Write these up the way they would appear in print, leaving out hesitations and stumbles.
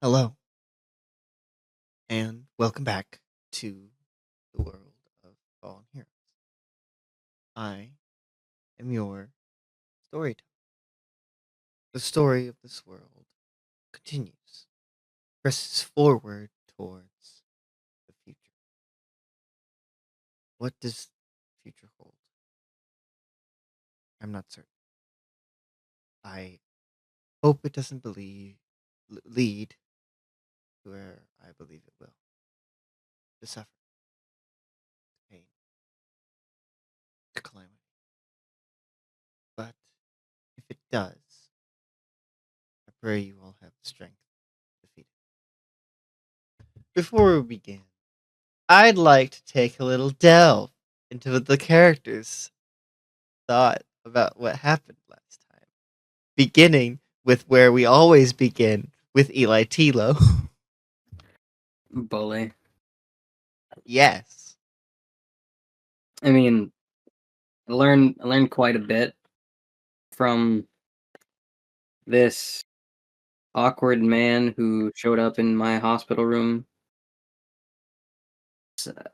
Hello, and welcome back to the world of fallen heroes. I am your storyteller. The story of this world continues, presses forward towards the future. What does the future hold? I'm not certain. I hope it doesn't lead to where I believe it will. To suffering, to pain, to calamity. But if it does, I pray you all have the strength to defeat it. Before we begin, I'd like to take a little delve into what the characters thought about what happened last time. Beginning with where we always begin, with Eli Tilo. Bully. Yes. I mean, I learned quite a bit from this awkward man who showed up in my hospital room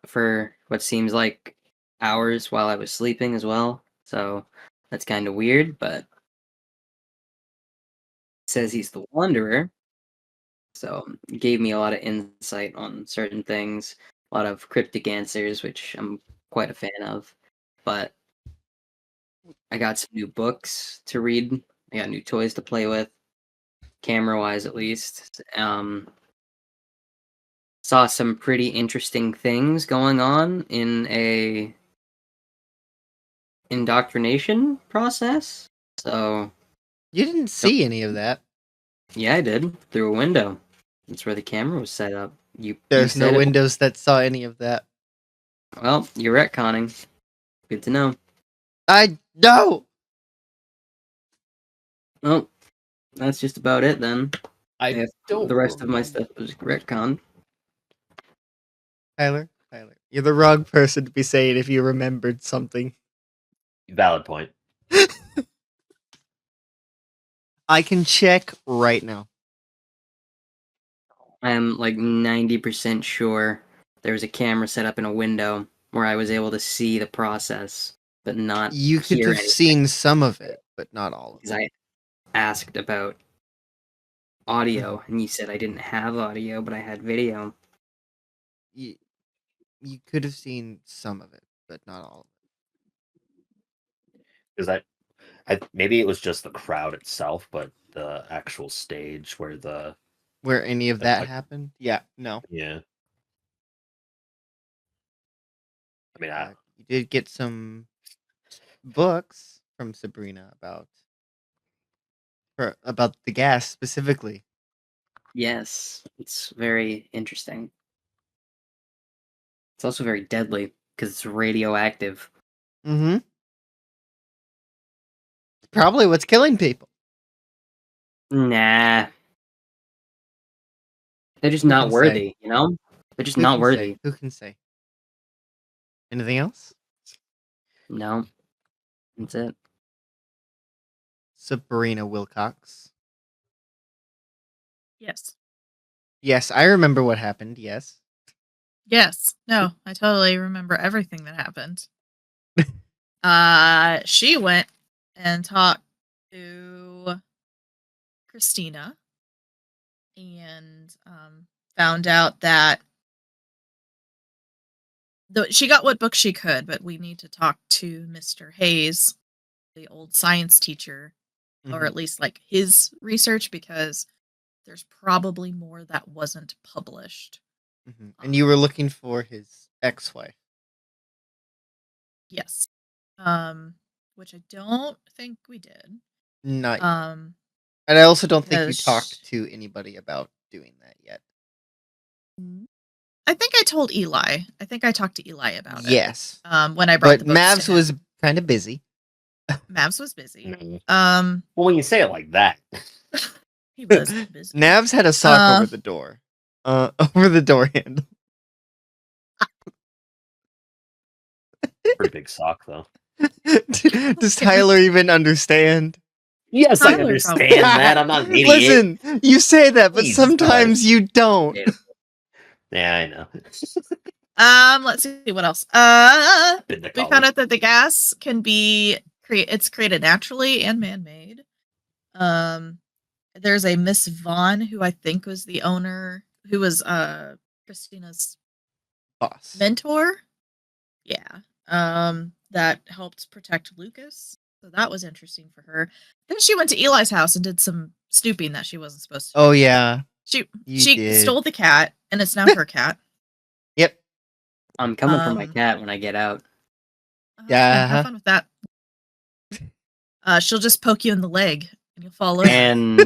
for what seems like hours while I was sleeping as well. So that's kind of weird, but says he's the Wanderer. So it gave me a lot of insight on certain things, a lot of cryptic answers, which I'm quite a fan of. But I got some new books to read. I got new toys to play with, camera wise at least. Saw some pretty interesting things going on in a indoctrination process. So You didn't see any of that. yeah, I did through a window. That's where the camera was set up. You There's no said it. windows that saw any of that. Well, you're retconning. Good to know. I know! Well, that's just about it then. I If don't the rest of my remember. stuff was retcon. Tyler, you're the wrong person to be saying if you remembered something. Valid point. I can check right now. I am like 90% sure there was a camera set up in a window where I was able to see the process, but not You could hear have anything. seen some of it, but not all of Because it. I asked about audio, and you said I didn't have audio, but I had video. You could have seen some of it, but not all of it. Because I maybe it was just the crowd itself, but the actual stage Where any of that happened? Yeah, no. Yeah. I mean, You did get some books from Sabrina about the gas specifically. Yes, it's very interesting. It's also very deadly because it's radioactive. Mm-hmm. Probably what's killing people. Nah. They're just Who not can say? worthy, you know? They're just not worthy. Who can say? Anything else? No. That's it. Sabrina Wilcox. Yes. Yes, I remember what happened. Yes. Yes. No, I totally remember everything that happened. She went and talked to Christina and found out that she got what book she could, but we need to talk to Mr. Hayes, the old science teacher, or at least like his research, because there's probably more that wasn't published. And you were looking for his ex-wife. Yes. Which I don't think we did. Not yet. And I also don't think you because- talked to anybody about doing that yet. I think I told Eli. I think I talked to Eli about it. Yes. When I brought But the books Mavs to him. was kind of busy. Mavs was busy. well, when you say it like that, he was busy. Mavs had a sock over the door. Over the door handle. pretty big sock though. Does Tyler even understand? Yes, I Tyler understand probably. that. I'm not an idiot. Listen, you say that, but Jesus sometimes Christ. you don't. Yeah, I know. Let's see what else. Been to We found college. out that the gas can be it's created naturally and man-made. There's a Miss Vaughn who I think was the owner, who was Christina's Boss. mentor. Yeah. That helped protect Lucas. So that was interesting for her. Then she went to Eli's house and did some snooping that she wasn't supposed to. Oh yeah, She you did. stole the cat, and it's now her cat. Yep. I'm coming for my cat when I get out. Yeah. Have fun with that. She'll just poke you in the leg, and you'll fall over. And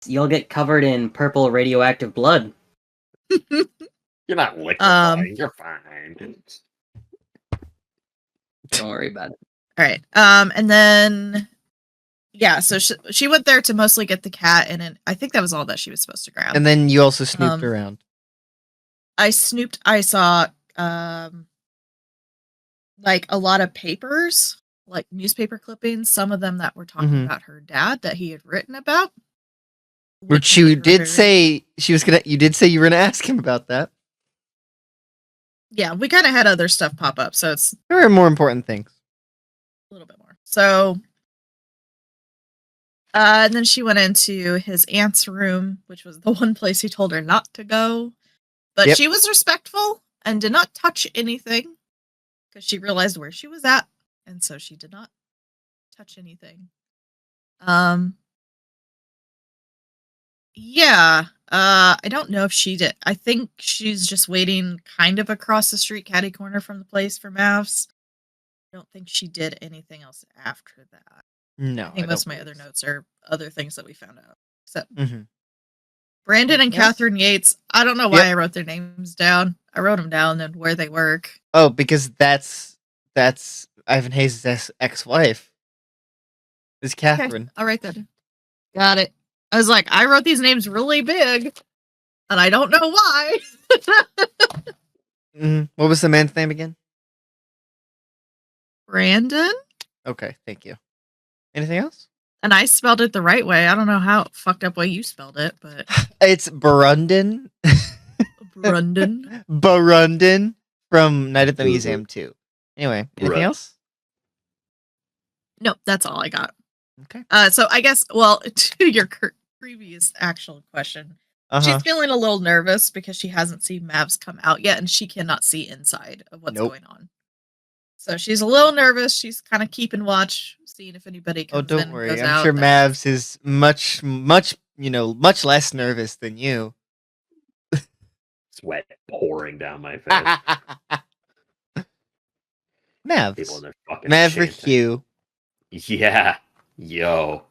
you'll get covered in purple radioactive blood. You're not liquefying. You're fine. Don't worry about it. All right. And then, yeah, so she went there to mostly get the cat, and I think that was all that she was supposed to grab. And then you also snooped around. I snooped. I saw, like a lot of papers, like newspaper clippings. Some of them that were talking about her dad that he had written about. Which you did say you did say you were gonna ask him about that. Yeah, we kind of had other stuff pop up, so there are more important things. A little bit more. So, and then she went into his aunt's room, which was the one place he told her not to go. But she was respectful and did not touch anything because she realized where she was at, and so she did not touch anything. Yeah. I don't know if she did. I think she's just waiting kind of across the street, catty corner from the place for Mavs. I don't think she did anything else after that. No. I think most of my other notes are other things that we found out. Except Mm-hmm. Brandon and Catherine Yates. I don't know why I wrote their names down. I wrote them down and where they work. Oh, because that's Ivan Hayes' ex-wife. Is Catherine. Okay, I'll write that down. Got it. I was like, I wrote these names really big, and I don't know why. What was the man's name again? Brandon? Okay, thank you. Anything else? And I spelled it the right way. I don't know how fucked up way you spelled it, but it's Burundin. Burundin. Burundin from Night at the Museum 2. Anyway, anything else? Nope, that's all I got. Okay. So I guess, well, to your previous actual question, she's feeling a little nervous because she hasn't seen Mavs come out yet, and she cannot see inside of what's going on. So she's a little nervous. She's kind of keeping watch, seeing if anybody comes in. Oh, don't worry. I'm sure Mavs is much less nervous than you. Sweat pouring down my face. Mavs. People in their fucking Maverick chanting. Hugh. Yeah. Yo.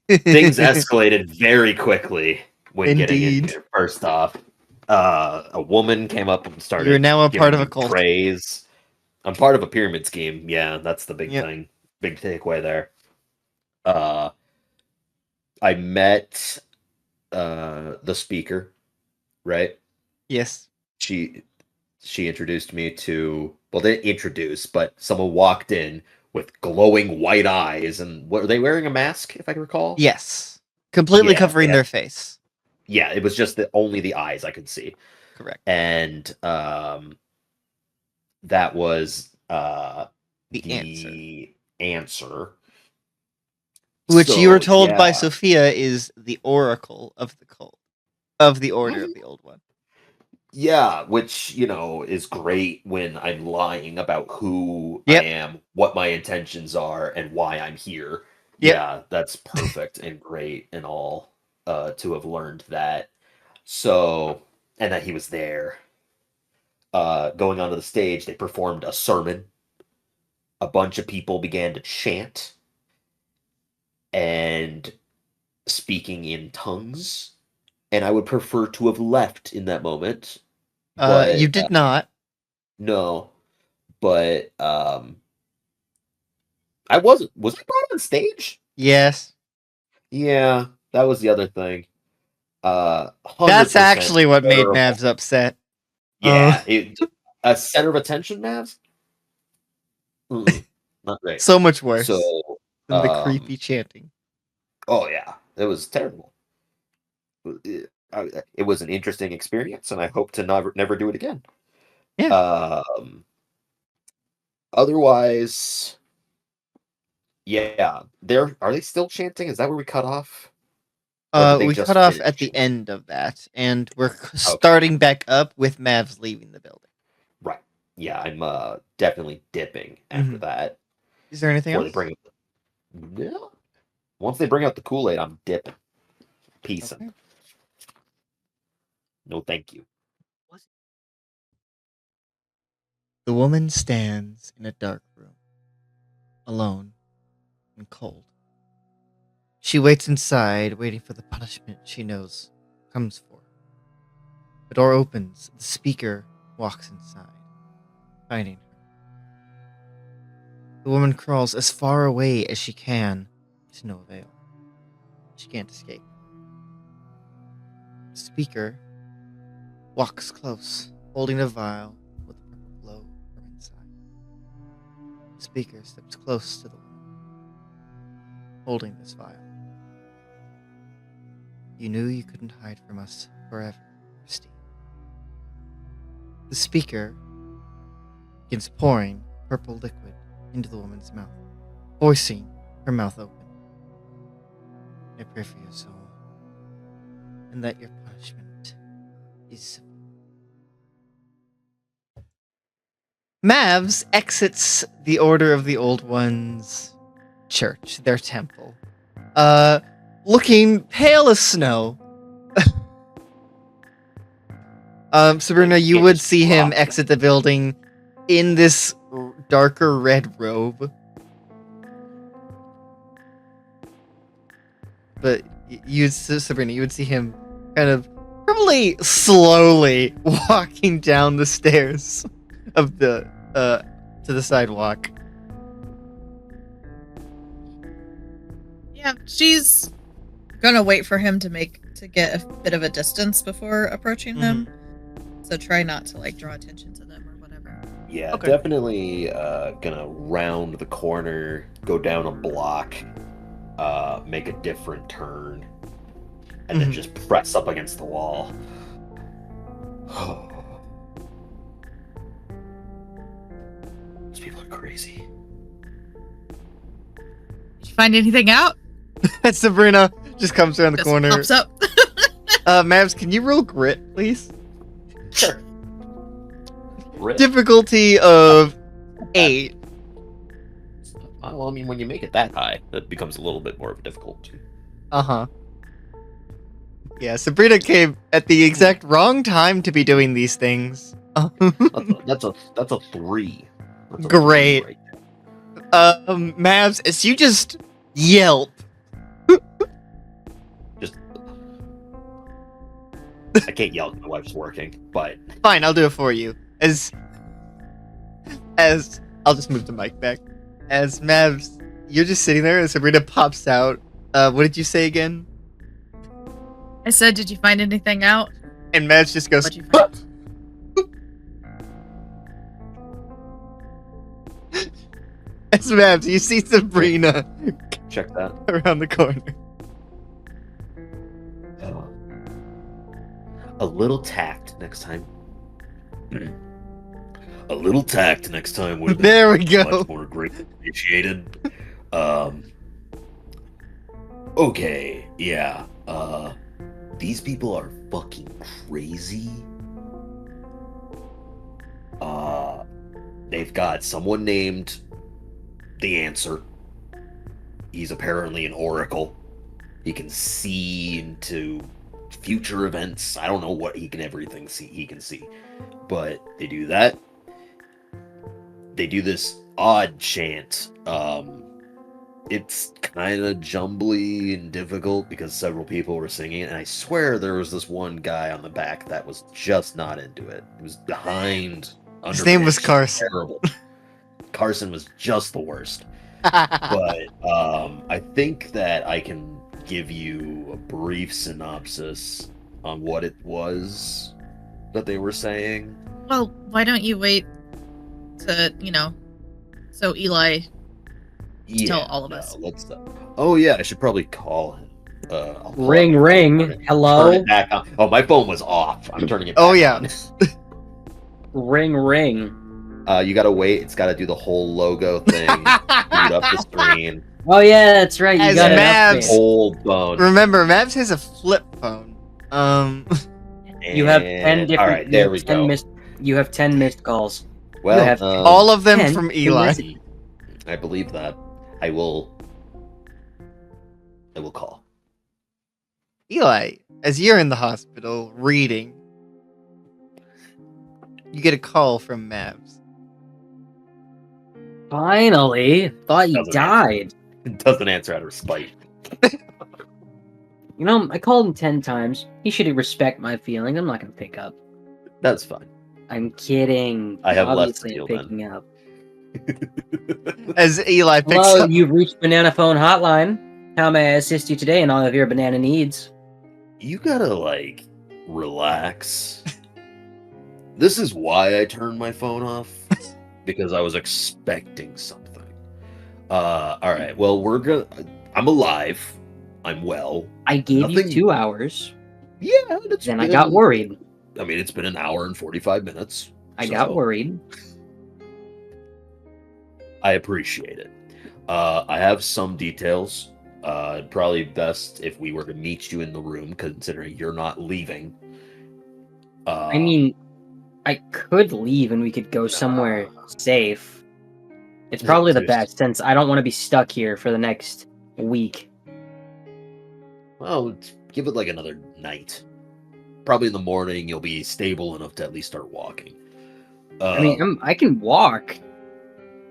Things escalated very quickly when getting in here. First off, a woman came up and started. You're now a part of a cult. Praise. I'm part of a pyramid scheme. Yeah, that's the big thing. Big takeaway there. I met the speaker, right? Yes. She introduced me to, well, they didn't introduce, but someone walked in with glowing white eyes, and were they wearing a mask, if I can recall? Yes. Completely covering their face. Yeah, it was just only the eyes I could see. Correct. And that was the answer. Which you were told by Sophia is the oracle of the cult. Of the Order of the Old One. Yeah, which, is great when I'm lying about who I am, what my intentions are, and why I'm here. Yep. Yeah, that's perfect and great and all to have learned that. So, and that he was there. Going onto the stage, they performed a sermon. A bunch of people began to chant and speaking in tongues. And I would prefer to have left in that moment. But, you did not. No. But I wasn't. Was I brought on stage? Yes. Yeah, that was the other thing. That's actually what made Mavs upset. Yeah, a center of attention, Mavs? Not great. So much worse So, than the creepy chanting. oh yeah, it was terrible. It was an interesting experience, and I hope to never do it again. Yeah. Otherwise, yeah, are they still chanting? Is that where we cut off? Or did they We just cut off at finish? the end of that, and we're Okay. starting back up with Mavs leaving the building. Right. Yeah, I'm definitely dipping after that. Is there anything Before else? they bring yeah. Once they bring out the Kool-Aid, I'm dipping. Peace. Okay. No, thank you. The woman stands in a dark room, alone and cold. She waits inside, waiting for the punishment she knows comes for her. The door opens, the speaker walks inside, finding her. The woman crawls as far away as she can, to no avail. She can't escape. The speaker walks close, holding a vial with a purple glow from inside. The speaker steps close to the woman, holding this vial. You knew you couldn't hide from us forever, Christine. The speaker begins pouring purple liquid into the woman's mouth, forcing her mouth open. I pray for your soul, and that your punishment is severe. Mavs exits the Order of the Old Ones church, their temple, looking pale as snow. Sabrina, you would see him exit the building in this darker red robe. But Sabrina, you would see him kind of probably slowly walking down the stairs of the to the sidewalk. Yeah, she's gonna wait for him to get a bit of a distance before approaching them. So try not to like draw attention to them or whatever. Yeah, Okay. definitely gonna round the corner, go down a block, make a different turn, and then just press up against the wall. These people are crazy. Did you find anything out? Sabrina just comes around the Just corner. pops up. Mavs, can you roll grit, please? Sure. Difficulty of 8. Well, I mean, when you make it that high, that becomes a little bit more of a difficulty. Yeah, Sabrina came at the exact wrong time to be doing these things. That's a 3. That's a Great. 3 right there. Mavs, as you just yelp. I can't yell. My wife's working, but Fine, I'll do it for you. As I'll just move the mic back. As Mavs, you're just sitting there, and Sabrina pops out. What did you say again? I said, did you find anything out? And Mavs just goes. What'd you find? As Mavs, you see Sabrina check that. around the corner. A little tact next time. A little tact next time would have been There we go. much more greatly appreciated. Okay, yeah. These people are fucking crazy. They've got someone named the Answer. He's apparently an oracle. He can see into future events. I don't know what he can see. But they do that. They do this odd chant. It's kind of jumbly and difficult because several people were singing it, and I swear there was this one guy on the back that was just not into it. He was behind. His name was underpitched, Carson. Terrible. Carson was just the worst. But I think that I can give you a brief synopsis on what it was that they were saying. Well, why don't you wait to, So Eli, Yeah, tell all of us. Let's. Oh yeah, I should probably call him. I'll Ring, turn ring. it- Hello? Turn it back on. Oh, my phone was off. I'm turning it back Oh, yeah. on. Ring, ring. You gotta wait. It's gotta do the whole logo thing. Boot up the screen. Oh yeah, that's right. You As got Mavs- an Old phone. Remember, Mavs has a flip phone. You have 10 different. All right, there we go. You have 10 missed calls. Well, have all of them 10 from to Eli. listen. I believe that. I will call. Eli, as you're in the hospital reading, you get a call from Mavs. Finally, thought you Doesn't died. Doesn't answer out of spite. You know, I called him 10 times. He should respect my feelings. I'm not gonna pick up. That's fine. I'm kidding. I have less Obviously, to I'm feel picking up. As Eli picks Hello, up. you've reached Banana Phone Hotline. How may I assist you today in all of your banana needs? You gotta like relax. This is why I turned my phone off, because I was expecting something. All right. Well, I'm alive. I'm well. I gave Nothing- you 2 hours. Yeah. Then I got worried. I mean, it's been an hour and 45 minutes. I got so worried. I appreciate it. I have some details. Probably best if we were to meet you in the room, considering you're not leaving. I mean, I could leave and we could go somewhere safe. It's probably the best, since I don't want to be stuck here for the next week. Well, give it like another night. Probably in the morning, you'll be stable enough to at least start walking. I mean, I can walk.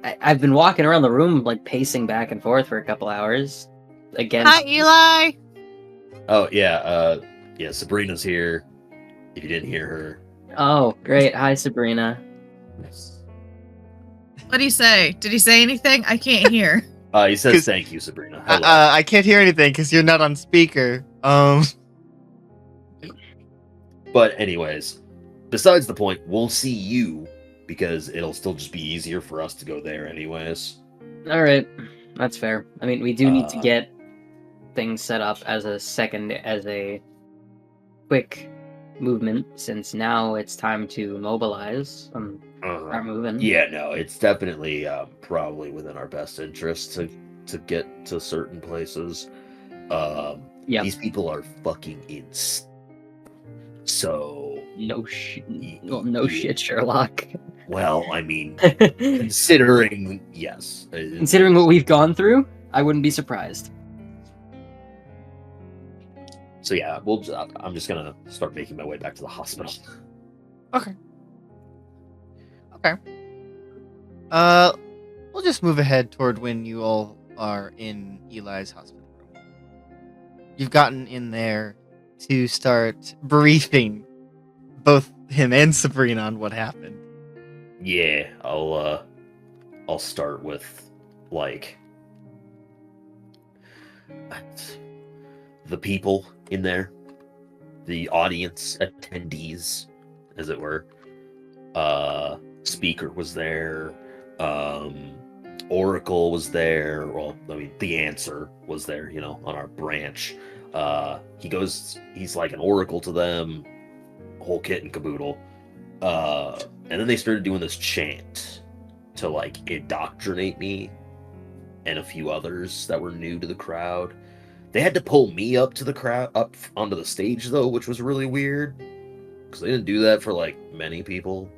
I've been walking around the room, like pacing back and forth for a couple hours. Again. Hi, Eli. Oh yeah, yeah. Sabrina's here. If you didn't hear her. Oh, great. Hi, Sabrina. What did he say? Did he say anything? I can't hear. He says thank you, Sabrina. Hello. I can't hear anything because you're not on speaker. But anyways, besides the point, we'll see you because it'll still just be easier for us to go there anyways. All right, that's fair. I mean, we do need to get things set up as a quick movement, since now it's time to mobilize and start moving. Yeah, no, it's definitely probably within our best interest to get to certain places. Yeah. These people are fucking insane. So no shit, Sherlock. Well, I mean, considering yes, considering what we've gone through, I wouldn't be surprised. So yeah, I'm just gonna start making my way back to the hospital. Okay. We'll just move ahead toward when you all are in Eli's hospital room. You've gotten in there to start briefing both him and Sabrina on what happened. Yeah, I'll start with like the people in there, the audience attendees, as it were. Speaker was there. Oracle was there. Well, I mean, the answer was there, on our branch. He's like an oracle to them, whole kit and caboodle. And then they started doing this chant to like indoctrinate me and a few others that were new to the crowd. They had to pull me up onto the stage though, which was really weird because they didn't do that for like many people.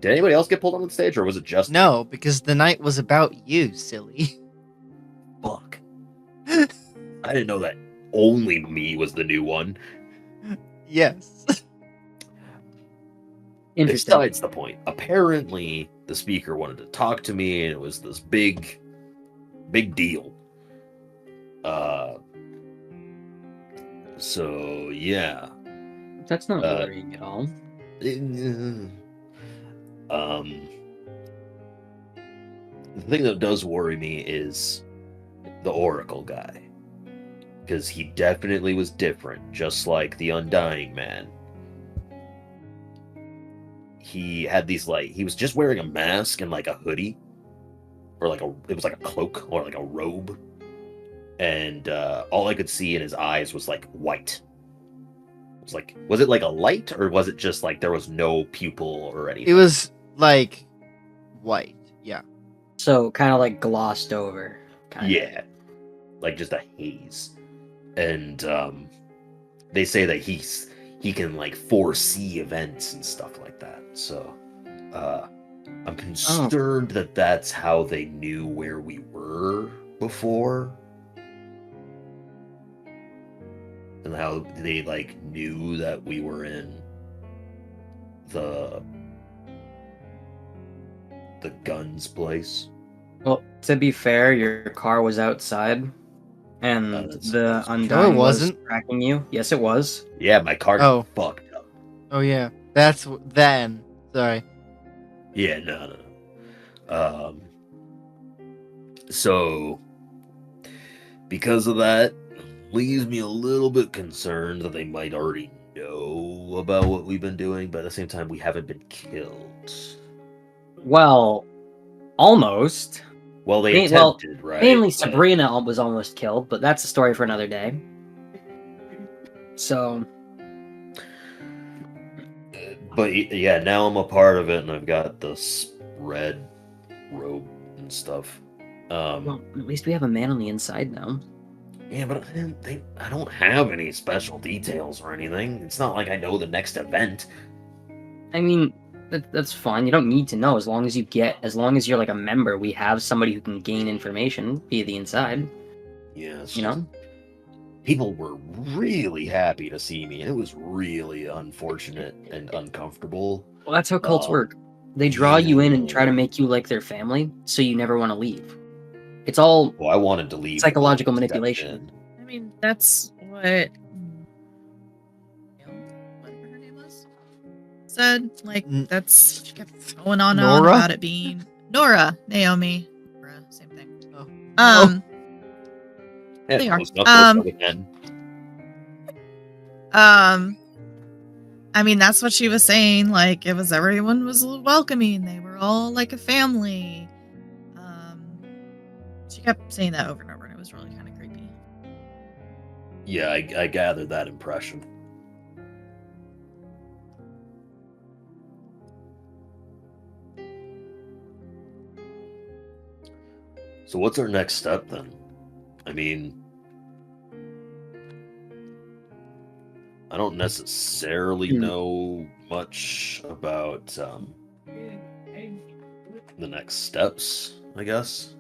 Did anybody else get pulled on the stage, or was it just No, because the night was about you, silly. fuck? I didn't know that only me was the new one. Yes. Interesting. Besides the point, apparently the speaker wanted to talk to me, and it was this big deal. So yeah. That's not worrying at all. The thing that does worry me is the Oracle guy, because he definitely was different, just like the Undying Man. he had these like he was just wearing a mask and like a hoodie, or like it was like a cloak or like a robe, and all I could see in his eyes was like white. It was like, was it like a light, or was it just like there was no pupil or anything? It was like white. Yeah. So kind of like glossed over. Kinda. Yeah, like just a haze. And they say that he can like foresee events and stuff like that. So I'm concerned that that's how they knew where we were before, and how they like knew that we were in the guns place. Well, to be fair, your car was outside, and That's the true. Undying it was wasn't? tracking you. Yes, it was. Yeah, my car got fucked up. Oh yeah. That's then. Sorry. Yeah, no. So because of that, leaves me a little bit concerned that they might already know about what we've been doing, but at the same time, we haven't been killed. Well, almost. Well, they attempted, right? Mainly Sabrina was almost killed, but that's a story for another day. So. But yeah, now I'm a part of it, and I've got this red robe and stuff. Well, at least we have a man on the inside now. Yeah, but I don't have any special details or anything. It's not like I know the next event. I mean, that's fine. You don't need to know as long as you're like a member. We have somebody who can gain information via the inside. Yes. You know? People were really happy to see me, and it was really unfortunate and uncomfortable. Well, that's how cults work. They draw you in and try to make you like their family, so you never want to leave. It's all I wanted to leave. Psychological manipulation. I mean, that's what whatever her name was said. Like that's what she kept going on about it being Naomi. Nora, same thing. Oh. They are. I mean, that's what she was saying. Like, everyone was welcoming. They were all like a family. She kept saying that over and over, and it was really kind of creepy. Yeah, I gathered that impression. So what's our next step then? I mean, I don't necessarily know much about the next steps, I guess.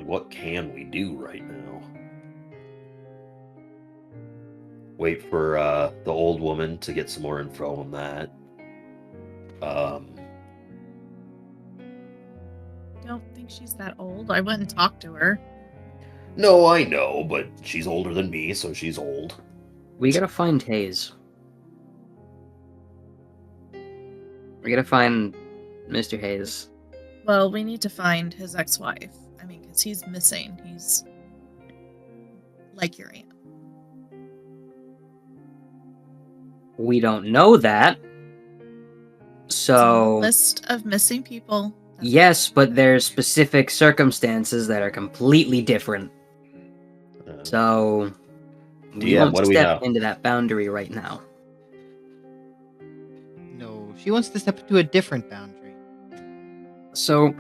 What can we do right now? Wait for the old woman to get some more info on that. Don't think she's that old. I went and talked to her. No, I know, but she's older than me, so she's old. We gotta find Hayes. We gotta find Mr. Hayes. Well, we need to find his ex-wife. I mean, because he's missing. He's like your aunt. We don't know that. So list of missing people. Yes, but there's specific circumstances that are completely different. So we won't step into that boundary right now. No, she wants to step into a different boundary. So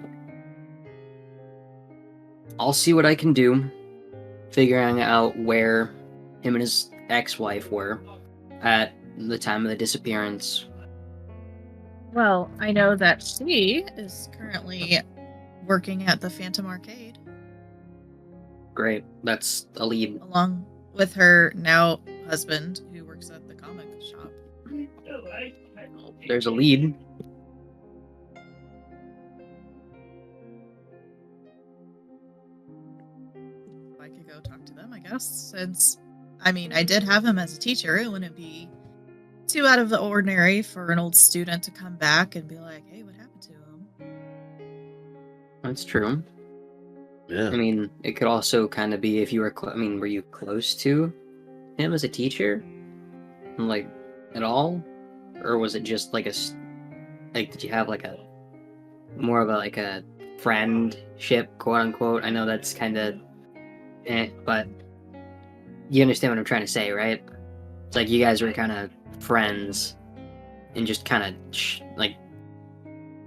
I'll see what I can do, figuring out where him and his ex-wife were at the time of the disappearance. Well, I know that she is currently working at the Phantom Arcade. Great, that's a lead. Along with her now husband, who works at the comic shop. There's a lead. I could go talk to them, I guess, since, I mean, I did have him as a teacher. It wouldn't be too out of the ordinary for an old student to come back and be like, hey, what happened to him? That's true. Yeah. I mean, it could also kind of be if you were. Were you close to him as a teacher, like at all, or was it just like did you have like a more of a friendship, quote unquote? I know that's kind of, but you understand what I'm trying to say, right? It's like you guys were kind of friends, and just kind of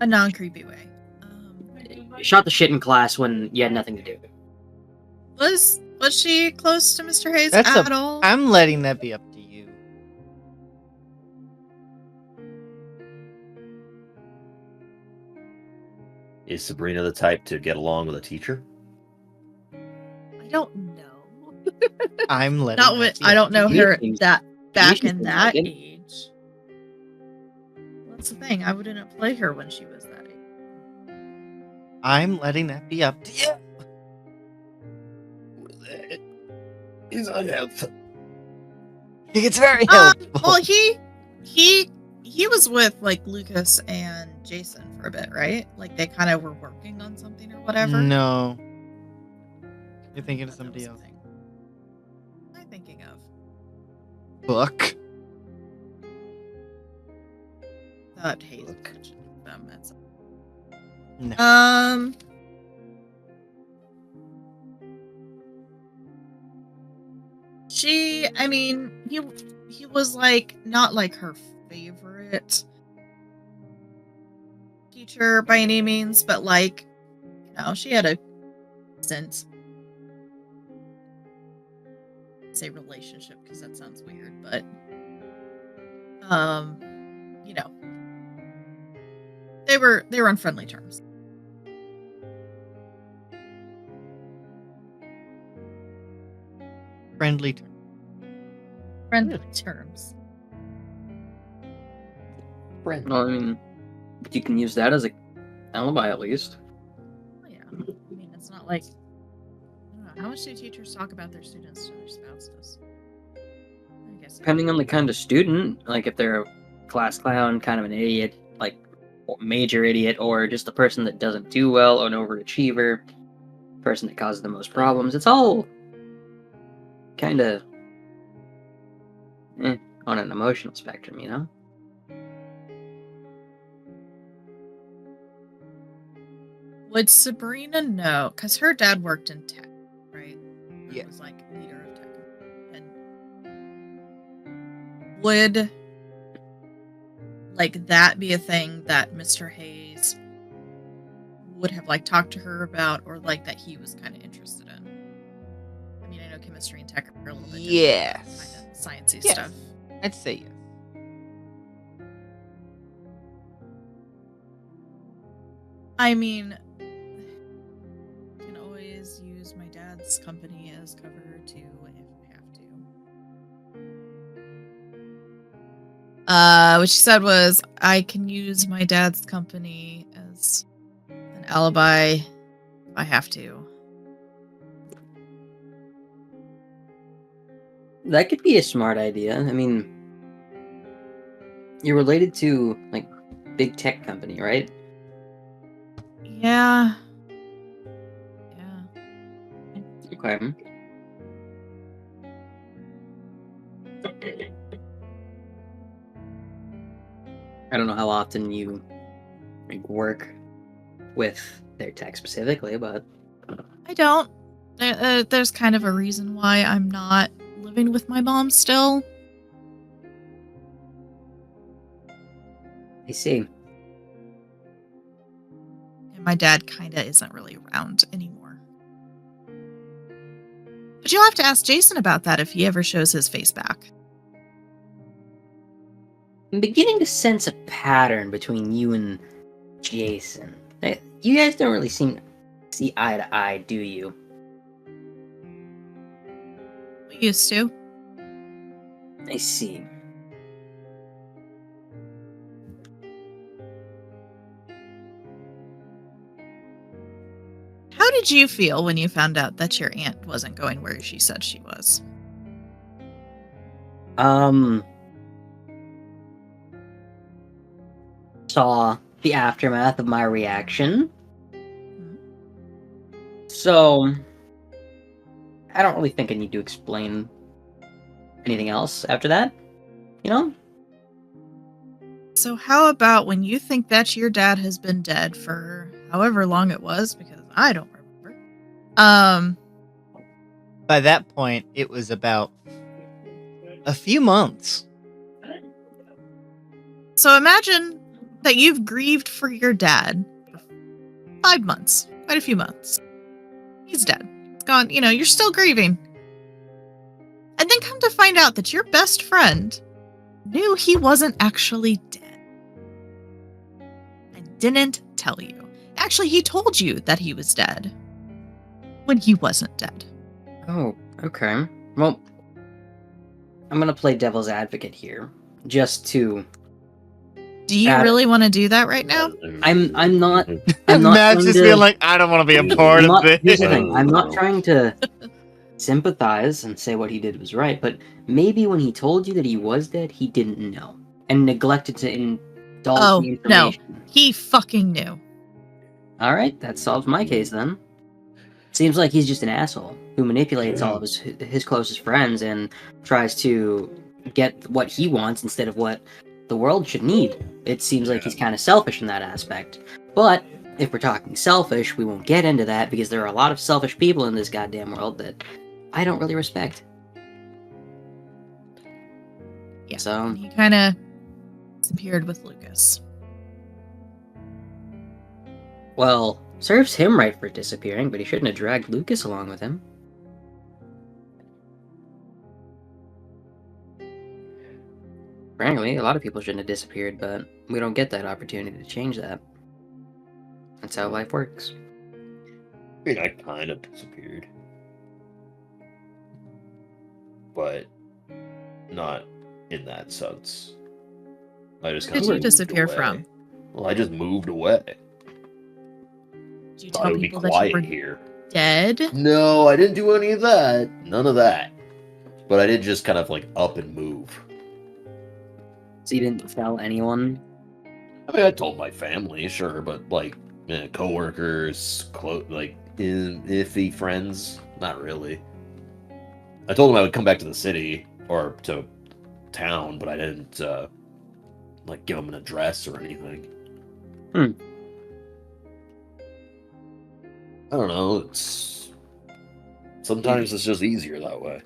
a non-creepy way. Shot the shit in class when you had nothing to do. Was she close to Mr. Hayes That's at all? I'm letting that be up to you. Is Sabrina the type to get along with a teacher? I don't know. I'm letting Not that with, be I up don't to know you. her that back Usually in that like it. age. That's the thing. I wouldn't play her when she was that age. I'm letting that be up to you. He's unhelpful. It's very helpful. Well, he was with like Lucas and Jason for a bit, right? Like they kind of were working on something or whatever. No. You're thinking of That somebody was else. the thing. What am I thinking of? Book. Thought Hayes mentioned them at some. No. I mean, he was like not like her favorite teacher by any means, but like, she had a decent, say relationship because that sounds weird, but they were on friendly terms. Friendly term. Friendly terms. Well, I mean, you can use that as a alibi at least. Oh, yeah. I mean, it's not like, I don't know, how much do teachers talk about their students to their spouses? I guess Depending on the kind of student, like if they're a class clown, kind of an idiot, like major idiot, or just a person that doesn't do well, or an overachiever, person that causes the most problems, it's all kind of on an emotional spectrum, you know? Would Sabrina know? Because her dad worked in tech, right? Yeah. He was like leader of tech. And would like that be a thing that Mr. Hayes would have like talked to her about, or like that he was kind of interested in? I mean, I know chemistry and tech are a little bit different, Yes. kind of sciencey Yes. stuff. I'd say yes. I mean, I can always use my dad's company as cover too if I have to. What she said was, I can use my dad's company as an alibi if I have to. That could be a smart idea. I mean, you're related to like big tech company, right? Yeah. Yeah. Okay. I don't know how often you work with their tech specifically, but I don't. There's kind of a reason why I'm not living with my mom still. I see. And my dad kind of isn't really around anymore. But you'll have to ask Jason about that if he ever shows his face back. I'm beginning to sense a pattern between you and Jason. You guys don't really seem to see eye to eye, do you? We used to. I see. How did you feel when you found out that your aunt wasn't going where she said she was? Saw the aftermath of my reaction. So, I don't really think I need to explain anything else after that. You know? So how about when you think that your dad has been dead for however long it was, because I don't remember. By that point, it was about a few months. So imagine that you've grieved for your dad for 5 months, quite a few months. He's dead. It's gone, you're still grieving. And then come to find out that your best friend knew he wasn't actually dead. And didn't tell you. Actually, he told you that he was dead when he wasn't dead. Oh, okay. Well, I'm gonna play devil's advocate here, just to. Do you really want to do that right now? I'm not. Mavs just being like, I don't want to be a part of this. Here's the thing. I'm not trying to sympathize and say what he did was right, but maybe when he told you that he was dead, he didn't know and neglected to indulge the information. No, he fucking knew. All right, that solves my case then. Seems like he's just an asshole who manipulates all of his closest friends and tries to get what he wants instead of what the world should need. It seems like he's kind of selfish in that aspect. But if we're talking selfish, we won't get into that because there are a lot of selfish people in this goddamn world that I don't really respect. Yeah. So he kind of disappeared with Lucas. Well, serves him right for disappearing, but he shouldn't have dragged Lucas along with him. Frankly, a lot of people shouldn't have disappeared, but we don't get that opportunity to change that. That's how life works. I mean, I kind of disappeared. But not in that sense. I just kind Where of did you disappear from? Well, I just moved away. Did you Thought tell it would be people that you quiet were here. dead? No, I didn't do any of that. None of that. But I did just kind of like up and move. So you didn't tell anyone? I mean, I told my family, sure, but like coworkers, iffy friends, not really. I told them I would come back to the city or to town, but I didn't like give them an address or anything. I don't know. Sometimes it's just easier that way.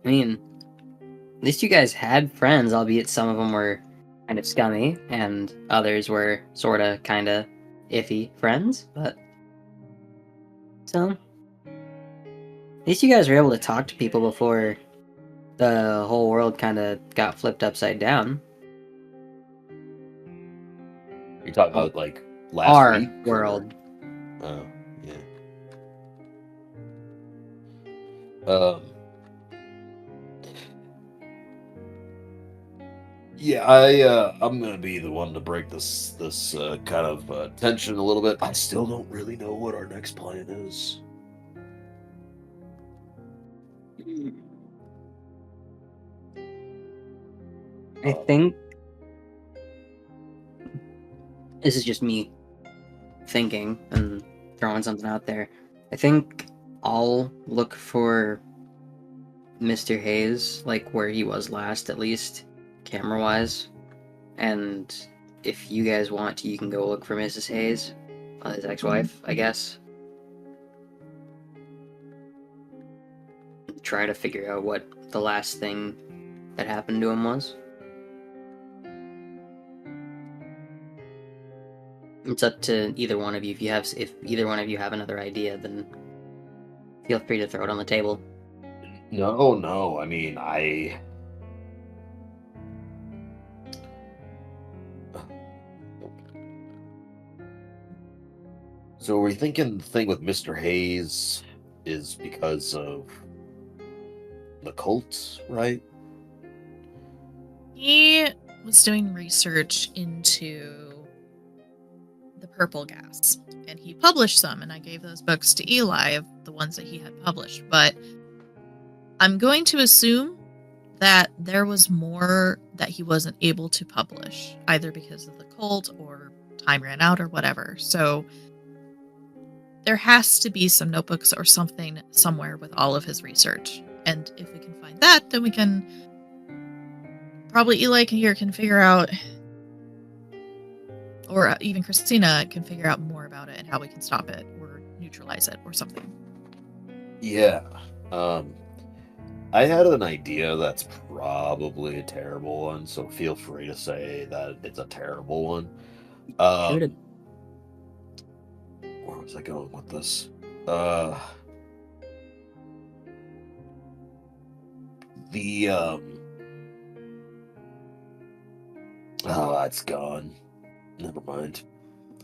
I mean, at least you guys had friends, albeit some of them were kind of scummy, and others were sorta, kinda iffy friends, but... So... At least you guys were able to talk to people before the whole world kinda got flipped upside down. You're talking about like last week? Our world. Oh, yeah. Yeah, I'm gonna be the one to break this kind of tension a little bit. I still don't really know what our next plan is. I think this is just me thinking and throwing something out there. I think I'll look for Mr. Hayes, like where he was last, at least camera-wise. And if you guys want to, you can go look for Mrs. Hayes, his ex-wife, I guess. Try to figure out what the last thing that happened to him was. It's up to either one of you. If either one of you have another idea, then feel free to throw it on the table. No. I mean, So are we thinking the thing with Mr. Hayes is because of the cult, right? He was doing research into the purple gas, and he published some, and I gave those books to Eli of the ones that he had published. But I'm going to assume that there was more that he wasn't able to publish, either because of the cult or time ran out or whatever. So there has to be some notebooks or something somewhere with all of his research. And if we can find that, then we can probably Eli can figure out, or even Christina can figure out more about it and how we can stop it or neutralize it or something. Yeah. I had an idea that's probably a terrible one, so feel free to say that it's a terrible one. Where was I going with this? Oh, it's gone. Never mind.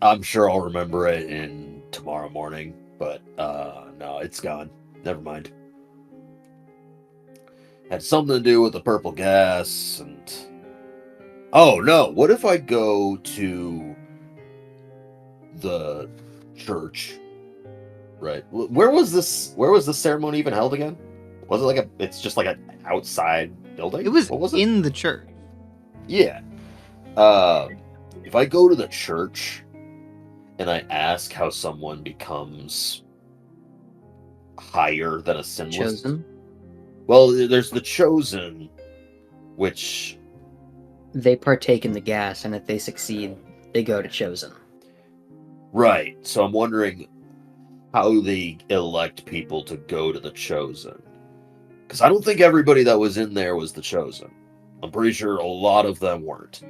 I'm sure I'll remember it in tomorrow morning, but no, it's gone. Never mind. Had something to do with the purple gas and... Oh, no. What if I go to the church? Right. Where was this ceremony even held again? Was it it's just like an outside building? It was, what was it? In the church. Yeah. If I go to the church and I ask how someone becomes higher than a sinless... Chosen? Well, there's the chosen, which... They partake in the gas, and if they succeed, they go to chosen. Right. So I'm wondering how they elect people to go to the chosen. Because I don't think everybody that was in there was the chosen. I'm pretty sure a lot of them weren't.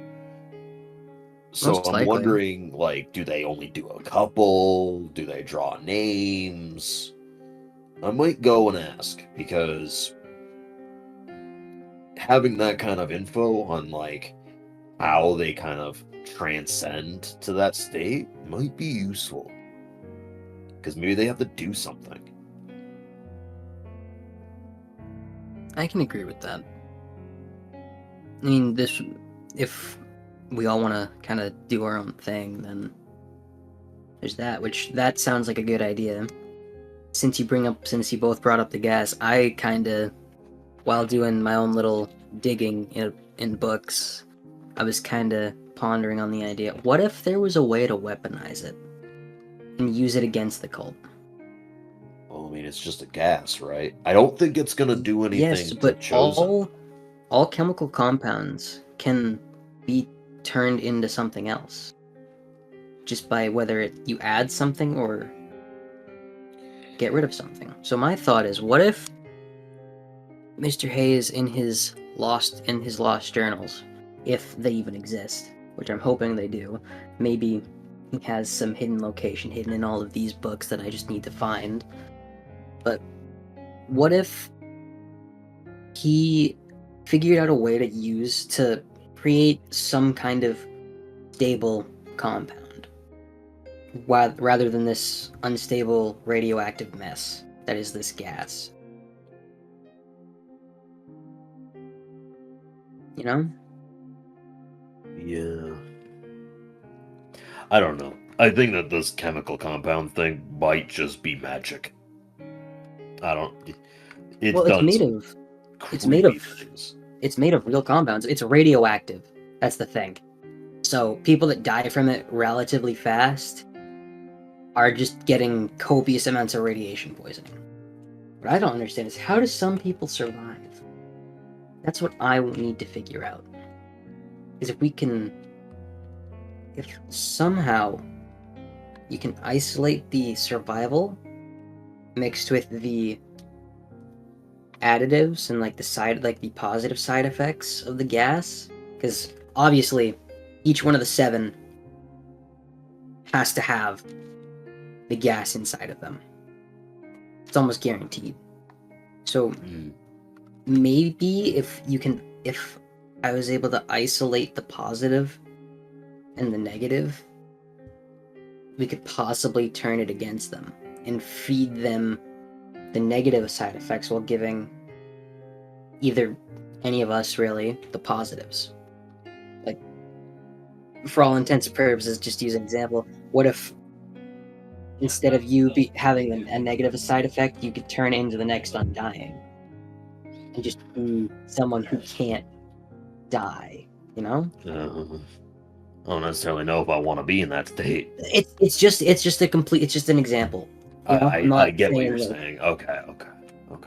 So Most I'm likely. wondering, do they only do a couple? Do they draw names? I might go and ask, because having that kind of info on, how they kind of transcend to that state might be useful. Because maybe they have to do something. I can agree with that. I mean, if we all want to kind of do our own thing, then there's that sounds like a good idea. Since you both brought up the gas, I kind of, while doing my own little digging in books, I was kind of pondering on the idea, what if there was a way to weaponize it and use it against the cult? Well, I mean, it's just a gas, right? I don't think it's going to do anything Yes, but chosen. all chemical compounds can be turned into something else. Just by whether you add something or get rid of something. So my thought is, what if Mr. Hayes in his lost journals, if they even exist, which I'm hoping they do, maybe he has some hidden location hidden in all of these books that I just need to find. But what if he figured out a way to create some kind of stable compound, rather than this unstable radioactive mess that is this gas? You know? Yeah. I don't know. I think that this chemical compound thing might just be magic. I don't... It's made of real compounds. It's radioactive. That's the thing. So people that die from it relatively fast are just getting copious amounts of radiation poisoning. What I don't understand is, how do some people survive? That's what I need to figure out. Is if somehow you can isolate the survival mixed with the additives and the positive side effects of the gas, because obviously each one of the 7 has to have the gas inside of them. It's almost guaranteed. So maybe if I was able to isolate the positive and the negative, we could possibly turn it against them and feed them the negative side effects while giving either any of us really the positives. Like, for all intents and purposes, just use an example, what if instead of you having a negative side effect, you could turn into the next Undying and just be someone who can't die, you know? I don't necessarily know if I want to be in that state. It's just an example. I'm I not get what saying you're that. saying. Okay.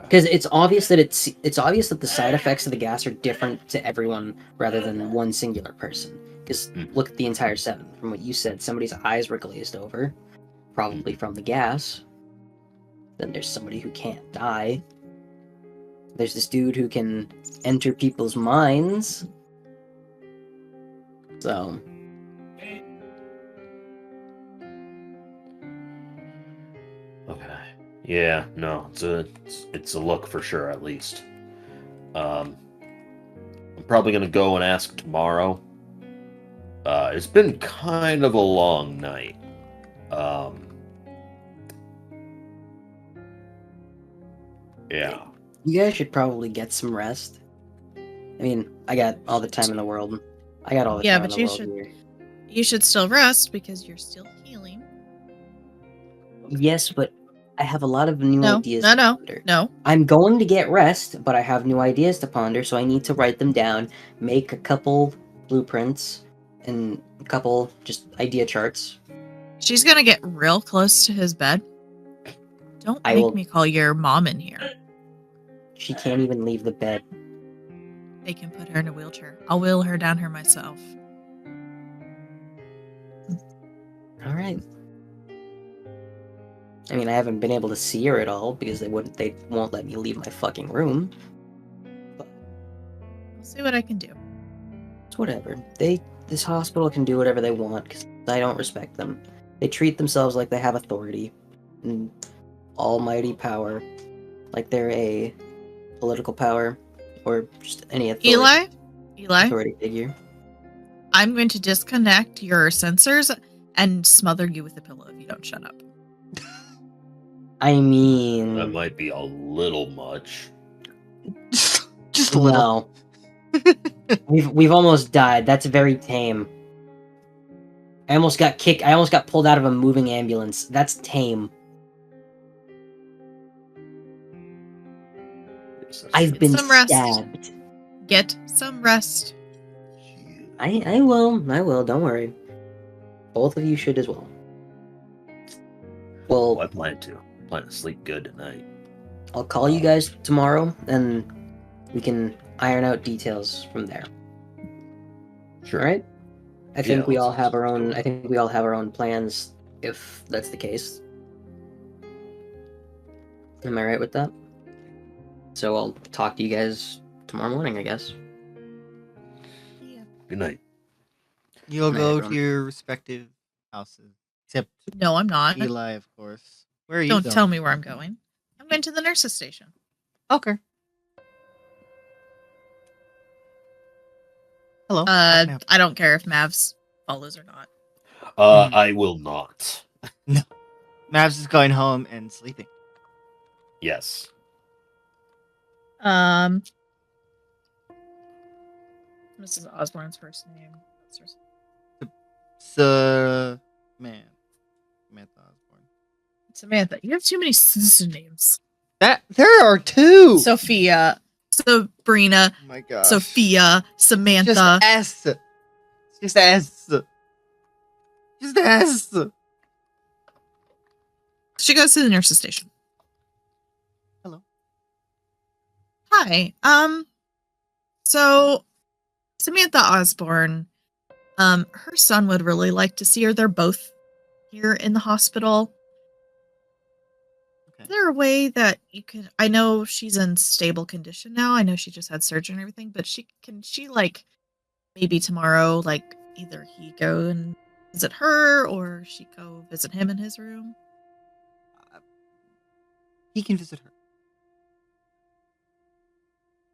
Because it's obvious that it's obvious that the side effects of the gas are different to everyone rather than one singular person. Because look at the entire 7. From what you said, somebody's eyes were glazed over, probably from the gas. Then there's somebody who can't die. There's this dude who can enter people's minds. So Okay. Yeah. No. It's a look for sure. At least. I'm probably gonna go and ask tomorrow. It's been kind of a long night. Yeah. you guys should probably get some rest. I mean, I got all the time in the world. I got all the Yeah, time in but the you world should- here. You should still rest because you're still healing. Yes, but I have a lot of new No, ideas no, to no, ponder. no. I'm going to get rest, but I have new ideas to ponder, so I need to write them down, make a couple blueprints, and a couple just idea charts. She's gonna get real close to his bed. Don't I make will- me call your mom in here. She can't even leave the bed. They can put her in a wheelchair. I'll wheel her down here myself. All right. I mean, I haven't been able to see her at all because they won't let me leave my fucking room. I'll see what I can do. It's whatever. This hospital can do whatever they want because I don't respect them. They treat themselves like they have authority and almighty power, like they're a political power or just any Eli, authority figure. I'm going to disconnect your sensors and smother you with a pillow if you don't shut up. I mean, That might be a little much. Just a little. no. we've almost died. That's very tame. I almost got pulled out of a moving ambulance. That's tame. I've Get been some rest. stabbed. Get some rest. I will, don't worry. Both of you should as well. Well, I plan to sleep good tonight. I'll call you guys tomorrow and we can iron out details from there. Sure. All right? I think we let's- all have our own plans if that's the case. Am I right with that? So I'll talk to you guys tomorrow morning, I guess. Yeah. Good night. You'll Night, go everyone. to your respective houses. Except No, I'm not. Eli, of course. Where are you Don't going? tell me where I'm going. I'm going to the nurse's station. Okay. Hello. how can I help? I don't care if Mavs follows or not. I will not. Mavs is going home and sleeping. Yes. Mrs. Osborne's first name. That's Man. Samantha Osborne. Samantha. You have too many names. There are two. Sophia, Sabrina, Oh my gosh. Sophia, Samantha. Just S. Just S. Just S. She goes to the nurse's station. Hello. Hi. So Samantha Osborne, her son would really like to see her. They're both here in the hospital. Okay. Is there a way that you can? I know she's in stable condition now. I know she just had surgery and everything, but she like maybe tomorrow, like either he go and visit her or she go visit him in his room. He can visit her.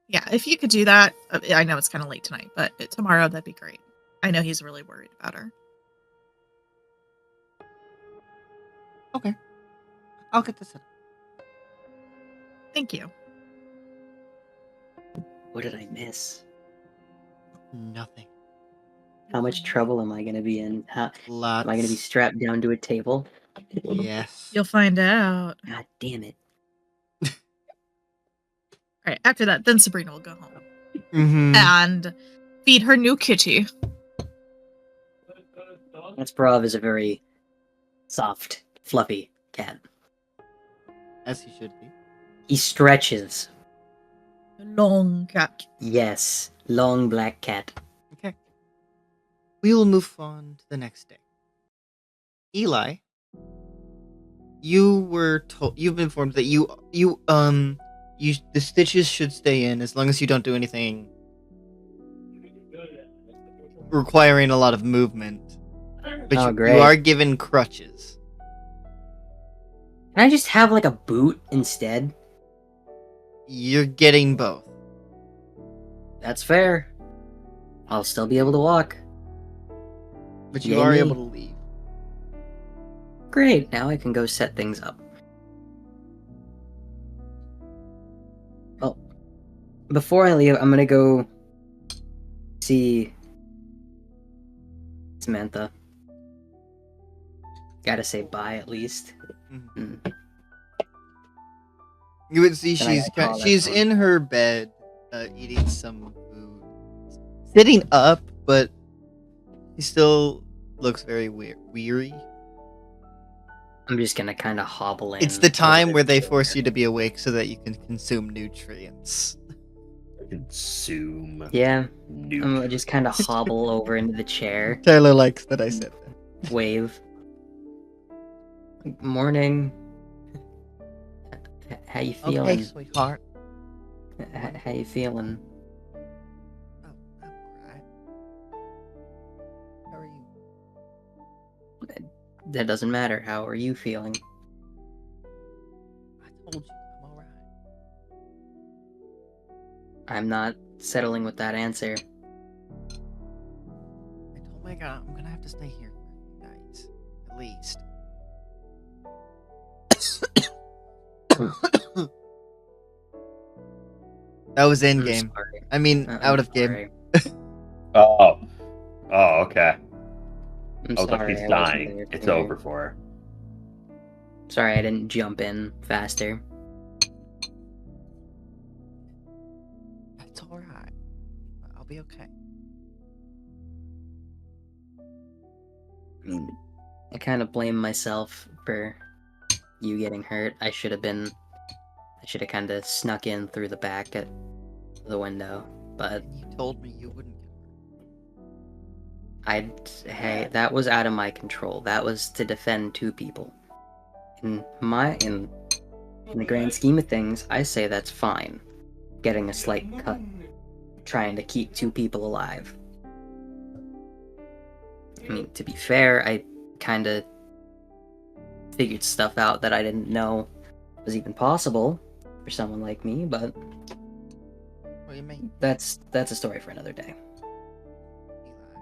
Yeah, if you could do that. I know it's kind of late tonight, but tomorrow that'd be great. I know he's really worried about her. Okay. I'll get this set up. Thank you. What did I miss? Nothing. How much trouble am I going to be in? Am Lots. I going to be strapped down to a table? Yes. You'll find out. God damn it. All right, after that, then Sabrina will go home Mm-hmm. and feed her new kitty. That's Brav is a very soft, fluffy cat. As he should be. He stretches. Long cat. Yes, long black cat. Okay. We will move on to the next day. Eli, you've been informed that the stitches should stay in as long as you don't do anything requiring a lot of movement. But Oh, you great. are given crutches. Can I just have like a boot instead? You're getting both. That's fair. I'll still be able to walk. But you Yay are me. able to leave. Great, now I can go set things up. Well, before I leave, I'm gonna go see Samantha. Gotta say bye at least. Mhm. You would see Then I gotta call that she's phone. in her bed, eating some food, sitting up, but he still looks very weary. I'm just gonna kind of hobble in. It's the over time the where they chair. force you to be awake so that you can consume nutrients. Consume. Yeah, Nuke. I'm gonna just kind of hobble over into the chair, Tyler likes that I said that. wave. Morning. How you feeling? Okay, sweetheart. How you feeling? Oh, I'm alright. How are you? That doesn't matter. How are you feeling? I told you, I'm alright. I'm not settling with that answer. I told my god I'm gonna have to stay here for a few nights. At least. That was in I'm game. sorry. I mean, I'm out of game. sorry. Oh. Oh, okay. I'm I was like, sorry. he's I wasn't dying. there for It's her. over for her. Sorry, I didn't jump in faster. That's alright. I'll be okay. I mean, I kind of blame myself for you getting hurt. I should have kind of snuck in through the back at the window, but And you told me you wouldn't get hey, that was out of my control. That was to defend two people. In the grand scheme of things, I say that's fine. Getting a slight cut, trying to keep two people alive. I mean, to be fair, I kind of figured stuff out that I didn't know was even possible for someone like me, but What do you mean? that's a story for another day. Eli?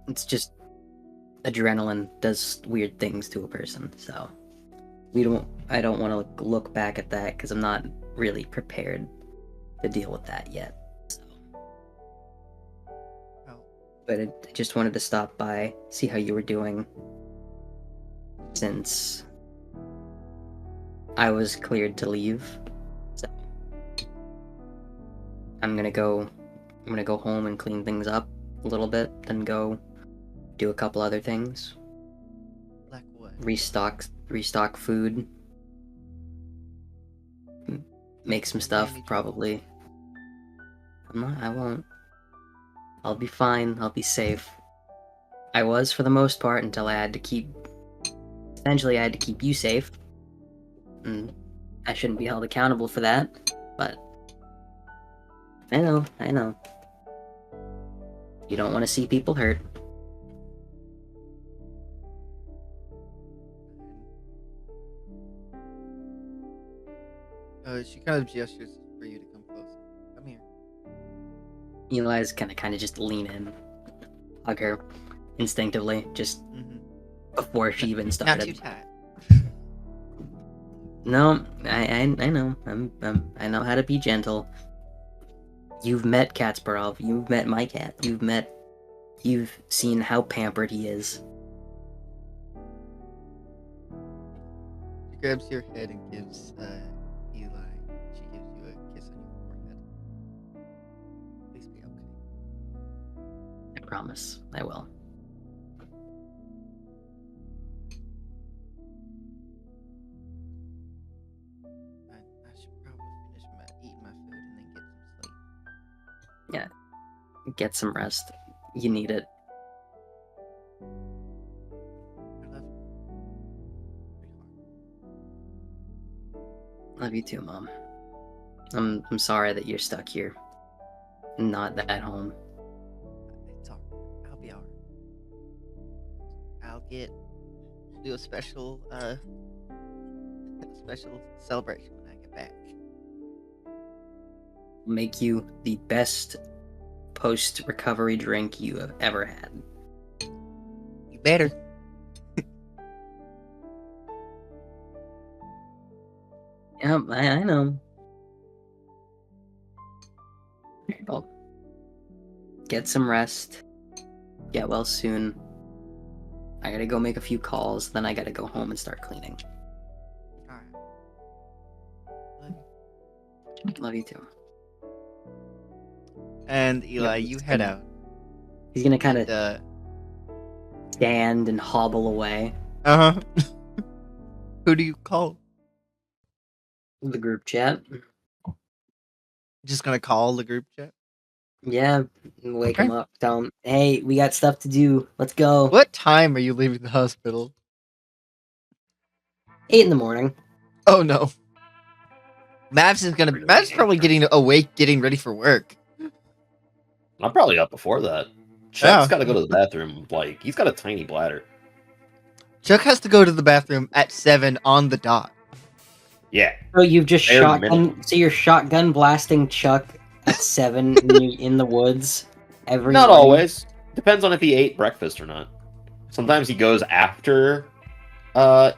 It's just adrenaline does weird things to a person, so I don't want to look back at that because I'm not really prepared to deal with that yet. So. Oh, But I just wanted to stop by, see how you were doing, since I was cleared to leave. So I'm gonna go home and clean things up a little bit, then go do a couple other things. like what? Restock food. Make some stuff, probably. I won't. I'll be fine, I'll be safe. I was for the most part until essentially I had to keep you safe. And I shouldn't be held accountable for that, but I know. You don't want to see people hurt. She kind of gestures for you to come closer. Come here. Eli's kind of just lean in, hug her instinctively, just before she even started. Not too tight. No, I know. I know how to be gentle. You've met Katsparov. You've met my cat. You've seen how pampered he is. She grabs your head and gives Eli. She gives you a kiss on your forehead. Please be okay. I promise, I will. Get some rest. You need it. I love you. Love you too, Mom. I'm sorry that you're stuck here. Not at home. It's alright. I'll be alright. I'll do a special celebration when I get back. Make you the best post-recovery drink you have ever had. You better. Yeah, I know. Well, get some rest. Get well soon. I gotta go make a few calls, then I gotta go home and start cleaning. Alright. Love you too. And Eli, he's you head gonna- out. He's gonna kind And, of stand and hobble away. uh-huh. Who do you call? The group chat. Just gonna call the group chat? Yeah, wake Okay. him up. Tell him, hey, we got stuff to do. Let's go. What time are you leaving the hospital? 8 in the morning. Oh no. Mavs probably getting awake, getting ready for work. I'm probably up before that. Chuck's got to go to the bathroom. Like, he's got a tiny bladder. Chuck has to go to the bathroom at 7 on the dot. Yeah. So you've just Bare shotgun. minimum. So you're shotgun blasting Chuck at 7 in the woods every. Not morning? always. Depends on if he ate breakfast or not. Sometimes he goes after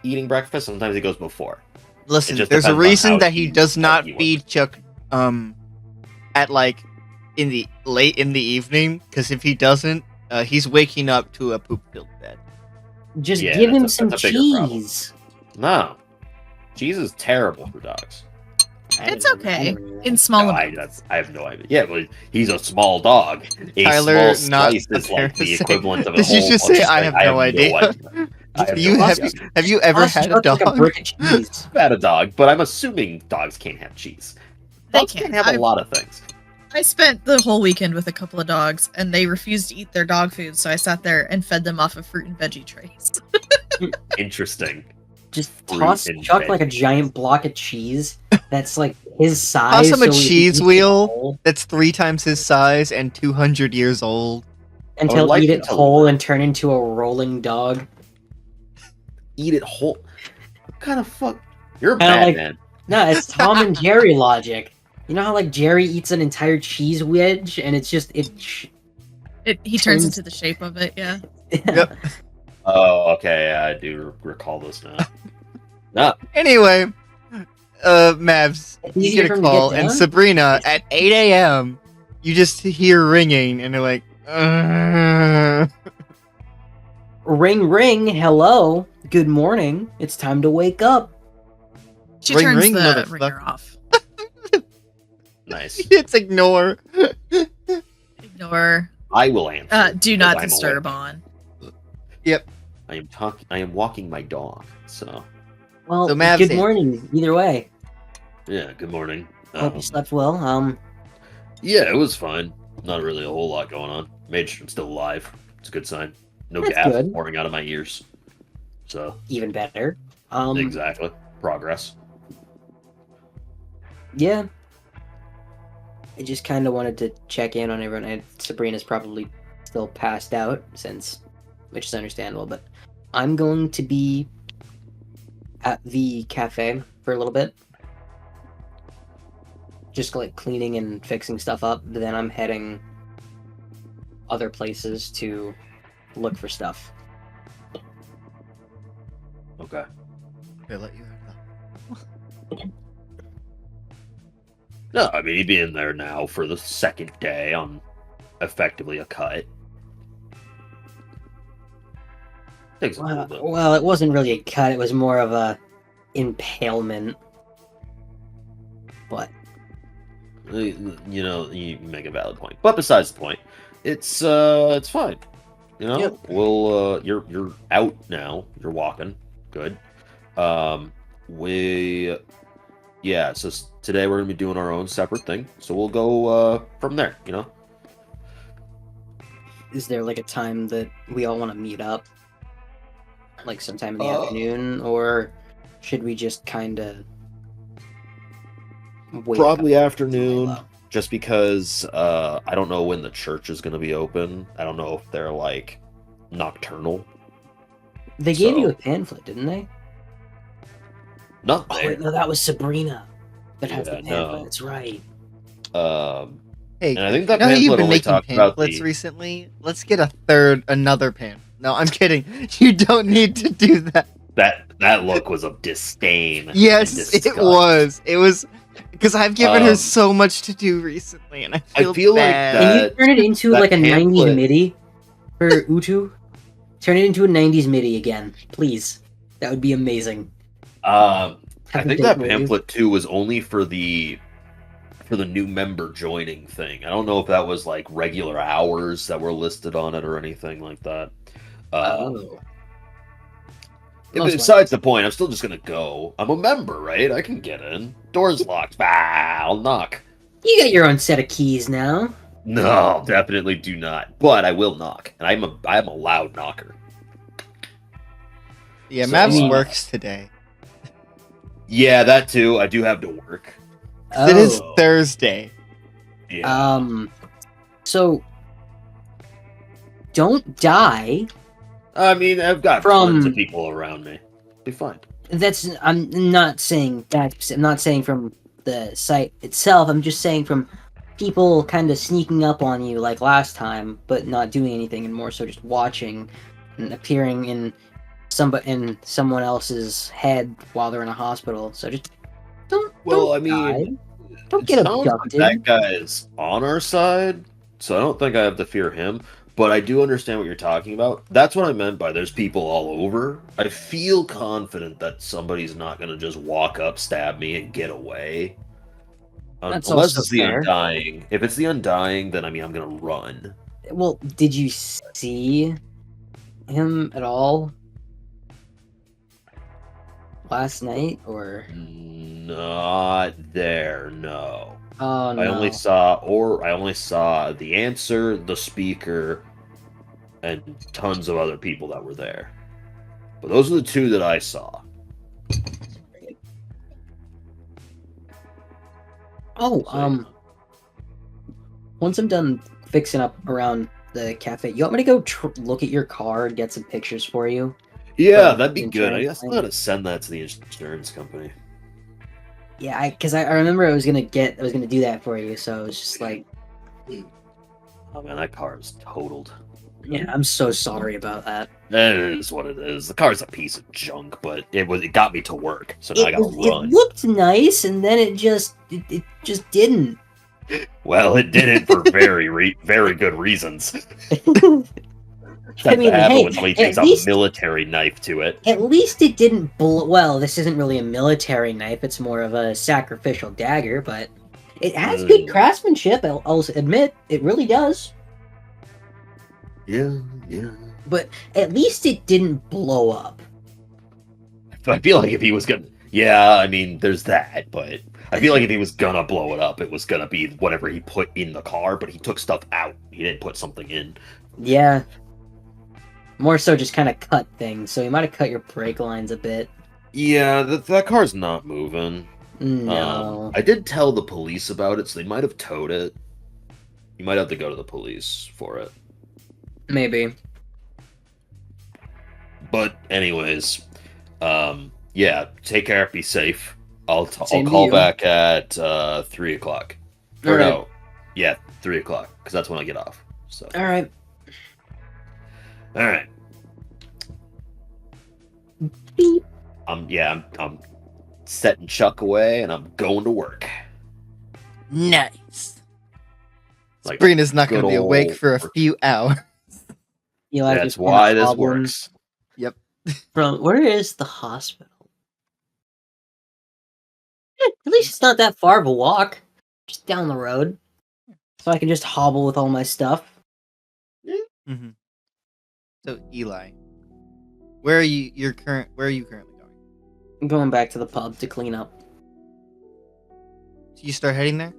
eating breakfast. Sometimes he goes before. Listen, just there's a depends on reason how that he does not he was. feed Chuck at like in the late in the evening, because if he doesn't, he's waking up to a poop filled bed. Just Yeah, give him that's some a bigger problem. cheese. No. Cheese is terrible for dogs. It's I don't okay. know. In small No, amounts. I have no idea. Yeah, but he's a small dog. A Tyler, small not slice is like the apparent- equivalent of a Did you whole just bunch say, of "I things. have no idea"? I have You no have idea. have you ever Plus, had a Chuck's dog? like a brick of cheese. I've had a dog, but I'm assuming dogs can't have cheese. They Dogs can. can have a lot of things. I spent the whole weekend with a couple of dogs, and they refused to eat their dog food, so I sat there and fed them off of fruit and veggie trays. Interesting. Just Fruit toss and Chuck like a veggies. giant block of cheese that's like his size. Toss him a so he cheese eats it wheel whole, that's 3 times his size and 200 years old. and I would he'll like eat you it to- whole and turn into a rolling dog. Eat it whole. What kind of fuck? You're a Kinda bad like- man. No, it's Tom and Jerry logic. You know how like Jerry eats an entire cheese wedge and it's just He turns into the shape of it, yeah. Yep. Oh, okay. I do recall this now. No. Anyway, Mavs, It's you easier get for a him to call, get and down? Sabrina at 8 a.m. You just hear ringing, and they're like, Ring ring, hello. Good morning. It's time to wake up. She Ring, turns ring, the motherfucker. ringer off. Nice. It's ignore. Ignore. I will answer. Do because not I'm disturb awake. on. I am walking my dog. So Well, So Mavs good in. morning. Either way. yeah. Good morning. Hope you slept well. Yeah, it was fine. Not really a whole lot going on. Made sure I'm still alive. It's a good sign. No That's gas good. pouring out of my ears. So Even better. exactly. Progress. Yeah. I just kind of wanted to check in on everyone. Sabrina's probably still passed out which is understandable, but I'm going to be at the cafe for a little bit. Just like cleaning and fixing stuff up. Then I'm heading other places to look for stuff. Okay. They let you out. No, I mean he'd be in there now for the second day on effectively a cut. Takes a little bit. Well, it wasn't really a cut. It was more of a impalement. But You know, you make a valid point. But besides the point, it's fine. You know, Yep. we'll you're out now. You're walking. Good. Yeah. So today we're gonna be doing our own separate thing. So we'll go from there. You know, is there like a time that we all want to meet up? Like sometime in the afternoon, or should we just kind of wait? Probably afternoon, just because I don't know when the church is going to be open. I don't know if they're like nocturnal. They gave you a pamphlet, didn't they? Not Oh there. wait, no, that was Sabrina that has the Yeah, pamphlet. no. That's right. Hey, and I think you that know how you've pamphlet been only making talked about pamphlets the. recently? Let's get another pamphlet. No, I'm kidding. You don't need to do that. That look was of disdain. Yes, and disgust. it was. It was because I've given her so much to do recently, and I feel bad. like Can you turn it into that like a 90s pamphlet- MIDI for Utu? Turn it into a 90s MIDI again, please. That would be amazing. I think that Definitely. pamphlet too was only for the new member joining thing. I don't know if that was like regular hours that were listed on it or anything like that. Besides the point, I'm still just gonna go. I'm a member, right? I can get in. Door's locked. I'll knock. You got your own set of keys now. No, definitely do not. But I will knock, and I'm a loud knocker. Yeah, So, Mavs works today. Yeah, that too. I do have to work. It is Thursday. Yeah. So don't die. I mean, I've got tons of people around me. Be fine. I'm not saying that. I'm not saying from the site itself. I'm just saying from people kind of sneaking up on you like last time, but not doing anything, and more so just watching and appearing in someone else's head while they're in a hospital. So just don't. Well, don't I mean, die. Don't get abducted. That guy is on our side, so I don't think I have to fear him. But I do understand what you're talking about. That's what I meant by there's people all over. I feel confident that somebody's not going to just walk up, stab me, and get away. That's Unless also it's the fair. Undying. If it's the Undying, then I mean, I'm going to run. Well, did you see him at all last night, or? Not there, no. Oh no. I only saw the answer, the speaker, and tons of other people that were there. But those are the two that I saw. Oh, once I'm done fixing up around the cafe, you want me to go look at your car and get some pictures for you? Yeah, that'd be good. I Insurance guess I'm gonna send that to the insurance company. Yeah, because I remember I was gonna do that for you, so it's just like, Oh man, that car is totaled. yeah, I'm so sorry about that. It is what it is. The car's a piece of junk, but it got me to work, so now I gotta run. It looked nice, and then it just didn't. Well, it didn't for very good reasons. I mean, hey, when somebody takes a military knife to it. At least it didn't well, this isn't really a military knife, it's more of a sacrificial dagger, but it has good craftsmanship, I'll admit. It really does. Yeah. But at least it didn't blow up. I feel like if he was gonna... Yeah, I mean, there's that, but I feel like if he was gonna blow it up, it was gonna be whatever he put in the car, but he took stuff out. He didn't put something in. Yeah. More so just kind of cut things, so you might have cut your brake lines a bit. Yeah, that car's not moving. No. I did tell the police about it, so they might have towed it. You might have to go to the police for it. Maybe. But anyways, yeah, take care, be safe. I'll Same to call you. back at 3 o'clock. Or Alright. no, yeah, 3 o'clock, because that's when I get off. So. Alright. Alright. Beep. I'm setting Chuck away, and I'm going to work. Nice. Like Sabrina's not going to be awake for a work. few hours. That's why this works. Yep. From where is the hospital? At least it's not that far of a walk. Just down the road. So I can just hobble with all my stuff. Mm-hmm. So Eli, where are you currently going? I'm going back to the pub to clean up. So you start heading there?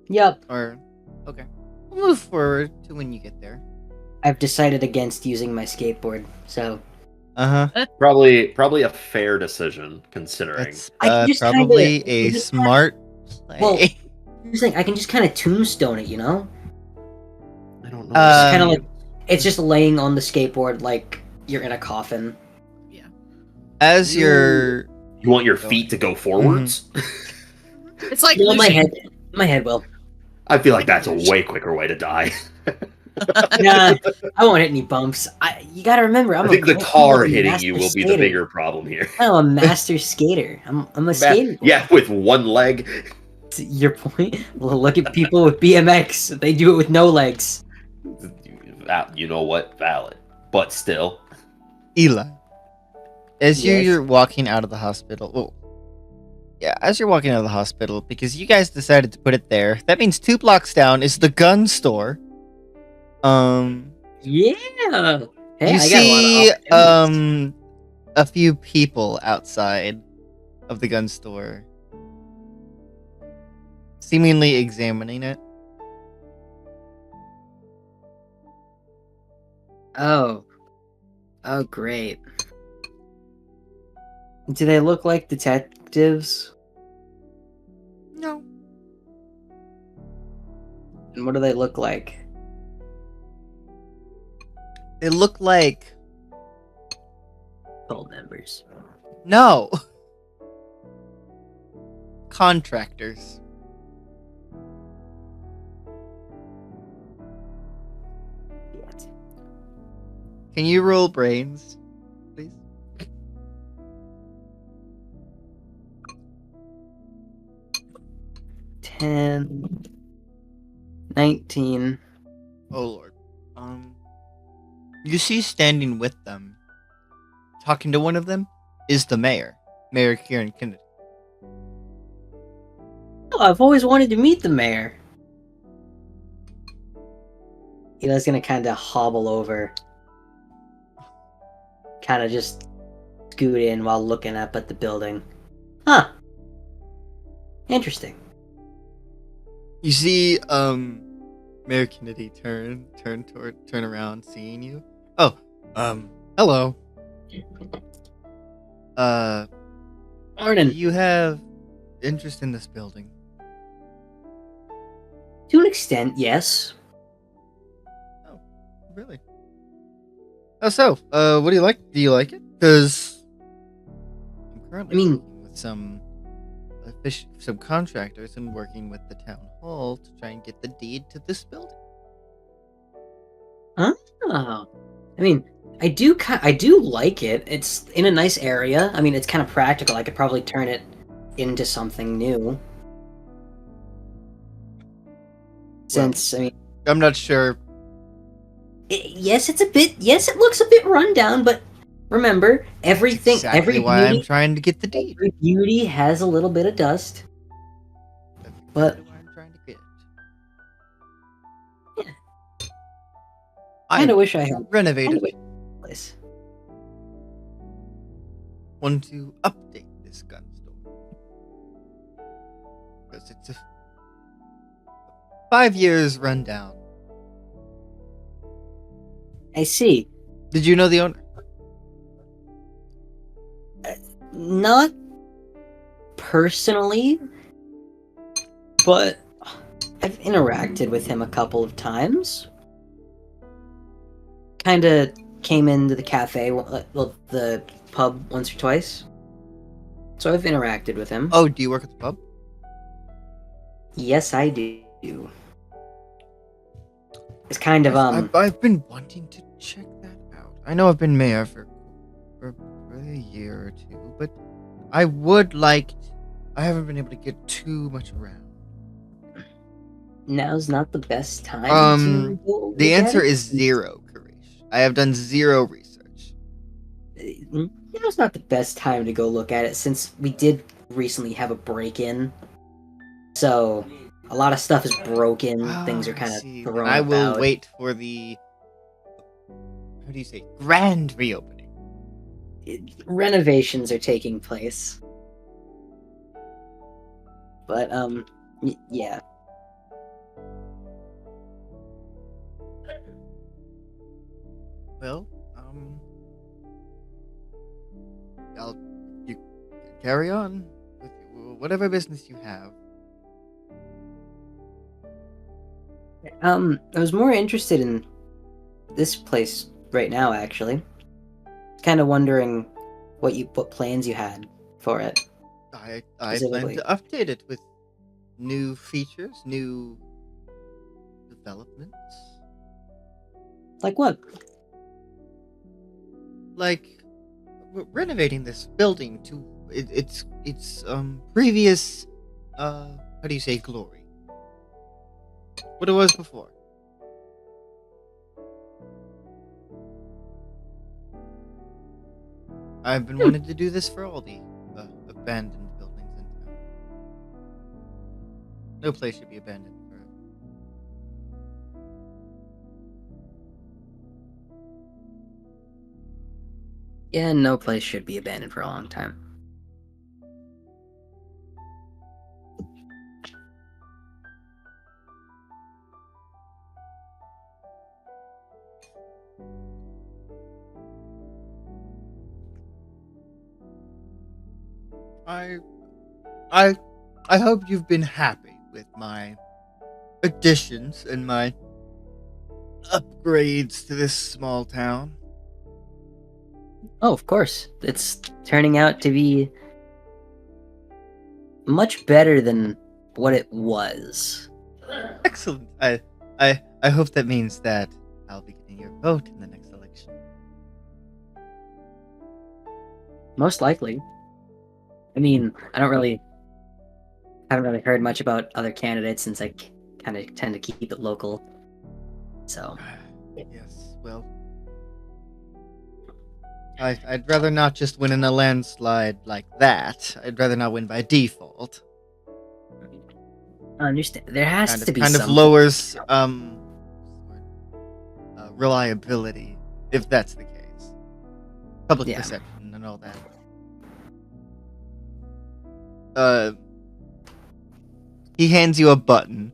Yep. Or okay. We'll move forward to when you get there. I've decided against using my skateboard, so Probably a fair decision considering. That's I can just probably kinda, a smart play. well, here's the thing, I can just kind of tombstone it, you know? I don't know. It's kind of Um, like it's just laying on the skateboard like you're in a coffin. Yeah. as you're You want your feet to go forwards? It's like Well, my lushing. head will. I feel like that's a way quicker way to die. Nah, I won't hit any bumps. You gotta remember, I think the I'm car a hitting master you will be the skater. bigger problem here. I'm a master skater. I'm a skater. Yeah, with one leg. Your point? Well, look at people with BMX. They do it with no legs. You know what? Valid. But still. Eli. As Yes? you're walking out of the hospital. Well, yeah, as you're walking out of the hospital, because you guys decided to put it there, that means 2 blocks down is the gun store. Yeah. Hey, You I got a lot see, of opportunities. a few people outside of the gun store, seemingly examining it. Oh, great. Do they look like detectives? No. And what do they look like? They look like Cult members. no contractors. Yes. Can you roll brains, please? 10, 19. Oh lord. You see standing with them, talking to one of them, is the mayor, Mayor Kieran Kennedy. Oh, I've always wanted to meet the mayor. Eli's gonna kind of hobble over. Kind of just scoot in while looking up at the building. Huh. Interesting. You see, Mayor Kennedy turn around, seeing you. Oh, hello. Morning. You have interest in this building? To an extent, yes. Oh, really? Oh, so, what do you like? Do you like it? Because I'm currently working with some contractors and working with the town hall to try and get the deed to this building. Oh. I mean, I do like it. It's in a nice area. I mean, it's kind of practical. I could probably turn it into something new. Since, Well, I mean, I'm not sure. yes, it looks a bit run down, but remember, everything, Exactly every why I'm beauty, trying to get the deed. every beauty has a little bit of dust. That's But- exactly why I'm trying to get it. Yeah. I kind of wish I had renovated. a place. Want to update this gun store because it's a 5 years rundown. I see. Did you know the owner? Not personally, but I've interacted with him a couple of times. Kind of came into the cafe, well, the pub once or twice. So I've interacted with him. Oh, do you work at the pub? Yes, I do. It's kind of I've been wanting to check that out. I know I've been mayor for a year or two, but I would like. I haven't been able to get too much around. Now's not the best time to go The look at answer it. is zero, Karish. I have done zero research. Now's not the best time to go look at it since we did recently have a break-in. So a lot of stuff is broken. Things are kind of thrown I will about. wait for the. How do you say? Grand reopening. Renovations are taking place. But yeah. Well, you carry on with whatever business you have. I was more interested in this place right now, actually. Kind of wondering what plans you had for it. I plan Specifically. to update it with new features, new developments. Like what? Like we're renovating this building to its previous how do you say glory? What it was before. I've been wanting to do this for all the abandoned buildings in town. No place should be abandoned forever. Yeah, no place should be abandoned for a long time. I I hope you've been happy with my additions and my upgrades to this small town. Oh, of course. It's turning out to be much better than what it was. Excellent. I hope that means that I'll be getting your vote in the next election. Most likely. I mean, haven't really heard much about other candidates since I kind of tend to keep it local. So, Yes, well, I'd rather not just win in a landslide like that. I'd rather not win by default. I understand. There has to be Kind of some. lowers reliability, if that's the case. Public perception and all that. He hands you a button.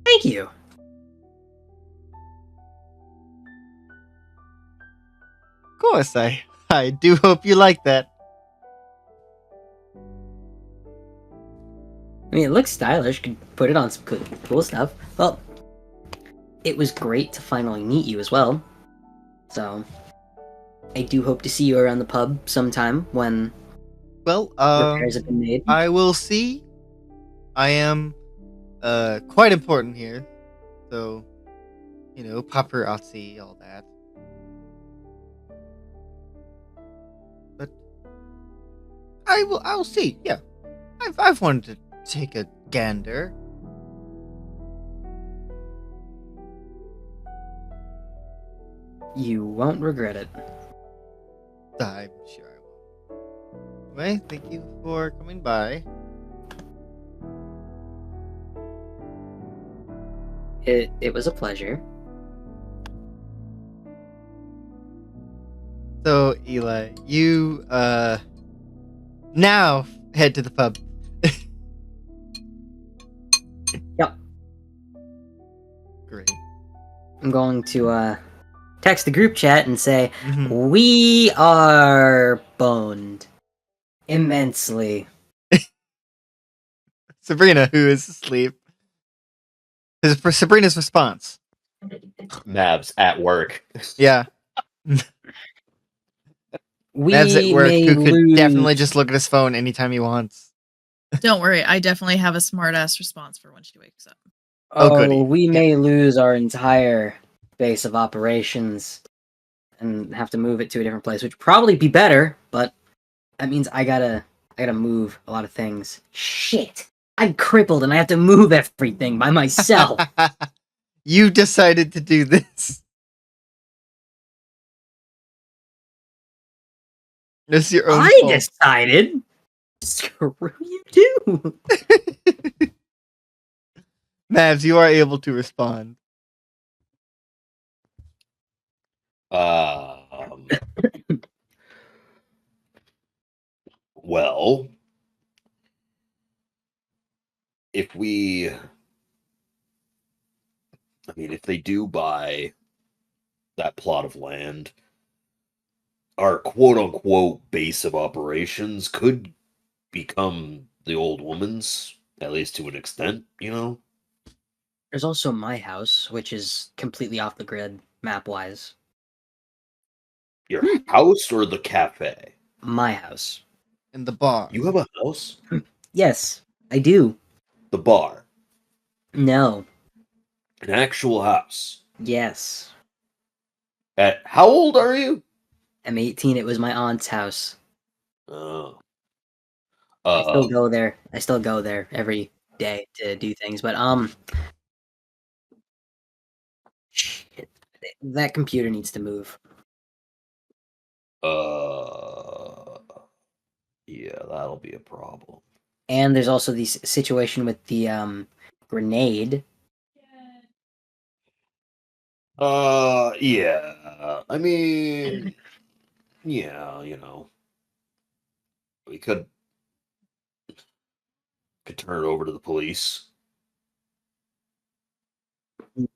Thank you. Of course, I do hope you like that. I mean, it looks stylish. Could put it on some cool stuff. Well, it was great to finally meet you as well. So, I do hope to see you around the pub sometime when repairs have been made. I will see. I am quite important here, so paparazzi, all that. But I'll see. Yeah, I've wanted to take a gander. You won't regret it. I'm sure I will. Anyway, thank you for coming by. It was a pleasure. So, Eli, you now head to the pub. Yep. Great. I'm going to text the group chat and say, Mhm. we are boned. Immensely. Sabrina, who is asleep. For Sabrina's response. Mavs at work. Yeah. We Mavs at work may who could lose... definitely just look at his phone anytime he wants. Don't worry, I definitely have a smart ass response for when she wakes up. Oh, goody. we Yeah. may lose our entire base of operations and have to move it to a different place, which would probably be better, but that means I gotta move a lot of things. Shit! I'm crippled and I have to move everything by myself. You decided to do this. It's your own fault. Decided. Screw you too. Mavs, you are able to respond. Well, if we I mean, if they do buy that plot of land, our quote unquote base of operations could become the old woman's, at least to an extent, you know? There's also my house, which is completely off the grid map-wise. Your house or the cafe? My house. In the bar. You have a house? Yes, I do. The bar. No. An actual house. Yes. At how old are you? I'm 18. It was my aunt's house. Oh. I still go there. I still go there every day to do things, but shit, that computer needs to move. Yeah, that'll be a problem. And there's also the situation with the grenade. Yeah. I mean, yeah, you know, we could turn it over to the police.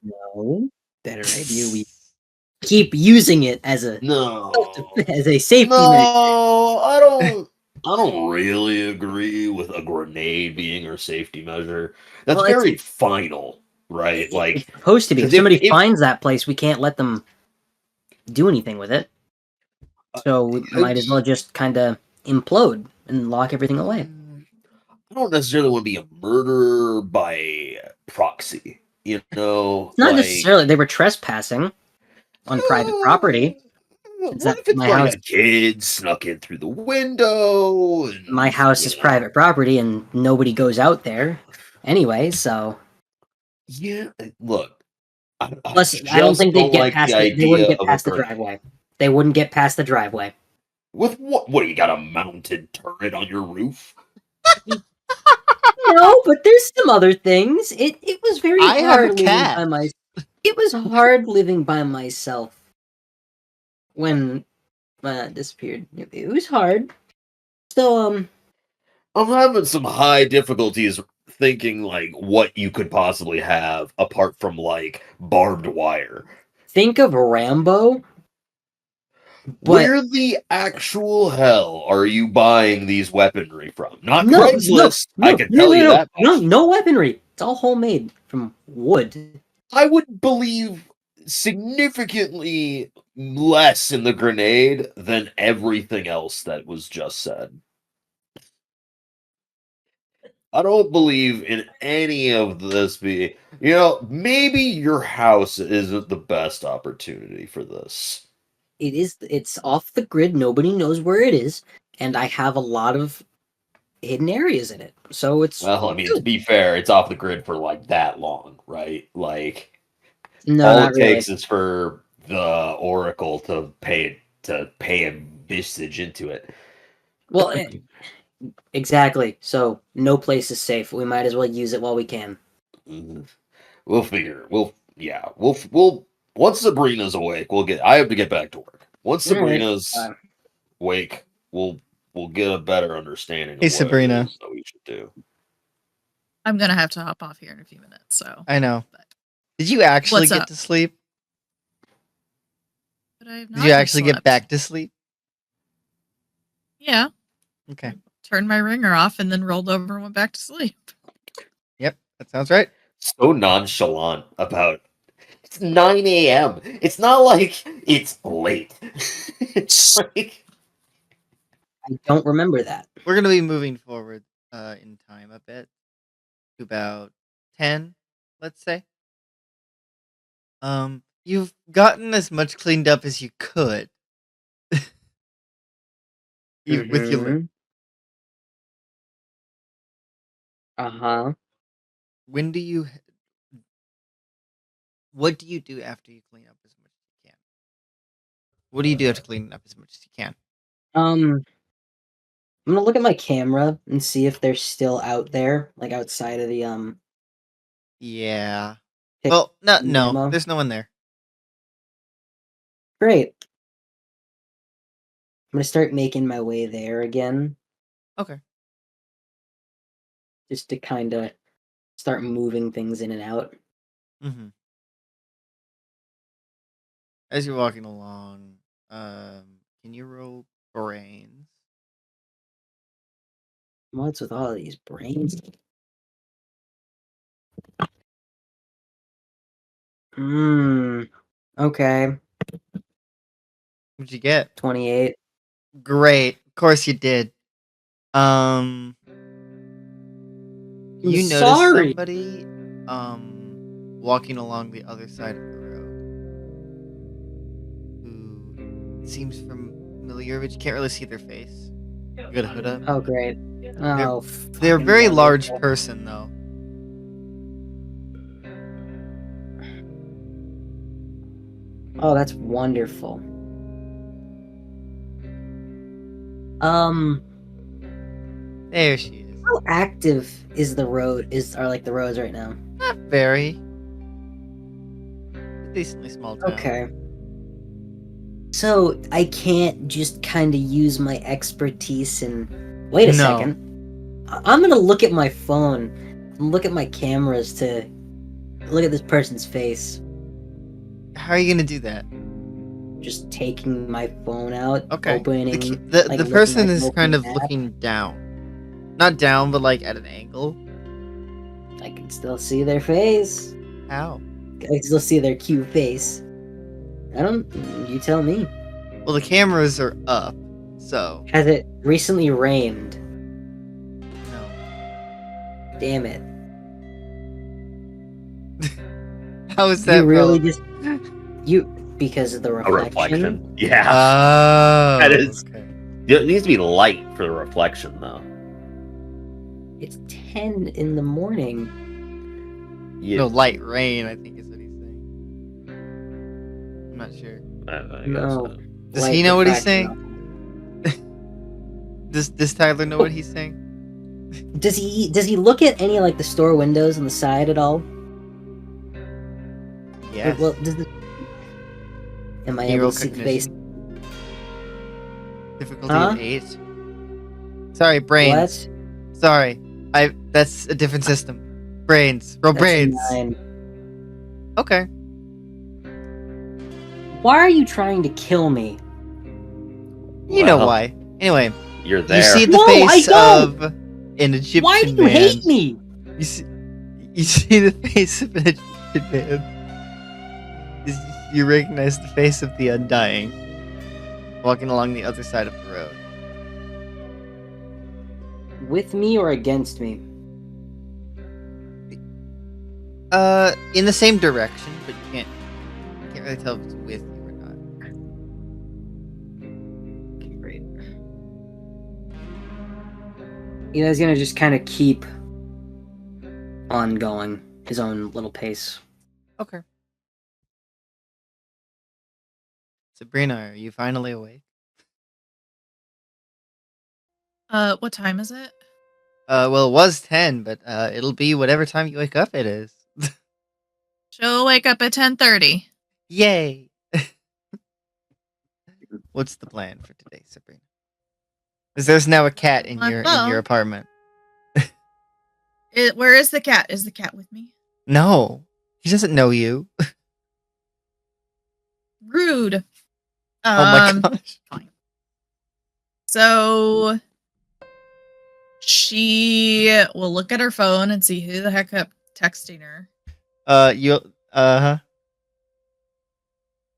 No. Better idea. We keep using it as a No. as a safety measure. No, I don't really agree with a grenade being our safety measure. That's Well, very final, right? it's Like, supposed to be. If 'cause somebody if finds that place, we can't let them do anything with it. So we might as well just kind of implode and lock everything away. I don't necessarily want to be a murderer by proxy, you know? It's not Like, necessarily they were trespassing on private property. Since what that's if it's my like house. a kid snuck in through the window and, My house is private property, and nobody goes out there anyway. So yeah, look, I plus, I don't just think they'd don't get like the past it. They wouldn't idea get of a past the grenade. driveway. They wouldn't get past the driveway. With what? What, you got a mounted turret on your roof? No, but there's some other things. It was very I have a hard living cat. by myself. It was hard living by myself when I disappeared. It was hard. So I'm having some high difficulties thinking like what you could possibly have apart from like barbed wire. think of Rambo, but Where the actual hell are you buying these weaponry from? Not no, no, Craigslist, I no, can no, tell no, you no, that no, much. no weaponry. It's all homemade from wood. I would believe significantly less in the grenade than everything else that was just said. I don't believe in any of this maybe your house isn't the best opportunity for this. It's off the grid. Nobody knows where it is, and I have a lot of hidden areas in it. So it's Well, I mean, to good. be fair, it's off the grid for like that long, right? Like No, all not it really. takes is for the Oracle to pay a visage into it. Well, exactly. So no place is safe. We might as well use it while we can. Mhm. We'll figure. We'll once Sabrina's awake, I have to get back to work. Once All right. Sabrina's awake, we'll get a better understanding Hey, of what it Sabrina. is that we should do. I'm gonna have to hop off here in a few minutes. So I know. But Did you actually what's get up? to sleep? But I have Did not you yet actually get slept. back to sleep? Yeah. Okay. Turned my ringer off and then rolled over and went back to sleep. Yep, that sounds right. So nonchalant about it's 9 a.m. It's not like it's late. It's like I don't remember that. We're gonna be moving forward in time a bit to about 10, let's say. You've gotten as much cleaned up as you could. With your Mm-hmm. Uh-huh. when do you what do you do after you clean up as much as you can? What do you do after cleaning up as much as you can? I'm gonna look at my camera and see if they're still out there, like outside of the Yeah. pick Well, no, ammo. there's no one there. Great. I'm gonna start making my way there again, Okay. just to kind of start moving things in and out. Mm-hmm. as you're walking along, can you roll brains? What's with all these brains? Okay. What'd you get? 28. Great. Of course you did. You notice sorry. somebody walking along the other side of the road who seems familiar, but you can't really see their face. You got a hood up? Oh, great. Oh, They're a fucking very large wonderful. person, though. Oh, that's wonderful. There she is. How active is the road? Are like the roads right now? Not very. A decently small town. Okay. So I can't just kind of use my expertise and wait a No. second. I'm gonna look at my phone and look at my cameras to look at this person's face. How are you gonna do that? Just taking my phone out, Okay. opening. The looking person like is an kind of open app. looking down. Not down, but like at an angle. I can still see their face. How? I can still see their cute face. You tell me. Well, the cameras are up, so Has it recently rained? no. Damn it. How is that You really relevant? because of the A reflection. reflection. Yeah. Oh, That is- okay. It needs to be light for the reflection, though. It's 10 in the morning. Yeah. No, light rain, I think is what he's saying. I'm not sure. I guess, No. Does Light he know what he's refraction. saying? Does Tyler know what he's saying? Does he look at any like the store windows on the side at all? Yes. Well, am I Can you able roll to see the face? cognition? Difficulty Huh? of 8. Sorry, brains. What? Sorry. That's a different system. Brains. Roll That's a brains. 9. Okay. Why are you trying to kill me? You know Well, why. Anyway, You're you there. see the No, I face don't! of an Egyptian Why do you man. hate me? You see the face of an Egyptian man. You recognize the face of the Undying walking along the other side of the road. With me or against me? In the same direction, but you can't really tell if it's with you or not. Okay, great. Eli's gonna just kind of keep on going his own little pace. Okay. Sabrina, are you finally awake? What time is it? Well, it was 10, but it'll be whatever time you wake up it is. She'll wake up at 10:30. Yay! What's the plan for today, Sabrina? Because there's now a cat in your apartment. Where is the cat? Is the cat with me? No, he doesn't know you. Rude. Oh my gosh! Fine. So she will look at her phone and see who the heck kept texting her.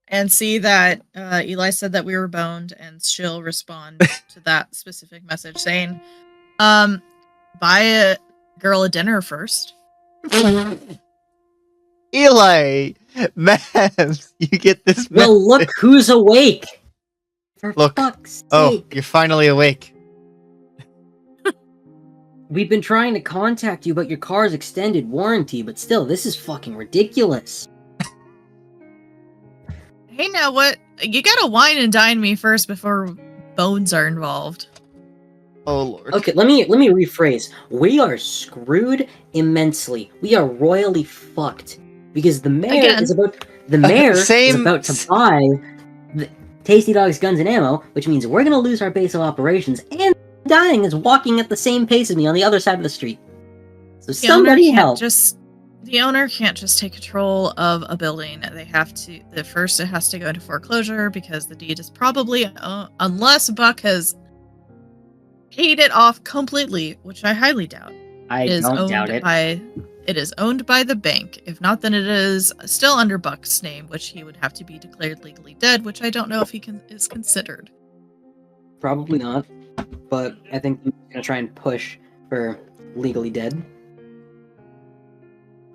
And see that Eli said that we were boned, and she'll respond to that specific message saying, buy a girl a dinner first. Eli, Mavs, you get this. Well, look who's awake! For Look. fuck's Oh, sake! you're finally awake. We've been trying to contact you about your car's extended warranty, but still, this is fucking ridiculous. Hey, now what? You gotta wine and dine me first before bones are involved. Oh lord. Okay, let me rephrase. We are screwed immensely. We are royally fucked because the mayor Again. is about to buy the Tasty Dogs Guns and Ammo, which means we're gonna lose our base of operations, and Dying is walking at the same pace as me on the other side of the street. So somebody help! Just the owner can't just take control of a building. They have to. First, it has to go into foreclosure because the deed is probably, unless Buck has paid it off completely, which I highly doubt. I don't doubt it. It is owned by the bank. If not, then it is still under Buck's name, which he would have to be declared legally dead, which I don't know if he is considered. Probably not, but I think I'm gonna try and push for legally dead.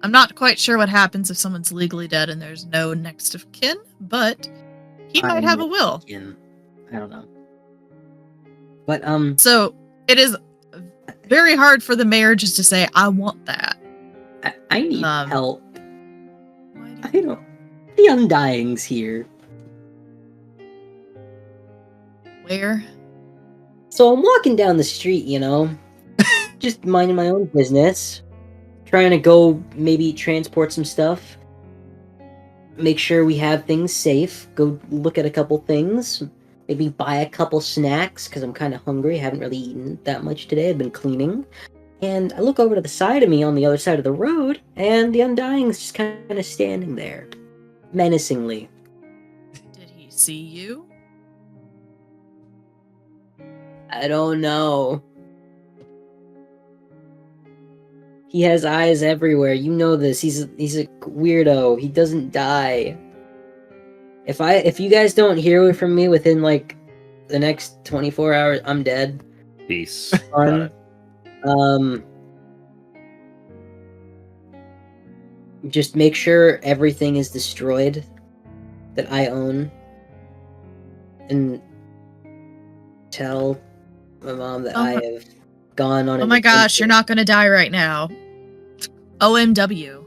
I'm not quite sure what happens if someone's legally dead and there's no next of kin, but he might have a will. I don't know. But So it is very hard for the mayor just to say, "I want that." I need help. Why I know. The Undying's here. Where? So I'm walking down the street, just minding my own business, trying to go maybe transport some stuff, make sure we have things safe, go look at a couple things, maybe buy a couple snacks because I'm kind of hungry. I haven't really eaten that much today. I've been cleaning. And I look over to the side of me on the other side of the road, and the Undying's just kind of standing there, menacingly. Did he see you? I don't know. He has eyes everywhere. You know this. He's a weirdo. He doesn't die. If you guys don't hear from me within like the next 24 hours, I'm dead. Peace. Just make sure everything is destroyed that I own, and tell my mom that I have gone on. Oh my gosh, you're not gonna die right now. OMW.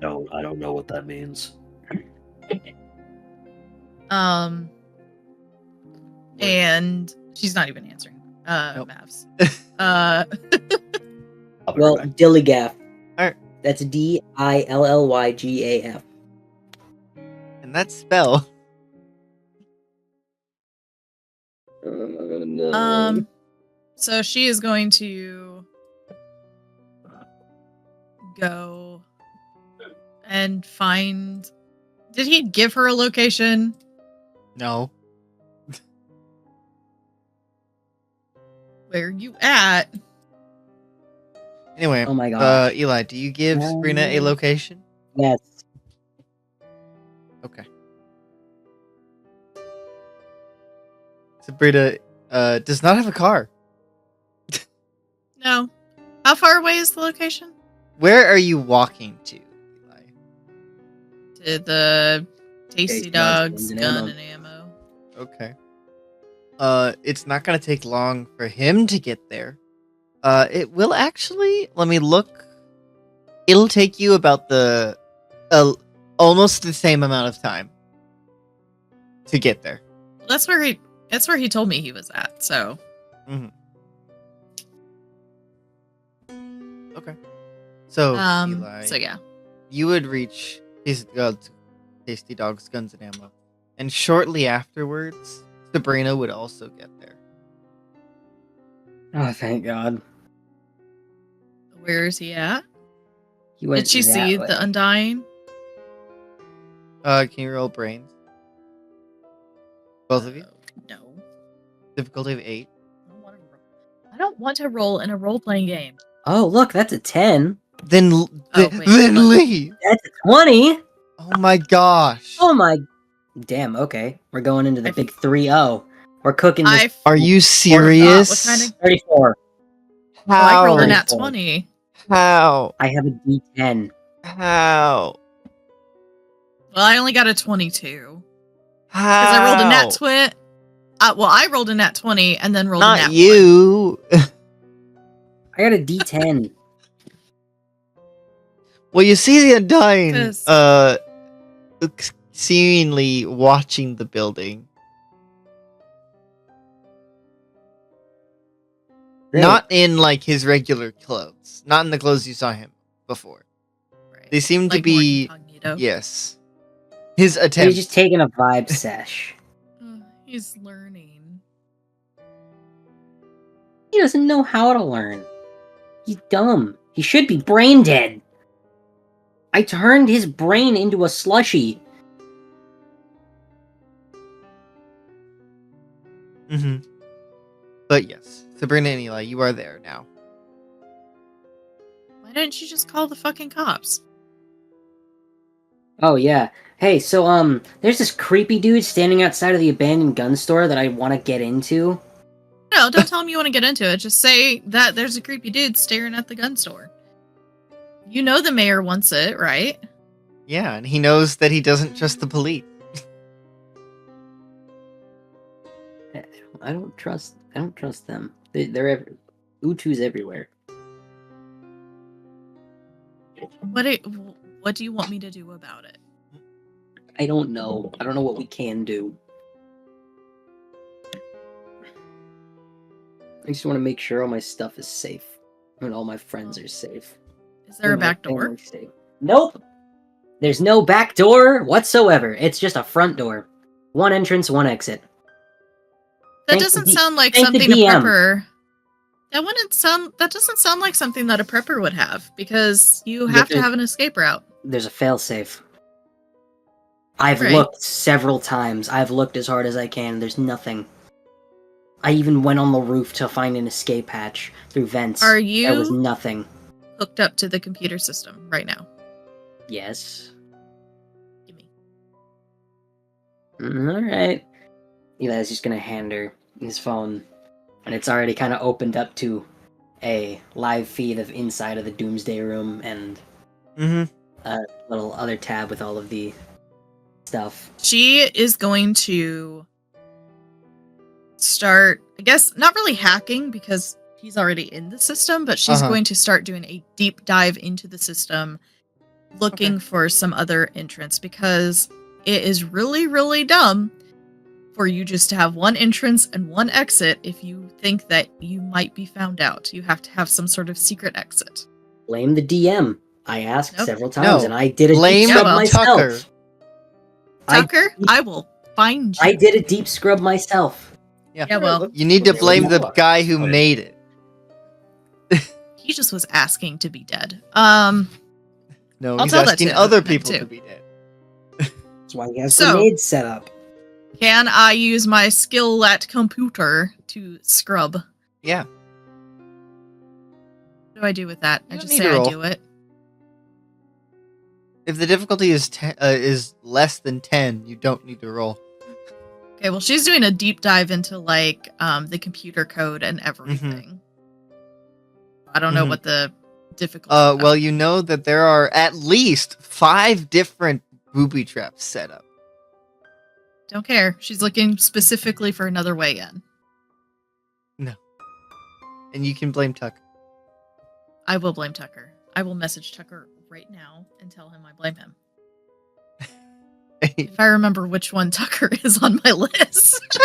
No, I don't know what that means. And she's not even answering. Nope. Mavs. Well, Dillygaff. Alright. That's DILLYGAF. And that spell. No. So she is going to go and find. Did he give her a location? No. Where you at? Anyway, Oh my gosh. Eli, do you give Sabrina a location? Yes. Okay. Sabrina does not have a car. No. How far away is the location? Where are you walking to, Eli? To the Tasty Dogs and gun ammo. and ammo. Okay. It's not gonna take long for him to get there. It will actually. Let me look. It'll take you about almost the same amount of time to get there. That's where he told me he was at. So. Mm-hmm. Okay. So Eli, So yeah. you would reach Tasty Dogs, Guns and Ammo, and shortly afterwards, Sabrina would also get there. Oh, thank God. Where is he at? He went Did she that see way. the Undying? Can you roll brains? Both of you? No. Difficulty of 8. I don't want to roll in a role-playing game. Oh, look, that's a 10. Then leave. That's a 20. Oh my gosh. Oh my. Damn, okay. We're going into the big 3-0. We're cooking this. Are you serious? What kind of? 34. How? I rolled a nat 34. 20. How? I have a D10. How? Well, I only got a 22. How? Because I rolled a nat 20. I rolled a nat 20 and then rolled a nat Not you. I got a D10. Well, you see the Undying, 'Cause- seemingly watching the building. Great. Not in, like, his regular clothes. Not in the clothes you saw him before. Right. They seem to Like more be... incognito. Yes. His He's attempt. just taking a vibe sesh. He's learning. He doesn't know how to learn. He's dumb. He should be brain dead. I turned his brain into a slushie. Mm-hmm. But yes, Sabrina and Eli, you are there now. Why didn't you just call the fucking cops? Oh, yeah. Hey, so, there's this creepy dude standing outside of the abandoned gun store that I want to get into. No, don't tell him you want to get into it. Just say that there's a creepy dude staring at the gun store. You know the mayor wants it, right? Yeah, and he knows that he doesn't trust the police. I don't trust them. They're Utu's everywhere. What do you want me to do about it? I don't know. I don't know what we can do. I just want to make sure all my stuff is safe. And all my friends are safe. Is there a And my back door? family's safe. Nope! There's no back door whatsoever. It's just a front door. One entrance, one exit. That Thank doesn't the D- sound like thank the something a DM. prepper. That doesn't sound like something that a prepper would have, because you have to have an escape route. There's a failsafe. I've Right. looked several times. I've looked as hard as I can. There's nothing. I even went on the roof to find an escape hatch through vents. Are There was you nothing. hooked up to the computer system right now? Yes. Give me. Alright. Eli's just gonna hand her his phone. And it's already kind of opened up to a live feed of inside of the Doomsday Room and a little other tab with all of the stuff. She is going to start, I guess, not really hacking because he's already in the system, but she's going to start doing a deep dive into the system, looking for some other entrance, because it is really, really dumb for you just to have one entrance and one exit if you think that you might be found out. You have to have some sort of secret exit. Blame the DM. I asked Nope. several times, and I did a Blame deep scrub Tucker. myself. Tucker, I will find you. I did a deep scrub myself. Yeah, well, You need to blame the guy who made it. he just was asking to be dead. No, I'll he's tell that asking to other him people too. to be dead. That's why he has So- grenades set up. Can I use my skill at computer to scrub? Yeah. What do I do with that? I You just don't say need to I roll. do it. If the difficulty is less than 10, you don't need to roll. Okay, well, she's doing a deep dive into like the computer code and everything. I don't know what the difficulty. Well, you know that there are at least 5 different booby traps set up. Don't care. She's looking specifically for another way in. And you can blame Tucker. I will blame Tucker. I will message Tucker right now and tell him I blame him. If I remember which one Tucker is on my list.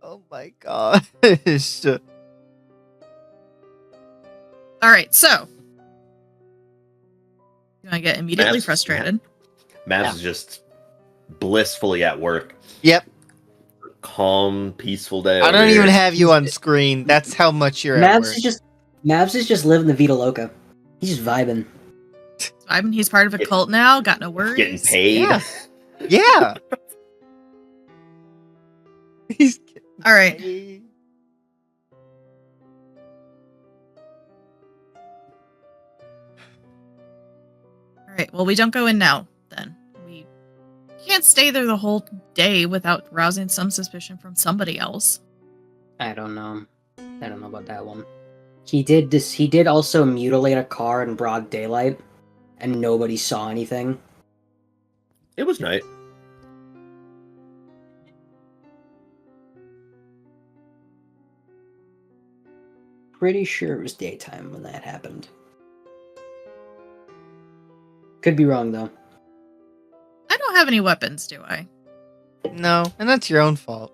Oh my gosh. Alright, so. I get immediately Mavs- frustrated. Mavs is just blissfully at work. Yep. Calm, peaceful day. I over don't here. even have you on screen. That's how much you're at work. Mavs is just living the Vita Loca. He's just vibing. I mean, he's part of a cult now. Got no worries. Getting paid. Yeah. Yeah. He's getting All right. paid. All right. Well, we don't go in now. Then we can't stay there the whole day without rousing some suspicion from somebody else. I don't know. I don't know about that one. He did also mutilate a car in broad daylight, and nobody saw anything. It was night. Pretty sure it was daytime when that happened. Could be wrong though. I don't have any weapons, do I? No, and that's your own fault.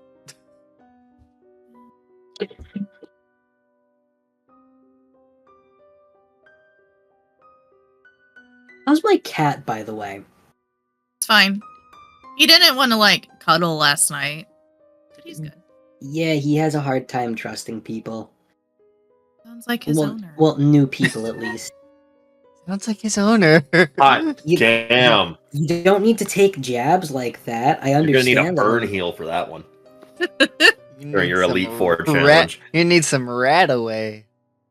How's my cat, by the way? It's fine. He didn't want to like cuddle last night, but he's good. Yeah, he has a hard time trusting people. Sounds like his owner. Well, new people at least. Sounds like his owner. Hot You- damn. You don't need to take jabs like that. I You're gonna need a understand. burn heal for that one. You During need your some Elite Four rat- challenge. You need some rat away.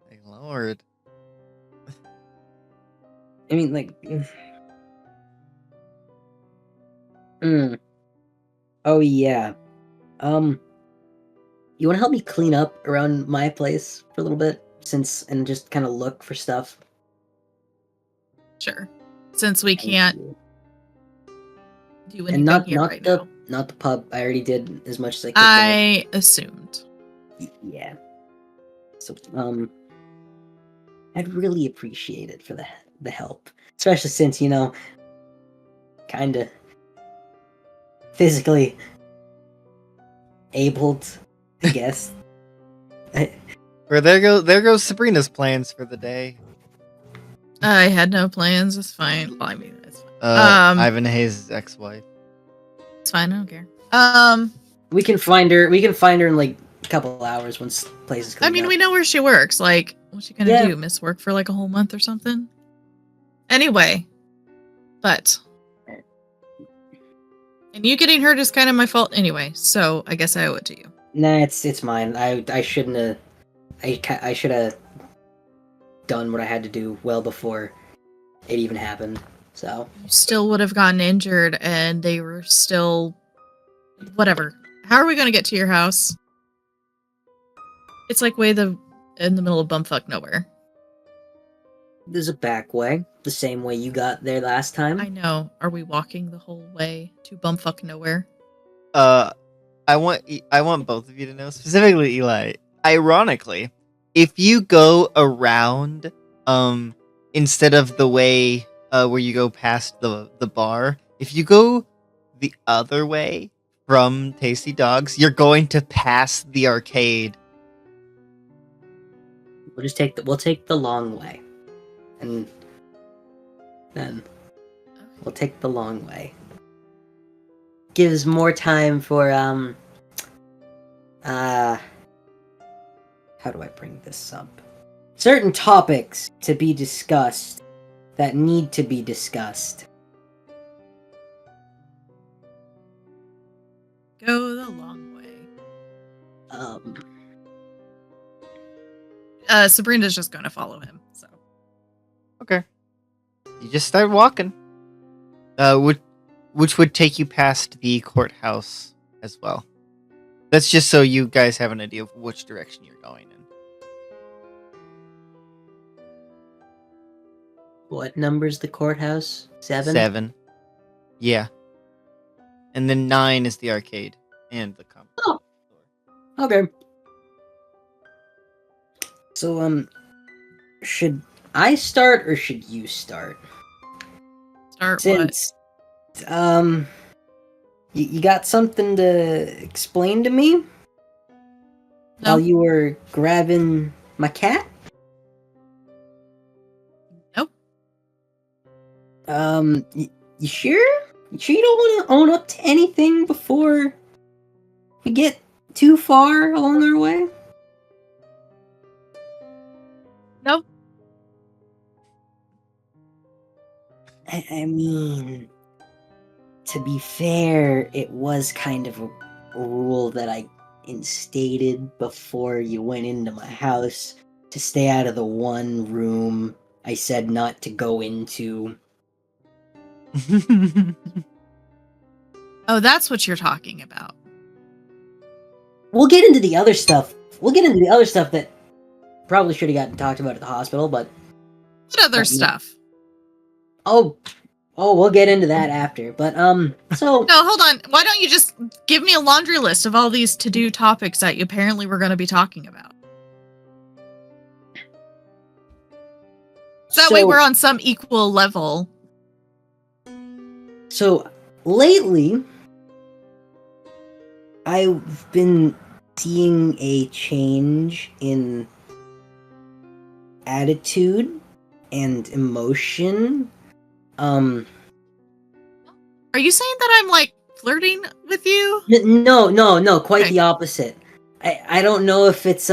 Like, Lord. I mean, like. Oh yeah. You want to help me clean up around my place for a little bit, and just kind of look for stuff. Sure. Since we Thank can't you. do And anything not here right now. not the pub. I already did as much as I could. I assumed. Yeah. So I'd really appreciate it for the help, especially since kind of physically abled, I guess. Or there goes Sabrina's plans for the day. I had no plans. It's fine. Well, I mean, it's fine. Ivan Hayes' ex-wife. It's fine. I don't care. We can find her. We can find her in like a couple hours once places come. I mean, we know where she works. Like, what's she gonna Yeah. do? Miss work for like a whole month or something? Anyway, but and you getting hurt is kind of my fault anyway. So I guess I owe it to you. Nah, it's mine. I shouldn't have. I should have done what I had to do well before it even happened. So You still would have gotten injured, and they were still whatever. How are we gonna get to your house? It's like in the middle of bumfuck nowhere. there's a back way, the same way you got there last time. I know. Are we walking the whole way to bumfuck nowhere? I want both of you to know, specifically Eli. Ironically, if you go around, instead of the way where you go past the bar, if you go the other way from Tasty Dogs, you're going to pass the arcade. We'll take the long way, and then we'll take the long way. Gives more time for how do I bring this up? Certain topics to be discussed that need to be discussed. Go the long way. Sabrina's just gonna follow him. So Okay. You just start walking. Which would take you past the courthouse as well. That's just so you guys have an idea of which direction you're going in. What number's the courthouse? 7? 7. Yeah. And then 9 is the arcade and the comp. Oh. Okay. So, should I start or should you start? start Since, you got something to explain to me? No. While you were grabbing my cat? Nope. You sure? You sure you don't want to own up to anything before we get too far along our way? Nope. I mean, to be fair, it was kind of a rule that I instated before you went into my house to stay out of the one room I said not to go into. Oh, that's what you're talking about. We'll get into the other stuff. That probably should have gotten talked about at the hospital, but What other Yeah. stuff? oh, we'll get into that after. But so No, hold on. Why don't you just give me a laundry list of all these to-do topics that you apparently were going to be talking about? So that way we're on some equal level. So lately, I've been seeing a change in attitude and emotion. Are you saying that I'm like flirting with you? No, quite Okay. the opposite. I don't know if it's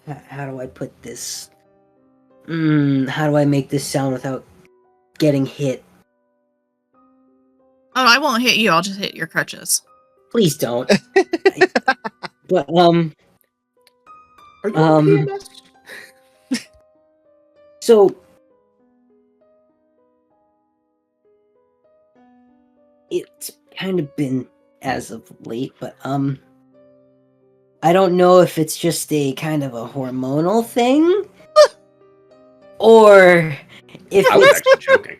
how do I put this? How do I make this sound without getting hit? Oh, I won't hit you. I'll just hit your crutches. Please don't. But Are you on PMS? so it's kind of been as of late, but I don't know if it's just a kind of a hormonal thing, or if I was it's actually joking.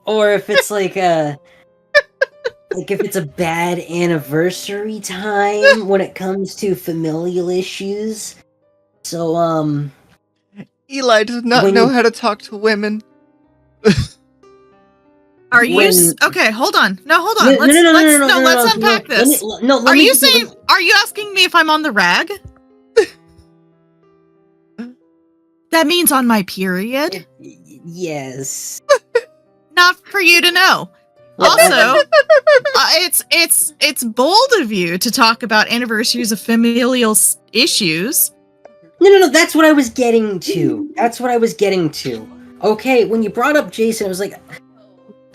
or if it's like if it's a bad anniversary time when it comes to familial issues. So Eli does not When know you- how to talk to women. Are you When- okay? Hold on. No, hold on. No, Let's no, unpack let me- this. let Are me you just do- saying? Are you asking me if I'm on the rag? That means on my period. Yes. Not for you to know. Well, Also, it's bold of you to talk about anniversaries of familial issues. No, that's what I was getting to. Okay, when you brought up Jason, I was like,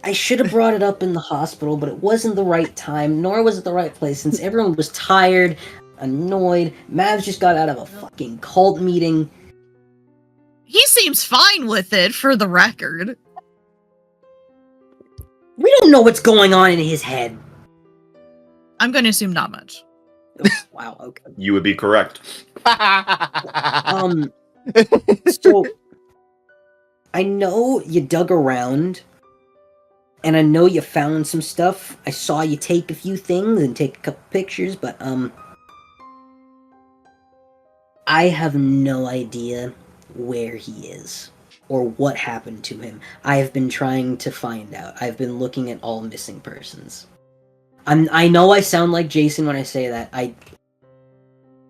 I should have brought it up in the hospital, but it wasn't the right time, nor was it the right place, since everyone was tired, annoyed. Mavs just got out of a fucking cult meeting. He seems fine with it, for the record. We don't know what's going on in his head. I'm going to assume not much. Oh, wow, okay. You would be correct. So I know you dug around, and I know you found some stuff. I saw you take a few things and take a couple pictures, but I have no idea where he is or what happened to him. I have been trying to find out. I've been looking at all missing persons. I know I sound like Jason when I say that.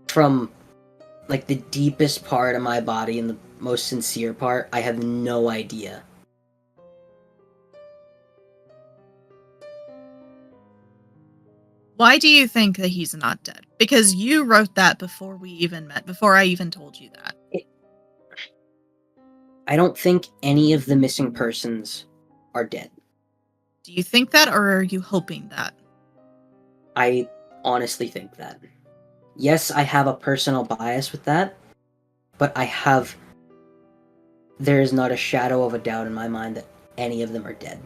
From like the deepest part of my body and the most sincere part, I have no idea. Why do you think that he's not dead? Because you wrote that before we even met, before I even told you that. I don't think any of the missing persons are dead. Do you think that, or are you hoping that? I honestly think that. Yes, I have a personal bias with that, but there is not a shadow of a doubt in my mind that any of them are dead.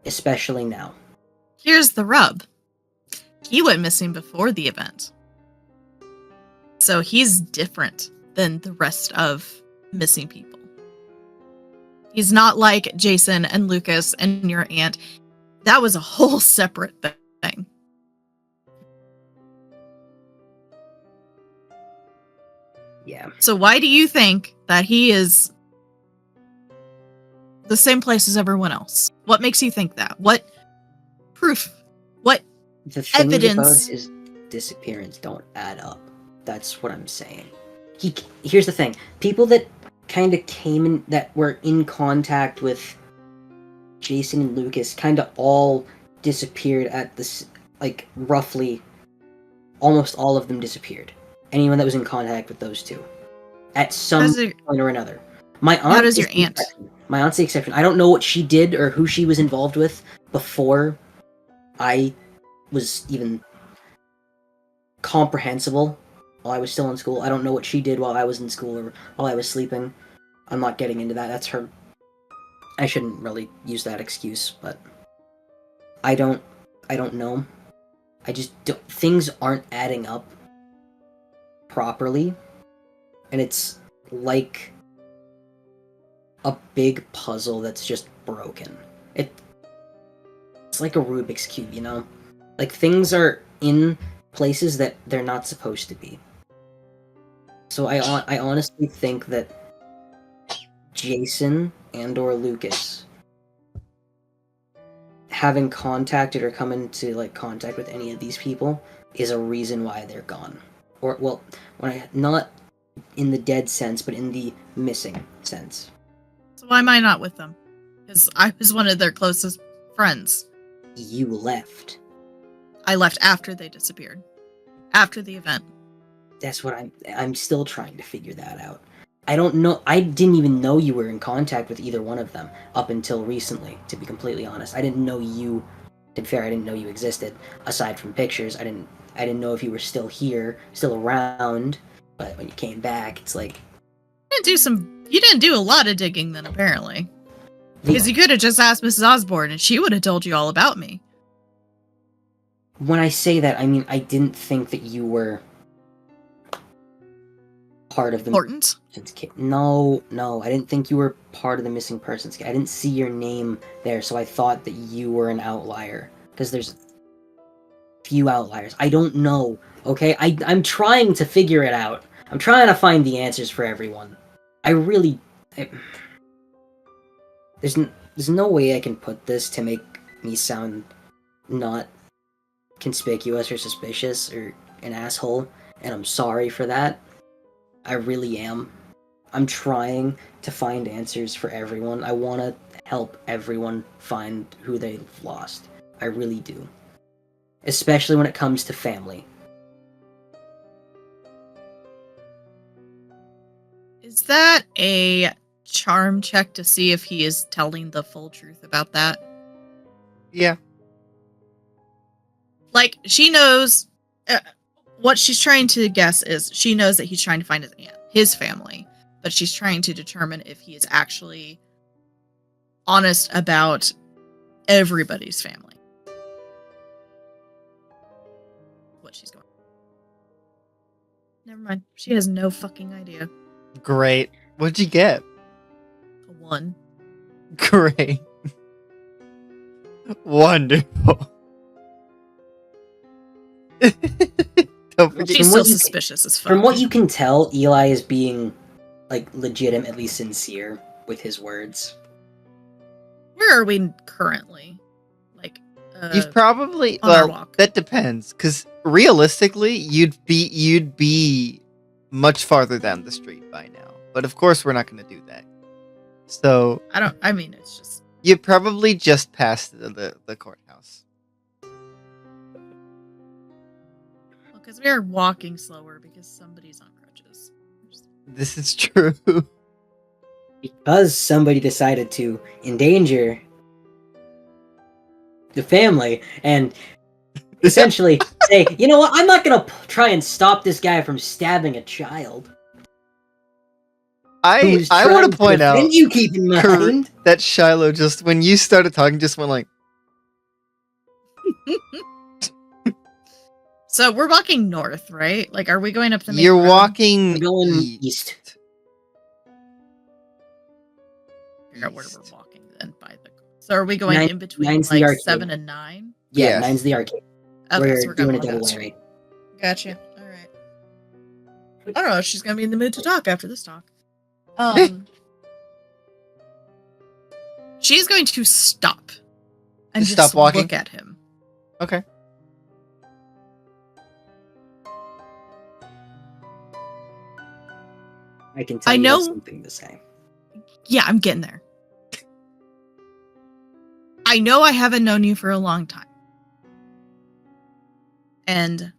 Especially now. Here's the rub. He went missing before the event. So he's different than the rest of missing people. He's not like Jason and Lucas and your aunt. That was a whole separate thing. Yeah. So why do you think that he is the same place as everyone else? What makes you think that? What proof? What The things evidence? about his disappearance don't add up. That's what I'm saying. Here's the thing. People that kind of came in, that were in contact with Jason and Lucas, kind of all disappeared at this, like, roughly, almost all of them disappeared. Anyone that was in contact with those two. At some point or another. My aunt How does your aunt? My aunt's the exception. I don't know what she did or who she was involved with before I was even comprehensible while I was still in school. I don't know what she did while I was in school or while I was sleeping. I'm not getting into that. That's her. I shouldn't really use that excuse, but I don't know. I just don't, things aren't adding up properly, and it's like a big puzzle that's just broken. It's like a Rubik's Cube, you know? Like, things are in places that they're not supposed to be. So I honestly think that Jason and or Lucas having contacted or come into like contact with any of these people is a reason why they're gone. Or, well, not in the dead sense, but in the missing sense. So why am I not with them? Because I was one of their closest friends. You left. I left after they disappeared. After the event. That's what I'm still trying to figure that out. I don't know. I didn't even know you were in contact with either one of them up until recently, to be completely honest. I didn't know you, to be fair, I didn't know you existed aside from pictures. I didn't know if you were still here, still around, but when you came back, it's like You didn't do a lot of digging then, apparently. Because you could have just asked Mrs. Osborne and she would have told you all about me. when I say that, I mean I didn't think that you were part of the Important? No, I didn't think you were part of the missing persons. I didn't see your name there, so I thought that you were an outlier. Because there's few outliers. I don't know. Okay, I'm trying to figure it out. I'm trying to find the answers for everyone. There's no way I can put this to make me sound not conspicuous or suspicious or an asshole, and I'm sorry for that. I really am. I'm trying to find answers for everyone. I want to help everyone find who they've lost. I really do. Especially when it comes to family. Is that a charm check to see if he is telling the full truth about that? Yeah. Like, she knows... what she's trying to guess is she knows that he's trying to find his aunt, his family, but she's trying to determine if he is actually honest about everybody's family. What she's going. Never mind. She has no fucking idea. Great. What'd you get? A 1. Great. Wonderful. Don't forget. She's still suspicious as fuck. From what you can tell, Eli is being, like, legitimately sincere with his words. Where are we currently? Like, You've probably on our walk. That depends, because realistically, you'd be much farther down the street by now. But of course, we're not going to do that. So I mean, it's just you probably just passed the courthouse. because we are walking slower because somebody's on crutches. This is true. Because somebody decided to endanger the family and essentially say, you know what, I'm not gonna try and stop this guy from stabbing a child. I want to point out you keep in mind that Shiloh just, when you started talking, just went like... So we're walking north, right? Like, are we going up the main You're road? walking We're going east. Figure out where we're walking then by the. So are we going in between nine's like the arcade. 7 and 9? Yeah, Yes. 9's the arcade. Okay, so we're doing going a double past. whammy. Gotcha. All right. I don't know if she's gonna be in the mood to talk after this talk. She's going to stop and Just just stop walking? look at him. Okay. I can tell I you know- have something to say. Yeah, I'm getting there. I know I haven't known you for a long time. And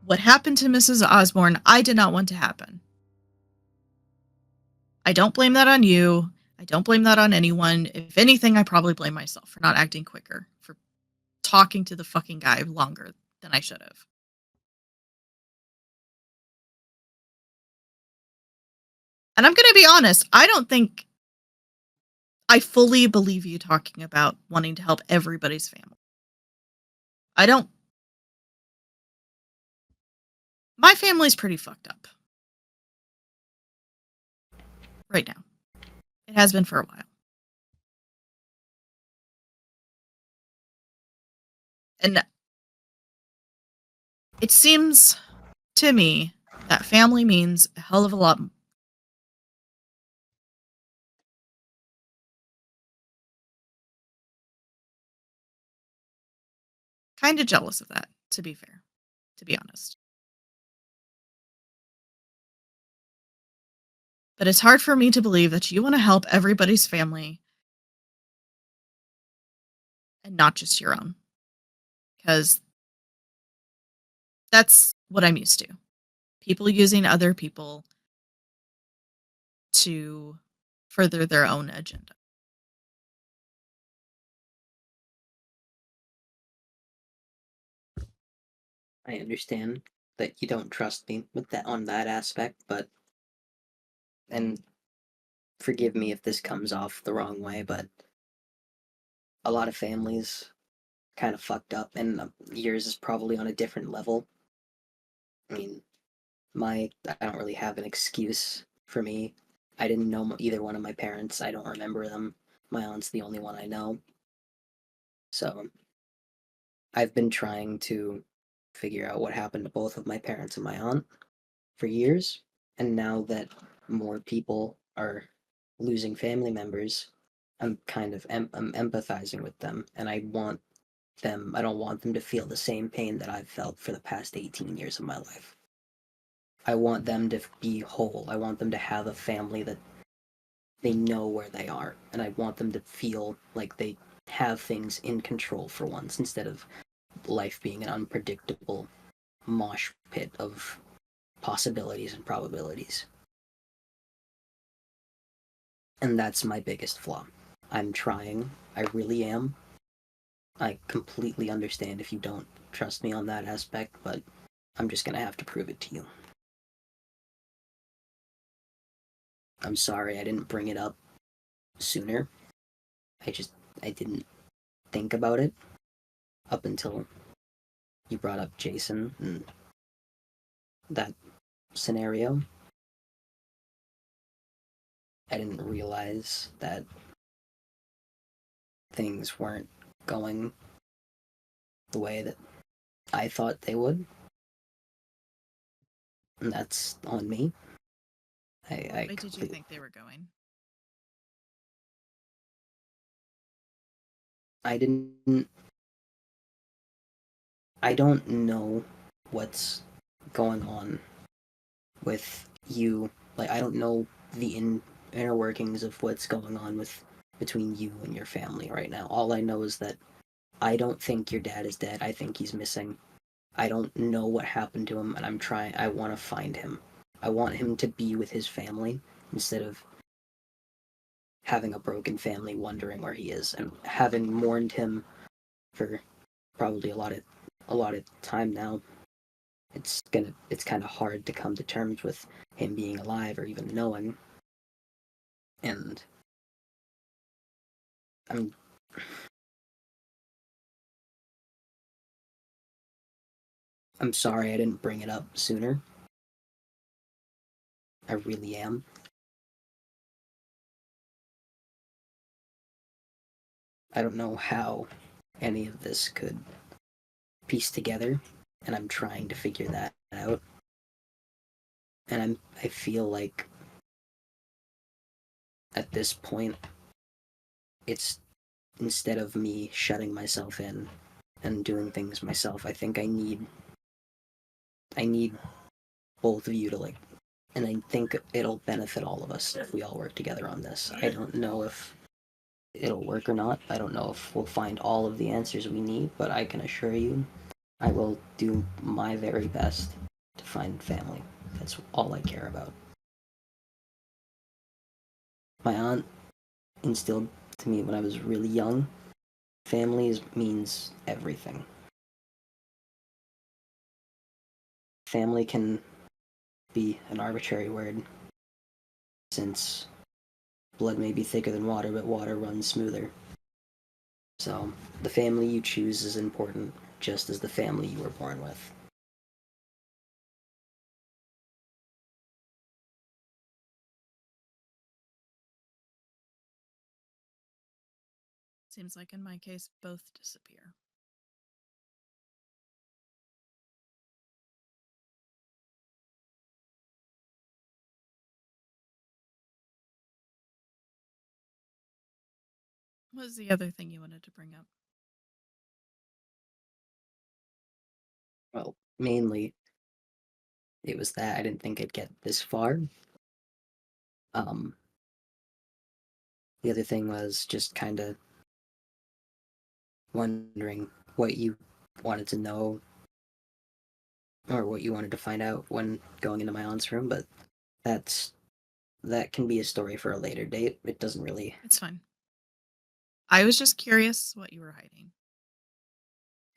what happened to Mrs. Osborne, I did not want to happen. I don't blame that on you. I don't blame that on anyone. If anything, I probably blame myself for not acting quicker, for talking to the fucking guy longer than I should have. And I'm going to be honest, I don't think I fully believe you talking about wanting to help everybody's family. I don't. My family's pretty fucked up. Right now. It has been for a while. And it seems to me that family means a hell of a lot. Kind of jealous of that, to be fair. To be honest. But it's hard for me to believe that you want to help everybody's family and not just your own. Because That's what I'm used to. People using other people to further their own agenda. I understand that you don't trust me with that on that aspect, but and forgive me if this comes off the wrong way, but a lot of families kind of fucked up, and yours is probably on a different level. I mean, I don't really have an excuse for me. I didn't know either one of my parents. I don't remember them. My aunt's the only one I know. So I've been trying to figure out what happened to both of my parents and my aunt for years. And now that more people are losing family members, I'm kind of I'm empathizing with them, and I don't want them to feel the same pain that I've felt for the past 18 years of my life. I want them to be whole. I want them to have a family that they know where they are, and I want them to feel like they have things in control for once instead of life being an unpredictable mosh pit of possibilities and probabilities. And that's my biggest flaw. I'm trying. I really am. I completely understand if you don't trust me on that aspect, but I'm just gonna have to prove it to you. I'm sorry I didn't bring it up sooner. I didn't think about it up until you brought up Jason and that scenario. I didn't realize that things weren't going the way that I thought they would. And that's on me. Why did you think they were going? I didn't. I don't know what's going on with you. Like, I don't know the inner workings of what's going on with between you and your family right now. All I know is that I don't think your dad is dead. I think he's missing. I don't know what happened to him, and I want to find him. I want him to be with his family instead of having a broken family wondering where he is, and having mourned him for probably a lot of time now. It's kind of hard to come to terms with him being alive or even knowing. And I'm I'm sorry I didn't bring it up sooner. I really am. I don't know how any of this could piece together, and I'm trying to figure that out. And I feel like at this point it's instead of me shutting myself in and doing things myself, I think I need both of you to, like, and I think it'll benefit all of us if we all work together on this. I don't know if it'll work or not. I don't know if we'll find all of the answers we need, but I can assure you I will do my very best to find family. That's all I care about. My aunt instilled to me when I was really young, family means everything. Family can be an arbitrary word since blood may be thicker than water, but water runs smoother. So the family you choose is important, just as the family you were born with. Seems like in my case, both disappear. What was the other thing you wanted to bring up? Well, mainly it was that I didn't think I'd get this far. Um, the other thing was just kind of wondering what you wanted to know or what you wanted to find out when going into my aunt's room, but that can be a story for a later date. It doesn't really. It's fine. I was just curious what you were hiding.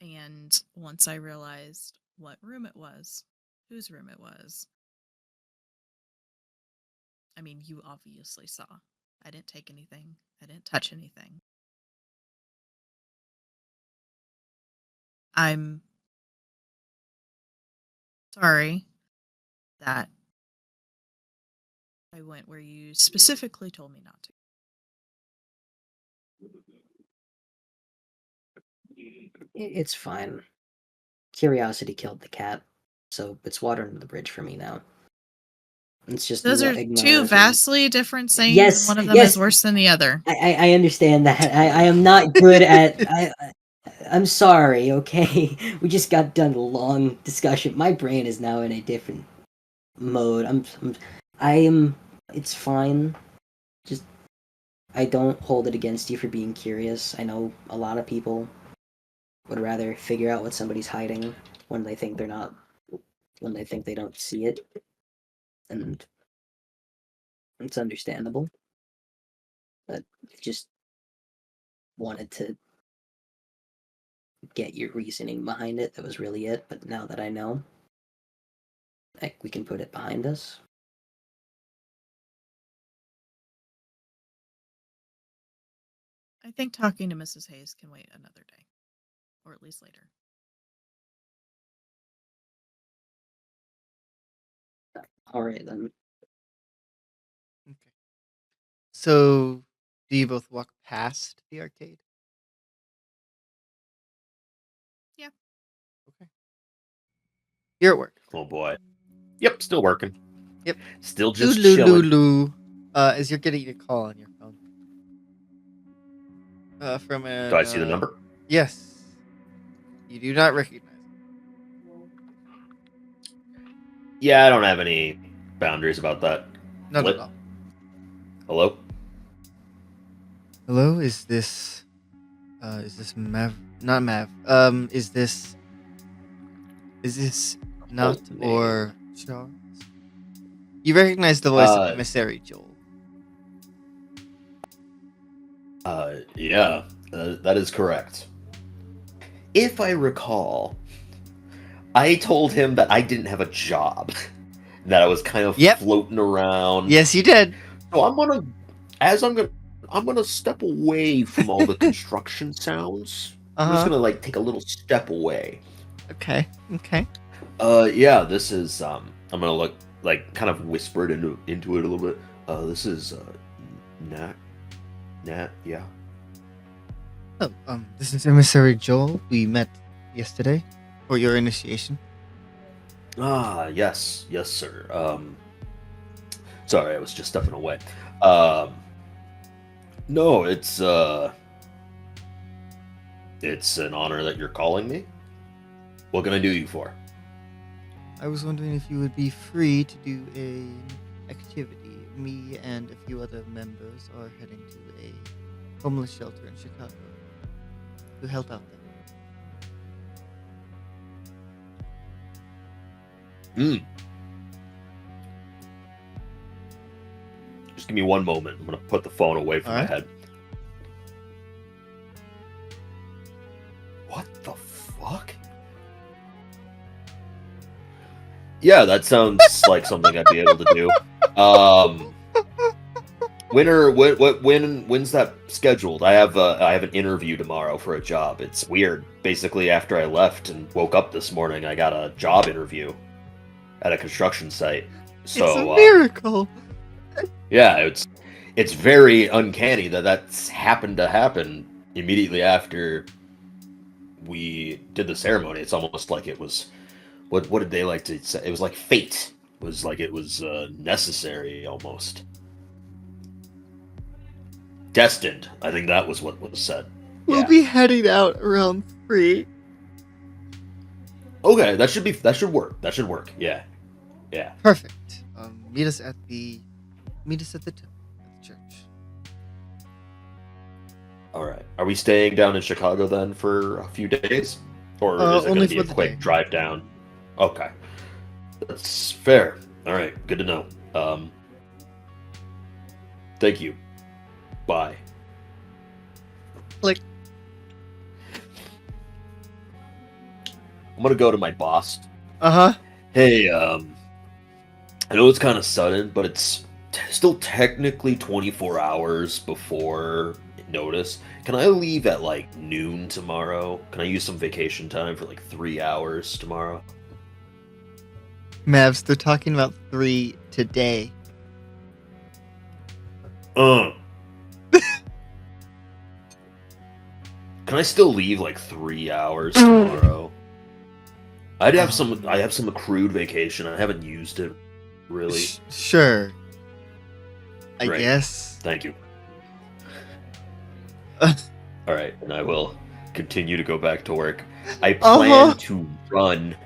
And once I realized what room it was, whose room it was, I mean, you obviously saw. I didn't take anything. I didn't touch anything. I'm sorry that I went where you specifically told me not to. It's fine. Curiosity killed the cat, so it's water under the bridge for me now. It's just Those are ignore two it. vastly different sayings, Yes, and one of them yes. is worse than the other. I understand that. I am not good at. I'm sorry. Okay, we just got done a long discussion. My brain is now in a different mode. I am. It's fine. Just I don't hold it against you for being curious. I know a lot of people would rather figure out what somebody's hiding when they think they're not, when they think they don't see it, and it's understandable. But just wanted to get your reasoning behind it. That was really it. But now that I know, we can put it behind us. I think talking to Mrs. Hayes can wait another day, or at least later. All right then. Okay. So, do you both walk past the arcade? Yeah. Okay. You're at work. Oh boy. Yep, still working. Yep. Still just chilling. Lulu. As you're getting a call on your phone. From a. Do I see the number? Yes. You do not recognize it. Yeah, I don't have any boundaries about that. Not at all. Hello? Hello, is this Mav? Not Mav. Is this not or Charles? You recognize the voice of Emissary Joel. Yeah, that is correct. If I recall, I told him that I didn't have a job, that I was kind of floating around. Yes, you did. So I'm gonna step away from all the construction sounds. I'm just gonna take a little step away. Okay. Yeah, this is I'm gonna look kind of whispered into it a little bit. This is Nat, yeah. Oh, this is Emissary Joel. We met yesterday for your initiation. Ah, yes, sir. Sorry, I was just stepping away. No, it's an honor that you're calling me. What can I do you for? I was wondering if you would be free to do an activity. Me and a few other members are heading to a homeless shelter in Chicago to help out there. Just give me one moment. I'm gonna put the phone away from my head. What the fuck? Yeah, that sounds like something I'd be able to do. When's that scheduled? I have an interview tomorrow for a job. It's weird. Basically, after I left and woke up this morning, I got a job interview at a construction site. So it's a miracle. Yeah, it's very uncanny that that's happened to happen immediately after we did the ceremony. It's almost like it was what did they like to say? It was like fate. It was like it was necessary almost. Destined. I think that was what was said. We'll be heading out around 3. Okay, that should work. That should work. Yeah. Perfect. Meet us at the church. All right. Are we staying down in Chicago then for a few days, or is it going only to be a for the quick day. drive down? Okay. That's fair. All right, good to know. Thank you. Bye. Click. I'm gonna go to my boss. Uh-huh. Hey, I know it's kind of sudden, but it's still technically 24 hours before notice. Can I leave at like noon tomorrow? Can I use some vacation time for like 3 hours tomorrow? Mavs, they're talking about 3 today. Can I still leave like 3 hours tomorrow? I have some accrued vacation. I haven't used it really. Sure. I Right. guess. Thank you. All right, and I will continue to go back to work. I plan to run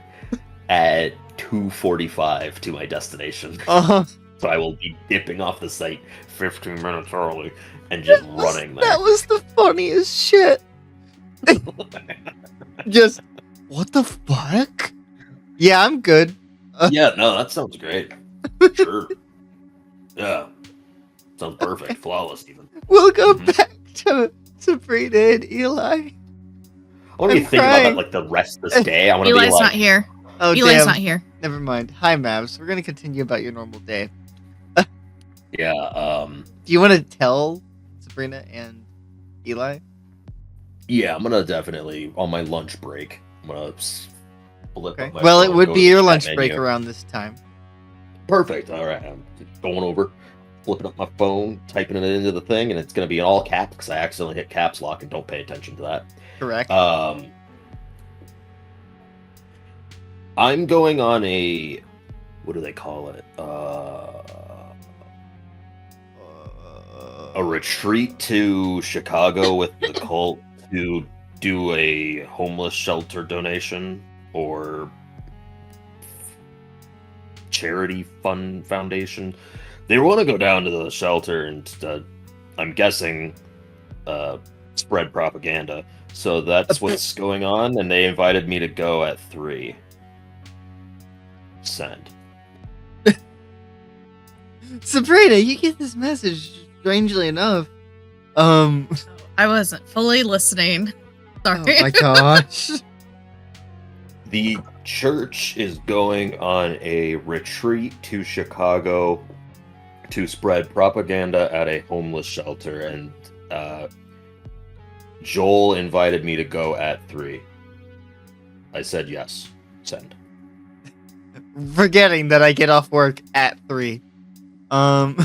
at 2:45 to my destination. So I will be dipping off the site 15 minutes early and just running there. That was the funniest shit. Just, what the fuck? Yeah, I'm good. Yeah, no, that sounds great. Sure. Yeah. Sounds perfect. Flawless, even. We'll go back to Sabrina and Eli. I want to be thinking about that like the rest of this day. I want to be Eli's like, not here. Oh, Eli's damn. not here. Never mind. Hi, Mavs. We're going to continue about your normal day. yeah, Do you want to tell Sabrina and Eli? yeah, I'm gonna definitely on my lunch break. I'm gonna flip Okay. up my Well, it phone, would go be to your the lunch chat break menu. around this time. Perfect. All right, I'm going over, flipping up my phone, typing it into the thing, and it's gonna be in all caps because I accidentally hit caps lock and don't pay attention to that. Correct. I'm going on a, what do they call it? A retreat to Chicago with the cult to do a homeless shelter donation or charity fund foundation. They want to go down to the shelter and I'm guessing spread propaganda. So that's what's going on, and they invited me to go at 3. Send. Sabrina, you get this message, strangely enough. I wasn't fully listening. Sorry. Oh my gosh. The church is going on a retreat to Chicago to spread propaganda at a homeless shelter, and Joel invited me to go at 3. I said yes. Send. Forgetting that I get off work at 3. Have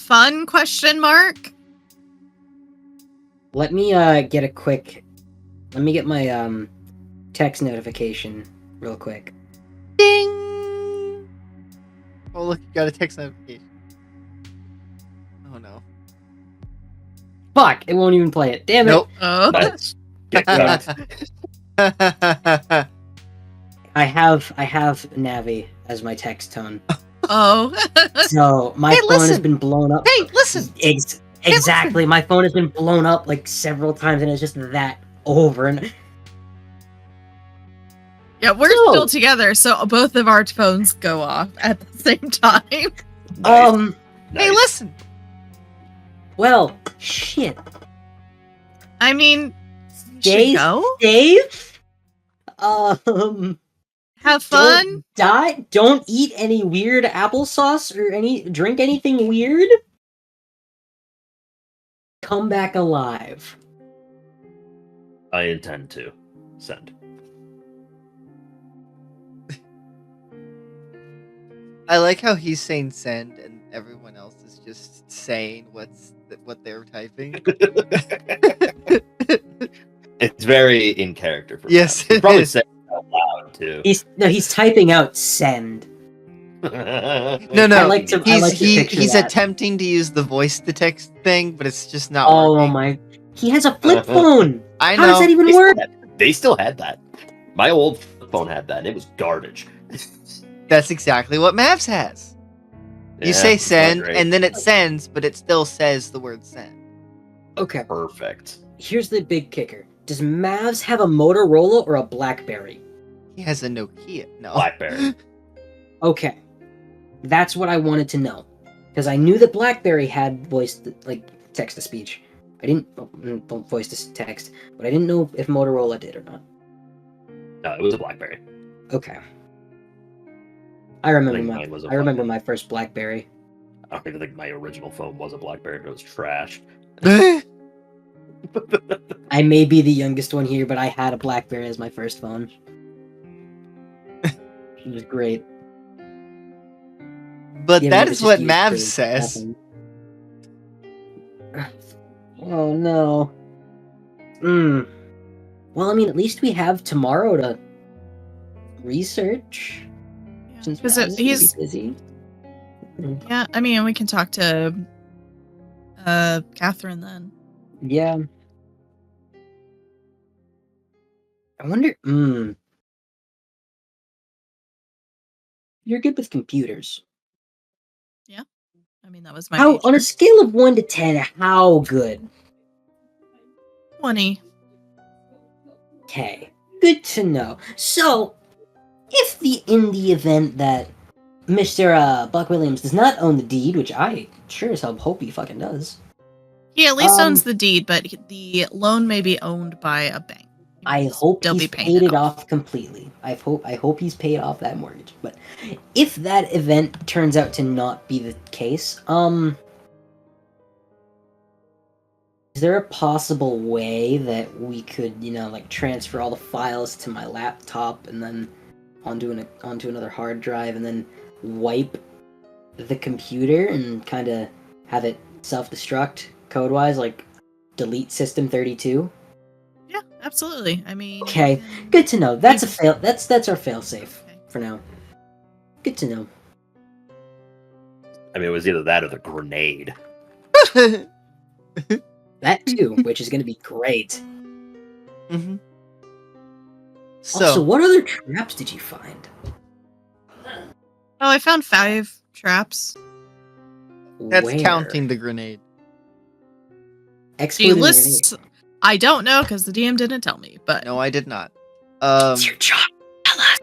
fun? Question mark. Let me get a quick. Let me get my text notification real quick. Ding! Oh look, you got a text notification. Oh no. Fuck! It won't even play it. Damn it! Nope. Oh. Nice. Get out. I have Navi as my text tone. Oh. So my Hey, phone has listen. been blown up. Hey, listen! Exactly. My phone has been blown up like several times, and it's just that over and. Yeah, we're So- still together, so both of our phones go off at the same time. Nice. Hey, Nice. listen! Well, shit. I mean, Stay should go. safe. Have fun. Don't eat any weird applesauce or drink anything weird. Come back alive. I intend to. Send. I like how he's saying send and everyone else is just saying what they're typing. It's very in character for Yes, Matt. He it probably is. said it out loud too. He's typing out send. No, I like to picture he's that. attempting to use the voice to text thing, but it's just not Oh working. my! He has a flip phone. I How does know. that even They work? still had that. My old phone had that, and it was garbage. That's exactly what Mavs has. You Yeah, say it's not send, great. and then it sends, but it still says the word send. Okay. Perfect. Here's the big kicker. Does Mavs have a Motorola or a BlackBerry? He has a Nokia. No. BlackBerry. Okay, that's what I wanted to know, because I knew that BlackBerry had text to speech. I didn't voice to text, but I didn't know if Motorola did or not. No, it was a BlackBerry. Okay. I remember think my mine was a I remember fucking- my first BlackBerry. I don't even think my original phone was a BlackBerry. It was trash. I may be the youngest one here, but I had a BlackBerry as my first phone. It was great. But Yeah, that it was is just what used Mavs for says. nothing. Oh no. Hmm. Well, I mean, at least we have tomorrow to research. Since Because Mavs is gonna he's be busy. yeah. I mean, we can talk to Catherine then. Yeah. I wonder. You're good with computers. I mean, that was my How, major. on a scale of 1 to 10, how good? 20. Okay, good to know. So, if in the event that Mr. Buck Williams does not own the deed, which I sure as hell hope he fucking does, He at least owns the deed, but the loan may be owned by a bank. He I may hope still he's be paying paid it off completely. I hope he's paid off that mortgage. But if that event turns out to not be the case, is there a possible way that we could, transfer all the files to my laptop and then onto another hard drive and then wipe the computer and kind of have it self-destruct code-wise, like delete system 32? Yeah, absolutely. I mean, Okay, you can- good to know. That's a fail. That's our fail-safe Okay. for now. Good to know. I mean, it was either that or the grenade. That too, which is going to be great. Mm-hmm. So, Also, what other traps did you find? Oh, I found 5 traps. that's Where? counting the grenade. She Excluding the lists. I don't know because the DM didn't tell me, but No, I did not. It's your job. Tell us.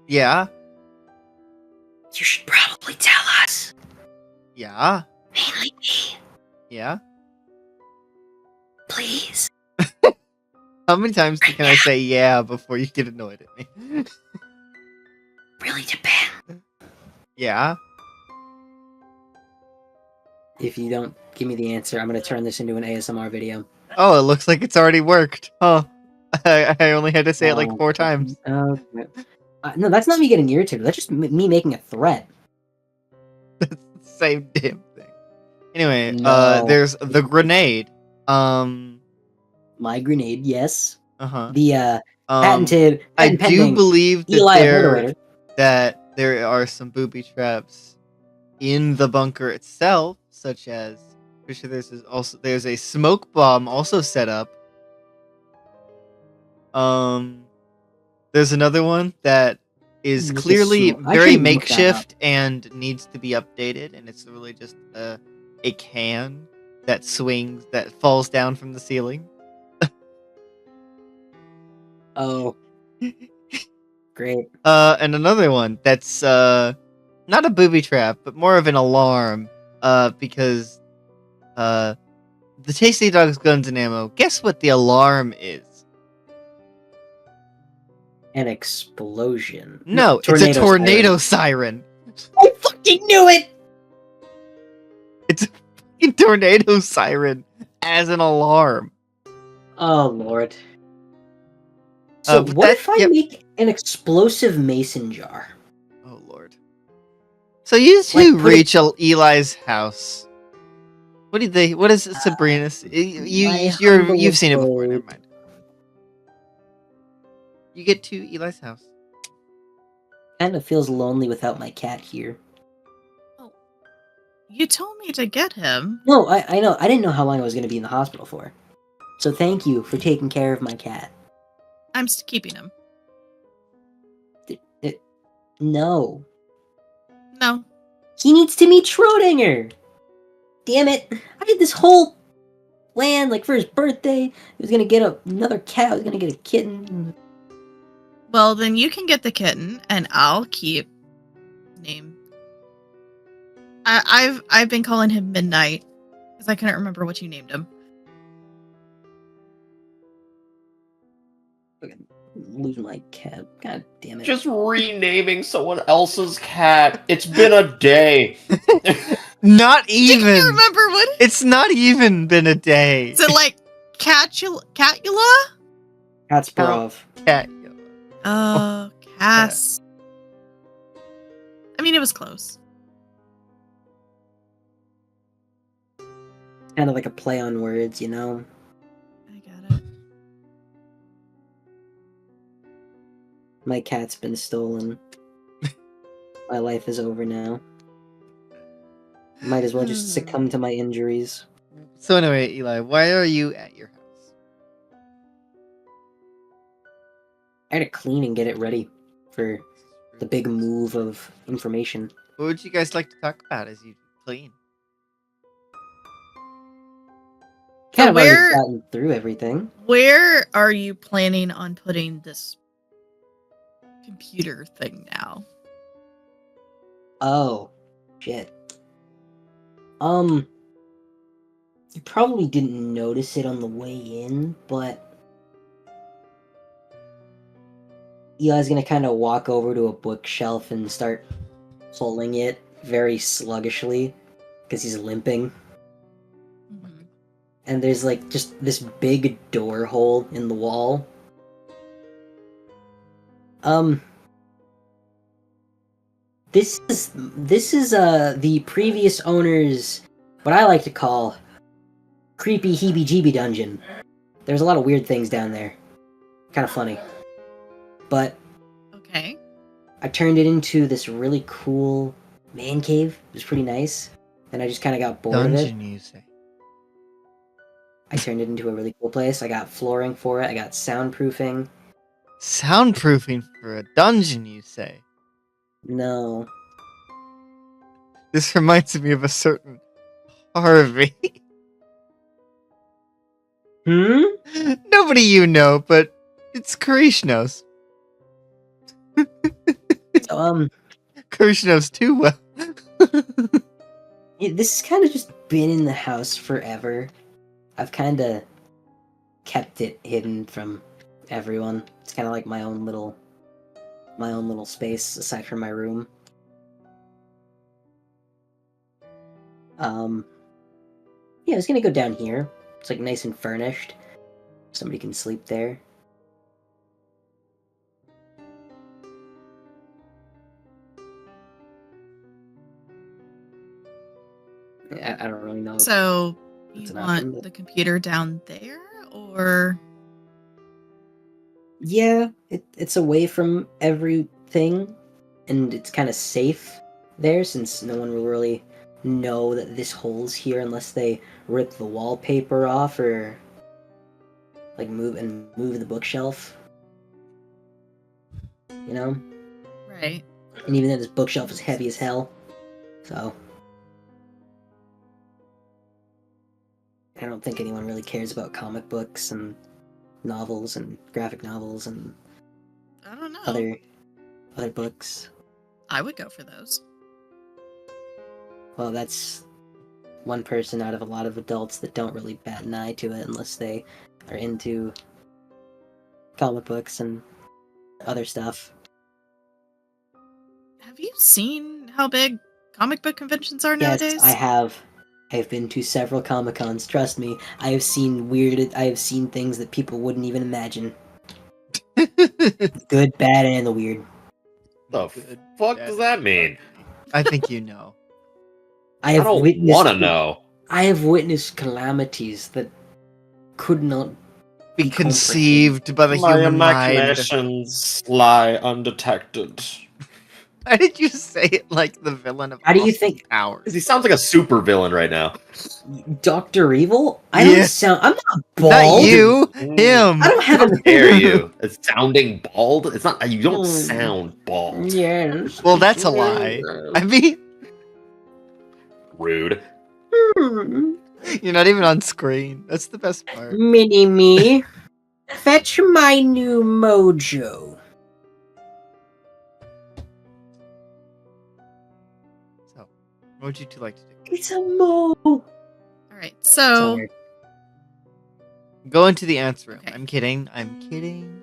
Yeah, You should probably tell us. yeah, Mainly me, yeah. please. How many times can I say yeah before you get annoyed at me? Really depends. Yeah. If you don't give me the answer, I'm going to turn this into an ASMR video. Oh, it looks like it's already worked. Huh. I only had to say it like 4 times. Okay. No, that's not me getting irritated. That's just me making a threat. That's the same damn thing. Anyway, No. there's the grenade. My grenade, yes. Uh-huh. The I patent do pending believe that Eli Obliterator. there are some booby traps in the bunker itself, such as pretty sure there's a smoke bomb also set up. There's another one that is Just clearly I very should look that up. makeshift and needs to be updated, and it's really just a can that swings that falls down from the ceiling. Oh. Great. And another one that's not a booby trap, but more of an alarm. Because the Tasty Dogs Guns and Ammo. Guess what the alarm is? An explosion. No, it's a tornado siren. I fucking knew it! It's a fucking tornado siren as an alarm. Oh, Lord. So, but what if I make an explosive mason jar? Oh, Lord. So you two Like, reach Eli's house. What is Sabrina? You've seen it before. Never mind. You get to Eli's house. Kind of feels lonely without my cat here. Oh, you told me to get him. No, I know. I didn't know how long I was going to be in the hospital for. So thank you for taking care of my cat. I'm keeping him. No. No. He needs to meet Schrodinger! Damn it! I did this whole plan, like, for his birthday. He was gonna get another cat, I was gonna get a kitten. Well, then you can get the kitten, and I'll keep name. I've been calling him Midnight because I couldn't remember what you named him. Lose my cat. God damn it. Just renaming someone else's cat. It's been a day. Not Can even. you remember what? It's not even been a day. Is it like Catula? Kasparov. Cat. Oh, Cass. I mean, it was close. Kind of like a play on words, you know? I got it. My cat's been stolen. My life is over now. Might as well just succumb to my injuries. So anyway, Eli, why are you at your house? I had to clean and get it ready for the big move of information. What would you guys like to talk about as you clean? Kind of already where- gotten through everything. Where are you planning on putting this computer thing now? Oh, shit. You probably didn't notice it on the way in, but Eli's gonna kind of walk over to a bookshelf and start pulling it very sluggishly because he's limping. Mhm. And there's like just this big door hole in the wall. This is the previous owner's what I like to call creepy heebie-jeebie dungeon. There's a lot of weird things down there. Kind of funny. But Okay. I turned it into this really cool man cave. It was pretty nice. And I just kind of got bored of it. Dungeon, you say? I turned it into a really cool place. I got flooring for it. I got soundproofing. Soundproofing for a dungeon, you say? No. This reminds me of a certain Harvey. Hmm? Nobody you know, but it's Krishnos. So, Krishnos too well. yeah, this has kind of just been in the house forever. I've kind of kept it hidden from everyone. It's kind of like my own little space aside from my room. Yeah, I was gonna go down here. It's like nice and furnished. Somebody can sleep there. I don't really know. So That's you an option, want but- the computer down there, or Yeah, it's away from everything, and it's kind of safe there since no one will really know that this hole's here unless they rip the wallpaper off or like move the bookshelf. You know? right? And even then this bookshelf is heavy as hell. So I don't think anyone really cares about comic books and novels and graphic novels and I don't know. other books. I would go for those. Well, that's one person out of a lot of adults that don't really bat an eye to it unless they are into comic books and other stuff. Have you seen how big comic book conventions are Yes, nowadays? I have. I have been to several Comic Cons. Trust me, I have seen things that people wouldn't even imagine. Good, bad, and the weird. The Good, fuck bad, does that mean? I think you know. I I have don't witnessed. want to know. I have witnessed calamities that could not Be comprehended. conceived by the My human mind. imaginations lie undetected. Why did you say it like the villain of How do you Austin think- Powers? Because he sounds like a super villain right now. Dr. Evil? I Yeah. don't sound. I'm not bald. Not you, Mm. him. I don't have How a. dare you? It's sounding bald? It's not. You don't Mm. sound bald. Yes. Well, that's a lie. I mean, Rude. you're not even on screen. That's the best part. Mini me, fetch my new mojo. So, what would you two like to do? It's a mole. All right. So Sorry. Go into the ants room. Okay. I'm kidding. I'm kidding.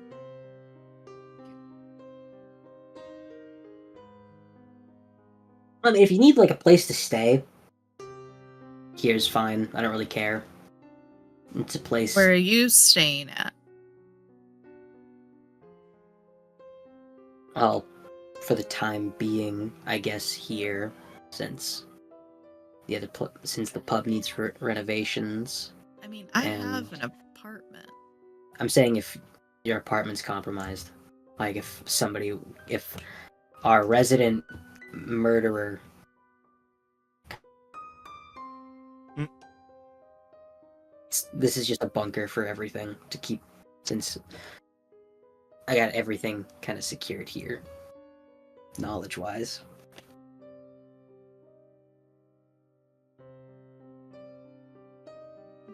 If you need like a place to stay, here's fine. I don't really care. It's a place. where are you staying at? Well, for the time being, I guess here, since since the pub needs renovations. I mean, I have an apartment. I'm saying if your apartment's compromised, like if our resident murderer. This is just a bunker for everything to keep, since I got everything kind of secured here, knowledge-wise.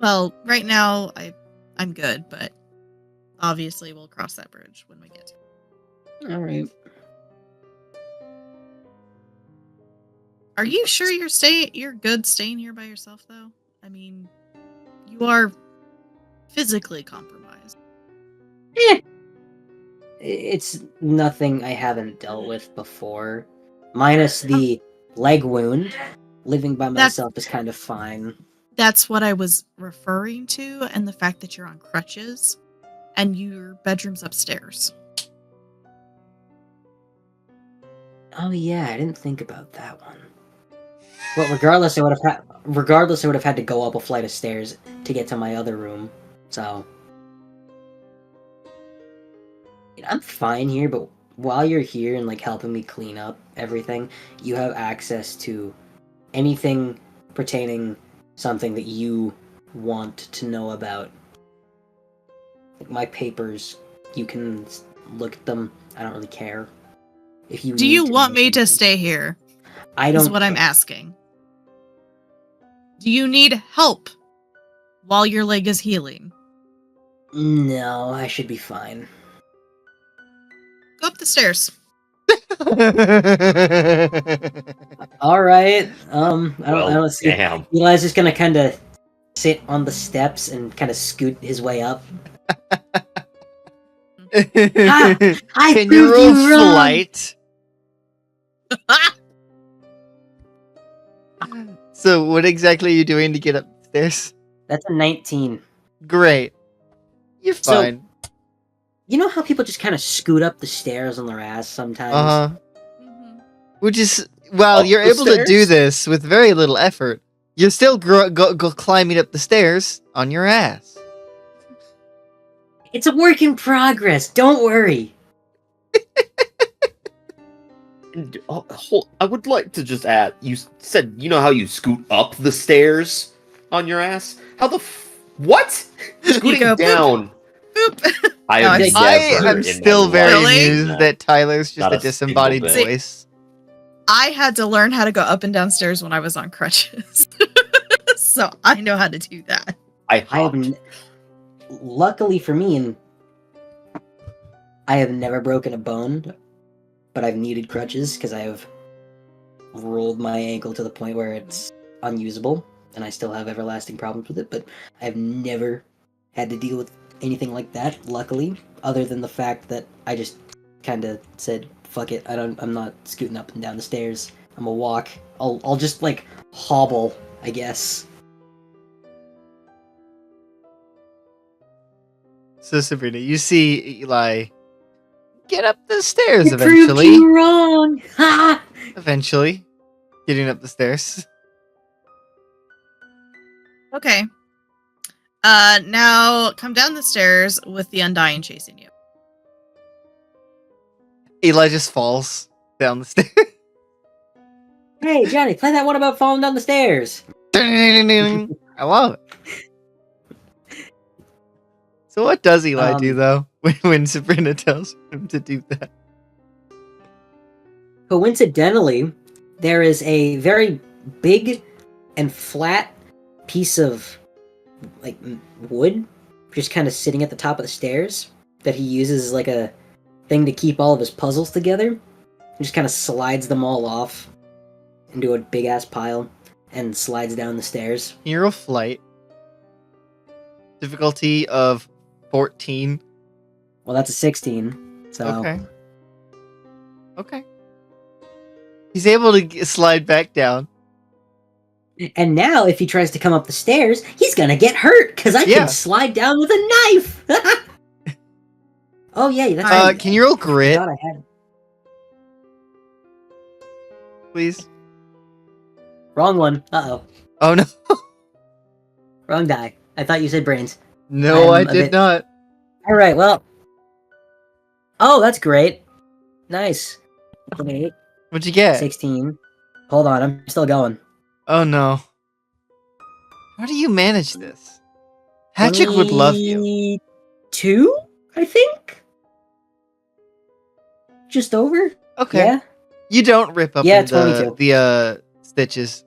Well, right now I'm good, but obviously we'll cross that bridge when we get to it. All right. Are you sure you're good staying here by yourself though? I mean, you are physically compromised. It's nothing I haven't dealt with before. Minus the leg wound. Living by myself is kind of fine. That's what I was referring to, and the fact that you're on crutches and your bedroom's upstairs. Oh yeah, I didn't think about that one. But regardless, I would have had to go up a flight of stairs to get to my other room. So I'm fine here, but while you're here and like helping me clean up everything, you have access to anything pertaining something that you want to know about. Like my papers, you can look at them. I don't really care. If you Do you want me to stay here? I don't. Is what I'm asking. Do you need help while your leg is healing? No, I should be fine. Go up the stairs. All right. I don't see. Damn. Eli's just gonna kind of sit on the steps and kind of scoot his way up. I Can you proved roll you wrong. flight? So, what exactly are you doing to get upstairs? That's a 19. Great. You're So- fine. You know how people just kind of scoot up the stairs on their ass sometimes? Mm-hmm. Which is, well, Up you're the able to do stairs? this with very little effort. You're still go climbing up the stairs on your ass. It's a work in progress. Don't worry. I would like to just add, you said, you know how you scoot up the stairs on your ass? How the what? Scooting go, boop. down. Boop. I No, have it's- I never am in still my very life Really? done amused that Tyler's just Not a a single disembodied bit. voice. I had to learn how to go up and down stairs when I was on crutches. So I know how to do that. I I have, hopped. luckily for me, and I have never broken a bone, but I've needed crutches because I have rolled my ankle to the point where it's unusable, and I still have everlasting problems with it. But I've never had to deal with anything like that. Luckily, other than the fact that I just kind of said, "Fuck it, I'm not scooting up and down the stairs. I'm gonna walk. I'll just like hobble, I guess." So, Sabrina, you see Eli get up the stairs I proved eventually. you wrong. Ha! Eventually. Getting up the stairs. Okay. Now come down the stairs with the Undying chasing you. Eli just falls down the stairs. Hey, Johnny, play that one about falling down the stairs. I love it. So what does Eli do, though, when Sabrina tells him to do that? Coincidentally, there is a very big and flat piece of like wood just kind of sitting at the top of the stairs that he uses as like a thing to keep all of his puzzles together. He just kind of slides them all off into a big ass pile and slides down the stairs. Hero flight. Difficulty of 14. Well, that's a 16. So Okay. He's able to slide back down. And now, if he tries to come up the stairs, he's gonna get hurt because I can slide down with a knife. Oh yeah, that's right. Can you roll grit, I had. please? Wrong one. Uh-oh. Oh no. Wrong die. I thought you said brains. No, I did not. All right. Well. Oh, that's great. Nice. 28. What'd you get? 16. Hold on, I'm still going. Oh no. How do you manage this? Hatchick would love you. 2, I think? Just over? Okay. Yeah. You don't rip up 22. the stitches.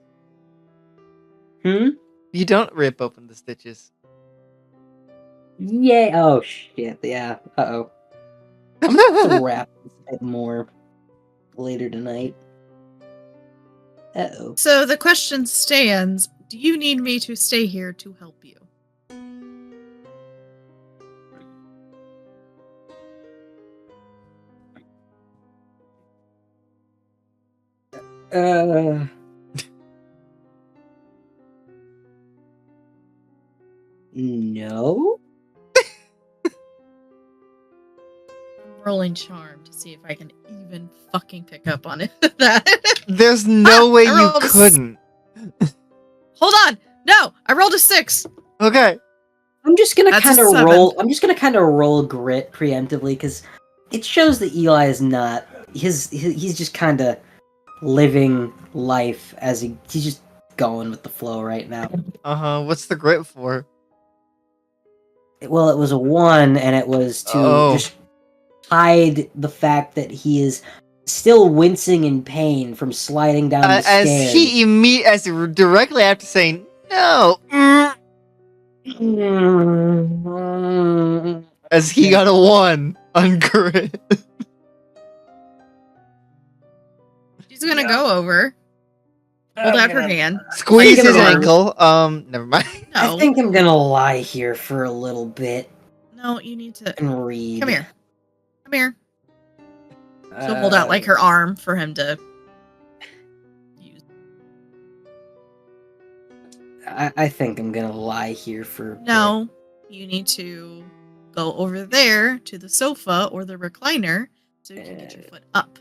Hmm? You don't rip open the stitches. Yeah. Oh, shit. Yeah. Uh-oh. I'm gonna have to wrap this a bit more later tonight. Uh-oh. So the question stands, do you need me to stay here to help you? No? I'm rolling charm to see if I can even fucking pick up on it. That. There's no way you couldn't. Hold on! No! I rolled a 6! Okay. I'm just gonna That's a kind of 7. roll. I'm just gonna kind of roll grit preemptively because it shows that Eli is not. He's just kind of living life as he's just going with the flow right now. What's the grit for? Well, it was a 1, and it was to just hide the fact that he is still wincing in pain from sliding down the stairs. As directly after saying no. As he got a 1 on grit. She's gonna go over. Hold out her hand. Squeeze his ankle. Never mind. No. I think I'm gonna lie here for a little bit No, you need to. and read. Come here. Come here. She'll hold out like her arm for him to use. I think I'm gonna lie here for a No, you need to go over there to the sofa or the recliner so you can get your foot up.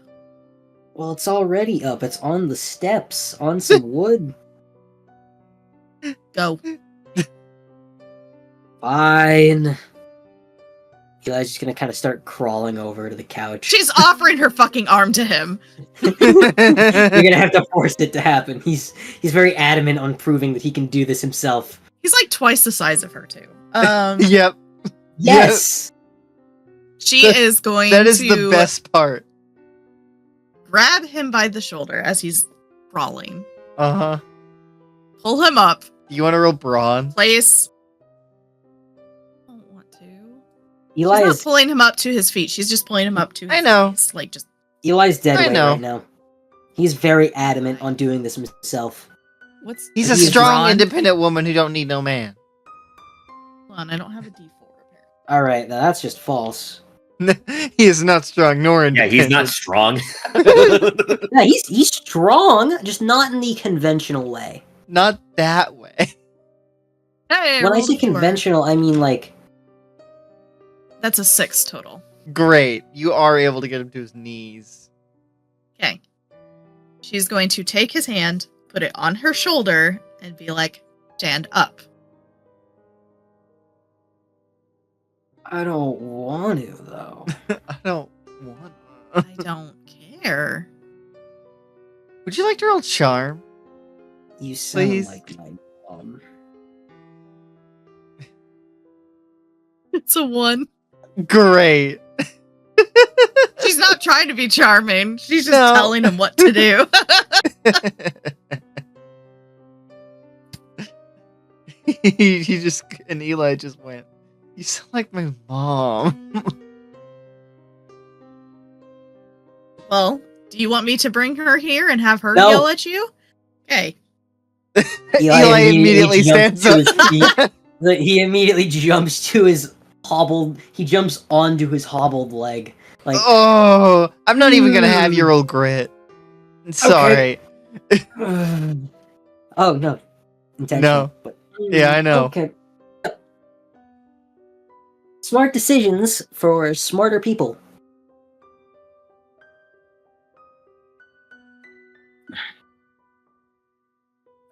Well, it's already up. It's on the steps, on some wood. Go. Fine. Eli's just gonna kind of start crawling over to the couch. She's offering her fucking arm to him. You're gonna have to force it to happen. He's very adamant on proving that he can do this himself. He's like twice the size of her too. Yep. Yes. She is going That is to the best part. grab him by the shoulder as he's crawling. Pull him up. You want to roll brawn? Place. I don't want to. Eli She's is not pulling him up to his feet. She's just pulling him up to his face. Like just. Eli's dead weight know. right now. He's very adamant on doing this himself. He's a strong, independent woman who don't need no man. Hold on, I don't have a D4 apparently. Alright, now that's just false. He is not strong nor independent. Yeah, he's not strong. Yeah, he's strong, just not in the conventional way. Not that way. Hey, When I rolled say a 4. conventional, I mean like... That's a 6 total. Great. You are able to get him to his knees. Okay. She's going to take his hand, put it on her shoulder, and be like, stand up. I don't want to, though. I don't want I don't care. Would you like to roll charm? You sound Please? like my mom. It's a 1. Great. She's not trying to be charming. She's just telling him what to do. And Eli just went, you sound like my mom. Well, Do you want me to bring her here and have her No. yell at you? Okay. Eli immediately stands jumps up. to his feet. He immediately jumps to his hobbled. He jumps onto his hobbled leg. Like, Oh, I'm not even gonna have your old grit. Sorry. oh no, intentional. No. But, Yeah, I know. Okay. Smart decisions for smarter people.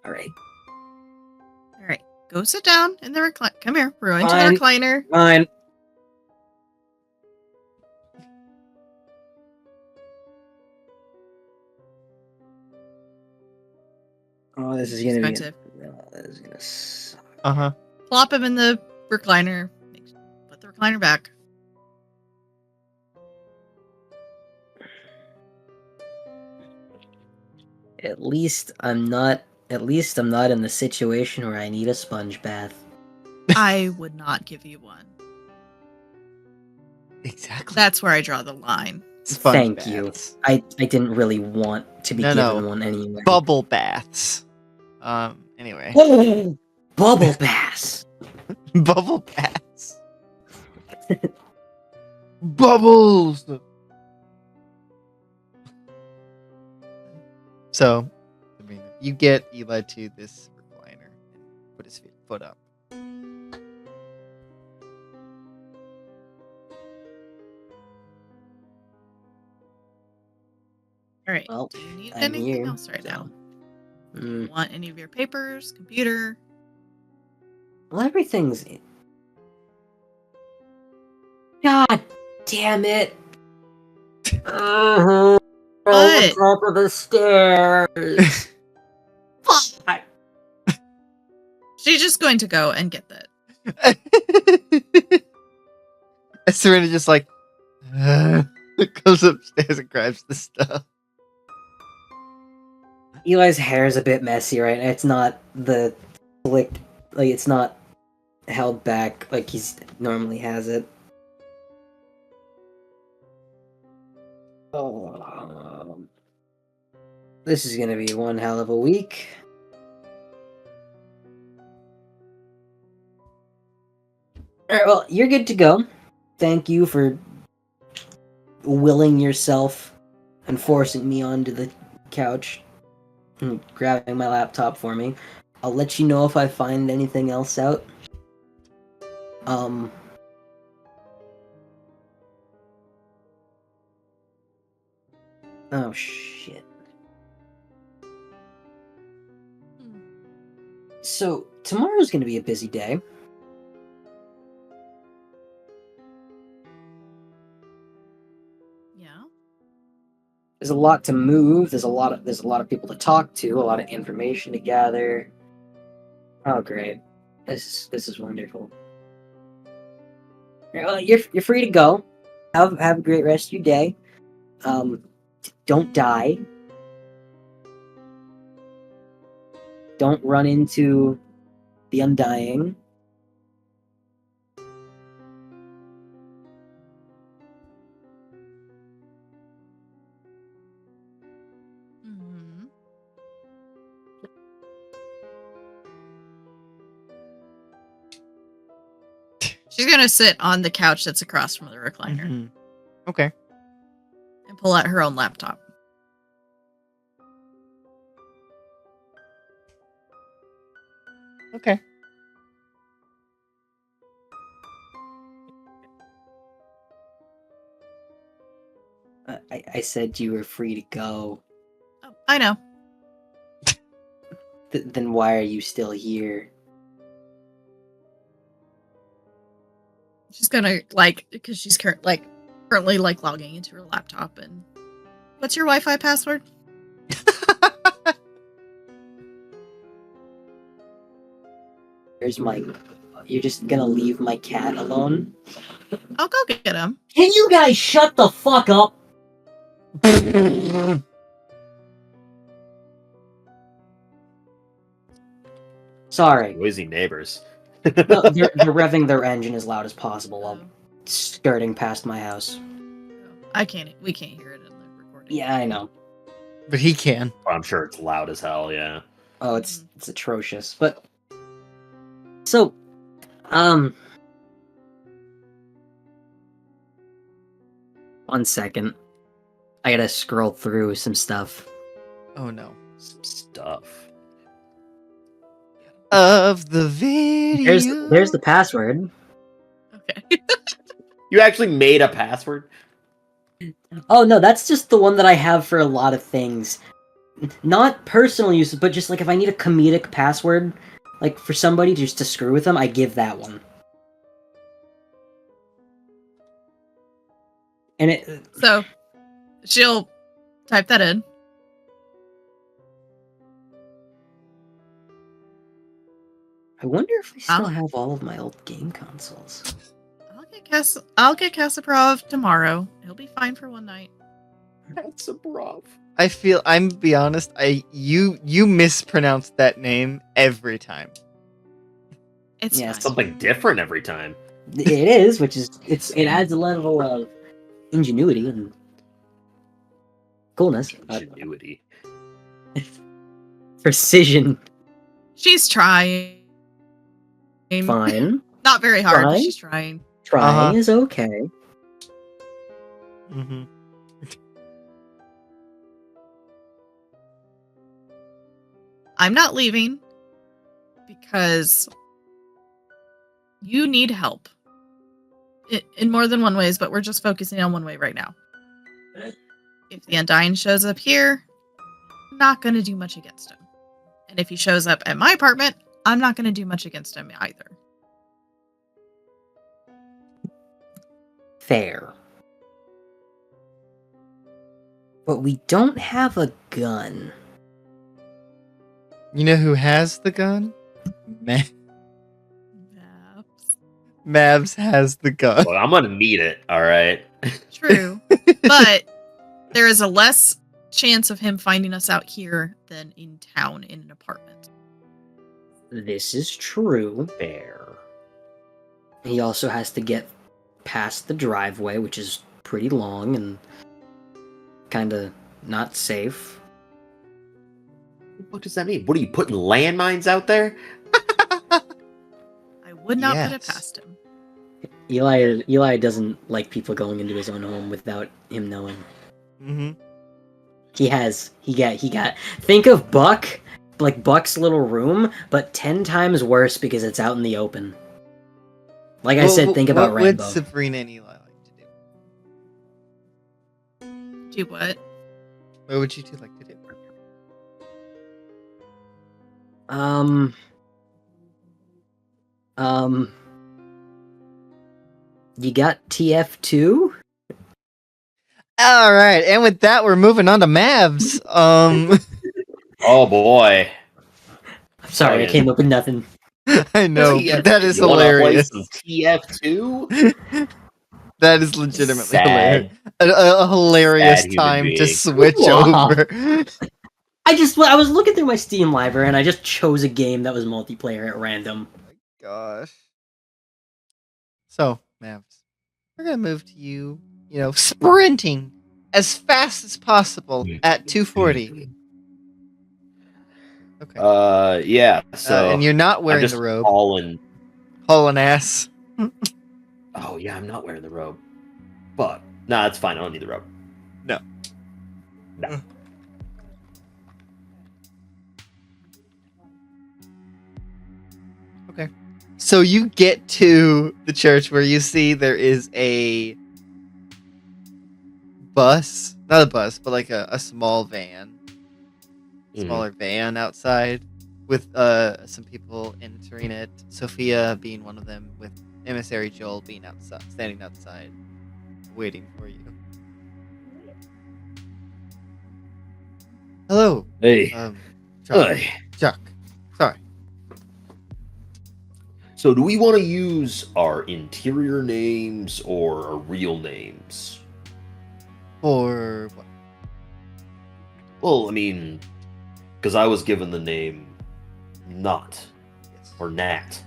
All right. All right. Go sit down in the recliner. Come here. We're going Fine. to the recliner. Fine. Oh, this is She's gonna going be. to This is gonna suck. Uh-huh. plop him in the recliner. Put the recliner back. At least I'm not in the situation where I need a sponge bath. I would not give you one. Exactly. That's where I draw the line. Sponge Thank you. baths. I didn't really want to be No, given no. one anyway. Bubble baths. Anyway. Bubble baths. Bubble baths. Bubbles! So, Sabrina, you get Eli to this recliner and put his foot up. All right. Well, Do you need I'm anything here, else right now? so. Do you want any of your papers, computer? Well, everything's. God damn it! What? On top of the stairs. Fuck. She's just going to go and get that. Serena just like goes upstairs and grabs the stuff. Eli's hair is a bit messy right now. It's not the slicked, like it's not held back like he's normally has it. Oh, this is gonna be one hell of a week. Alright, well, you're good to go. Thank you for willing yourself and forcing me onto the couch and grabbing my laptop for me. I'll let you know if I find anything else out. Oh shit. So, tomorrow's gonna be a busy day. Yeah. There's a lot to move, there's a lot of people to talk to, a lot of information to gather. Oh great. This is wonderful. Well, you're free to go. Have a great rest of your day. Don't die. Don't run into the Undying. Mm-hmm. She's gonna sit on the couch that's across from the recliner Mhm. Okay. and pull out her own laptop. Okay. I said you were free to go. Oh, I know. Then why are you still here? She's gonna because she's currently logging into her laptop and what's your Wi-Fi password? Here's my. You're just gonna leave my cat alone? I'll go get him. Can you guys shut the fuck up? Sorry. Noisy neighbors. No, they're revving their engine as loud as possible while skirting past my house. We can't hear it in the recording. recording. Yeah, I know. But he can. I'm sure it's loud as hell. Yeah. Oh, it's atrocious. But so, one second. I gotta scroll through some stuff. Oh no. Some stuff. Of the video. There's the password. Okay. You actually made a password? Oh no, that's just the one that I have for a lot of things. Not personal uses, but just like if I need a comedic password, like for somebody just to screw with them, I give that one. And it So she'll type that in. I wonder if I still have all of my old game consoles. I'll get Kasparov tomorrow. He'll be fine for one night. That's a rough. I feel I'm be honest, you mispronounce that name every time. It's Yeah, fine. Something different every time. It is, which is it adds a level of ingenuity and coolness. Ingenuity. Precision. She's trying. Fine. Not very hard, but Trying? she's trying. Trying is okay. Mm-hmm. I'm not leaving because you need help in more than one ways, but we're just focusing on one way right now. If the Undying shows up here, I'm not going to do much against him. And if he shows up at my apartment, I'm not going to do much against him either. Fair. But we don't have a gun. You know who has the gun? Maps. Mavs has the gun. Well, I'm gonna need it. All right. True. But there is a less chance of him finding us out here than in town in an apartment. This is true. Fair. He also has to get past the driveway, which is pretty long and kind of not safe. What does that mean? What are you putting landmines out there? I would not put it Yes. past him. Eli doesn't like people going into his own home without him knowing. Mm-hmm. He got think of Buck, like Buck's little room, but 10 times worse because it's out in the open. Like I said, think about what Rambo. would Sabrina and Eli like to do? Do what? What would you two like to do? You got TF2? All right, and with that, we're moving on to Mavs. Oh boy. I'm sorry, I came up with nothing. I know, but that is You wanna play hilarious. some TF2? That is legitimately Sad. hilarious. A hilarious Sad human time to being. switch Wow. over. I was looking through my Steam library and I just chose a game that was multiplayer at random. Gosh. So, Mavs, we're gonna move to you. You know, sprinting as fast as possible at 240. Okay. Yeah. So and you're not I'm wearing just the robe. hauling. Hauling ass. Oh yeah, I'm not wearing the robe. But nah, that's fine. I don't need the robe. No. No. Okay. So you get to the church where you see there is a bus. Not a bus, but like a small van. Smaller van outside with some people entering it. Sophia being one of them, with emissary Joel being outside, standing outside, waiting for you. Hello. Hey. Chuck. Hey. Chuck. Sorry. So do we want to use our interior names or our real names? For what? Well, I mean, because I was given the name Not Yes. or Nat.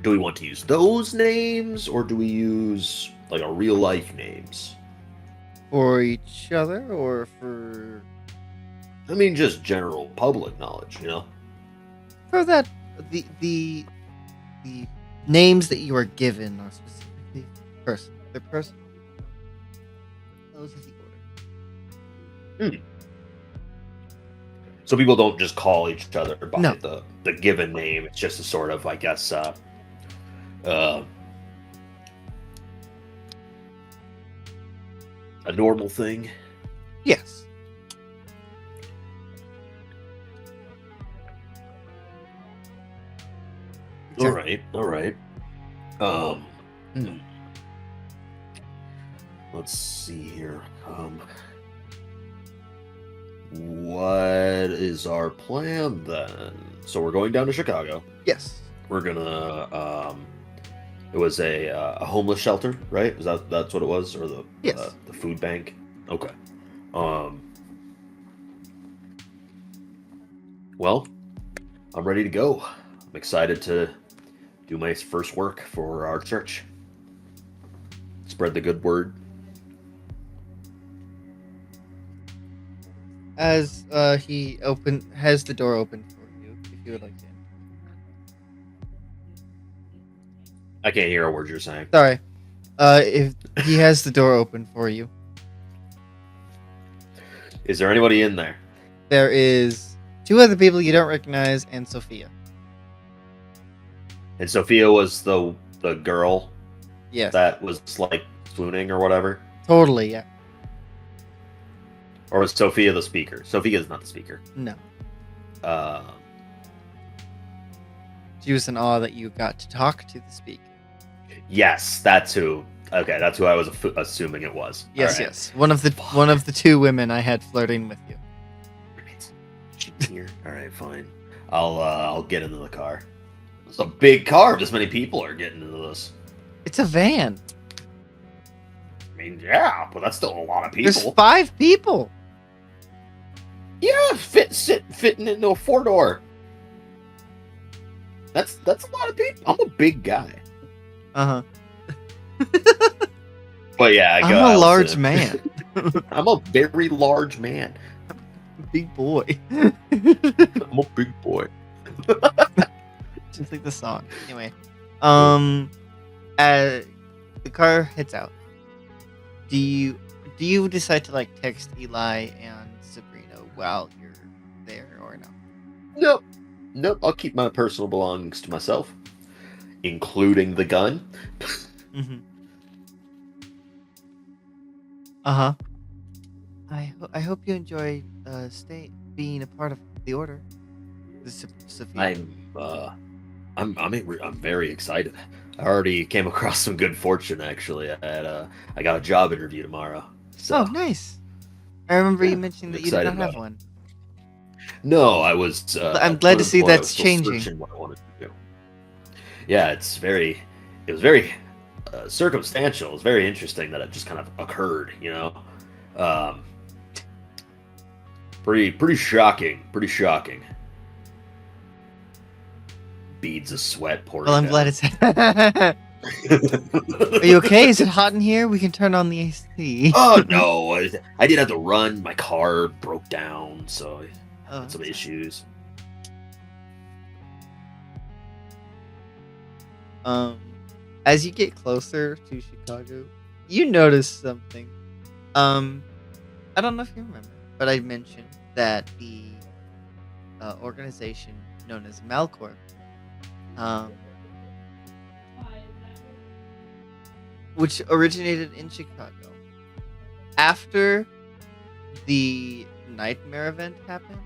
Do we want to use those names or do we use like a real life names. For each other or for I mean, just general public knowledge, you know. for that the names that you are given are specifically personal. They're personal. Those are the order. So people don't just call each other by No. the given name. It's just a sort of, I guess, a normal thing. Yes. All right, all right. Let's see here. What is our plan then? So we're going down to Chicago. Yes. We're gonna. It was a homeless shelter, right? Is that's what it was, or the Yes. the food bank? Okay. Well, I'm ready to go. I'm excited to do my first work for our church. Spread the good word. As he has the door open for you, if you would like to. I can't hear a word you're saying. Sorry. If he has the door open for you, Is there anybody in there? there is 2 other people you don't recognize and Sophia. And Sophia was the girl Yes. that was like swooning or whatever? Totally, yeah. Or was Sophia the speaker? Sophia's not the speaker. No. Uh, She was in awe that you got to talk to the speaker. yes, that's who. Okay, that's who I was assuming it was. Yes, All right. yes. One of the 2 women I had flirting with you. She's here. All right, fine. I'll get into the car. It's a big car. This many people are getting into this. It's a van. I mean, yeah, but that's still a lot of people. There's 5 people. Yeah, fitting into a 4-door. That's a lot of people. I'm a big guy. Uh-huh. But yeah, I'm a large man. I'm a very large man. Big boy. I'm a big boy. Just like the song. Anyway. The car heads out. Do you decide to like text Eli and Sabrina while you're there or no? Nope. I'll keep my personal belongings to myself, including the gun. Mm-hmm. Uh-huh. I hope you enjoy being a part of the order. Sophia. I'm very excited. I already came across some good fortune actually. I got a job interview tomorrow. So. Oh, nice. I remember you mentioning that you did excited not have about one. No, I was. I'm glad to see unemployed. I that's was still changing. searching what I wanted to do. Yeah, it was very circumstantial. It was very interesting that it just kind of occurred. You know, pretty shocking. Pretty shocking. Beads of sweat pouring. Well, I'm glad it's. Are you okay? Is it hot in here? We can turn on the AC. Oh no! I did have to run. My car broke down, so I had some that's issues. As you get closer to Chicago, you notice something. I don't know if you remember, but I mentioned that the organization known as Malcorp, which originated in Chicago, after the nightmare event happened,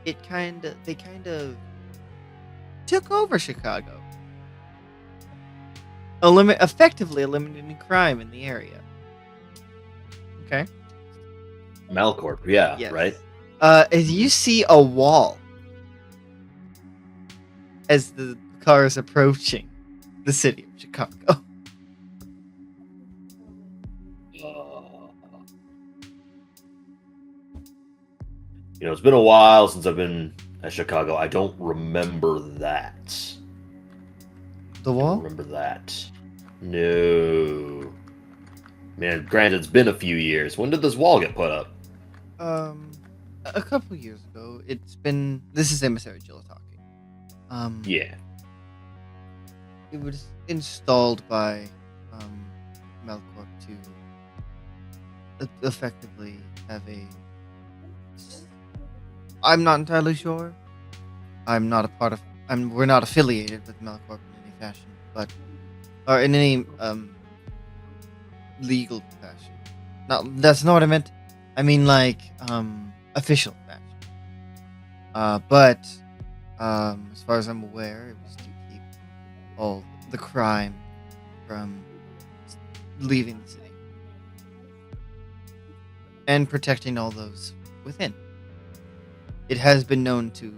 they kind of took over Chicago. Effectively eliminating crime in the area. Okay. Malcorp, yeah, Yes. right. As you see a wall as the car is approaching the city of Chicago. You know, it's been a while since I've been at Chicago. I don't remember that. The I don't wall? remember that. No. Man, granted, it's been a few years. When did this wall get put up? A couple years ago. It's been. This is Emissary Jill talking. Yeah. It was installed by Melkor to effectively have a. I'm not entirely sure. I'm not a part of. We're not affiliated with Melkor in any fashion, or in any legal fashion. That's not what I meant. I mean like official fashion. But as far as I'm aware, it was to keep all the crime from leaving the city and protecting all those within. It has been known to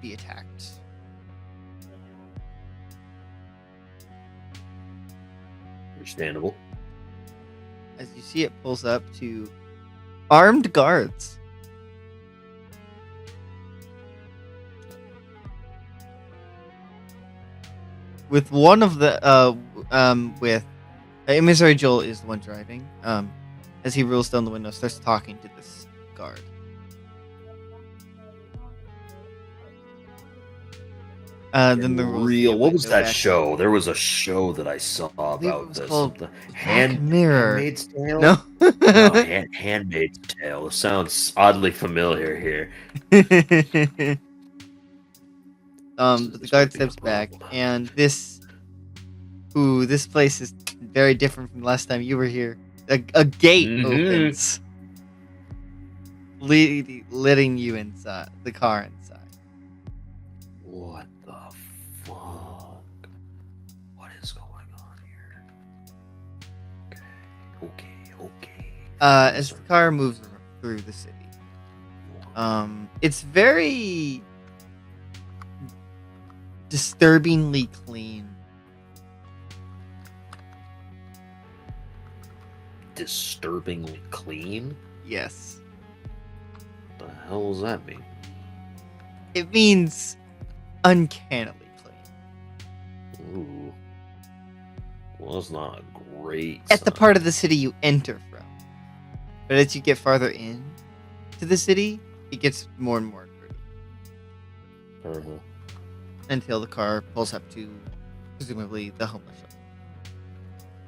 be attacked. Understandable. As you see, it pulls up to armed guards. With one of the with Emissary Joel is the one driving. As he rolls down the window, starts talking to this guard. Then the Real. What was that show? There was a show that I saw about this. Handmaid's Tale. No, Handmaid's Tale. It sounds oddly familiar here. But the guard steps back, and this place is very different from the last time you were here. A gate opens, letting you inside the car inside. What the fuck? What is going on here? Okay. As the car moves through the city, it's very disturbingly clean. Disturbingly clean? Yes. What the hell does that mean? It means uncannily clean. Ooh. Well, that's not a great At the sign. part of the city you enter from. But as you get farther in to the city, it gets more and more dirty. Uh-huh. Until the car pulls up to, presumably, the homeless shelter.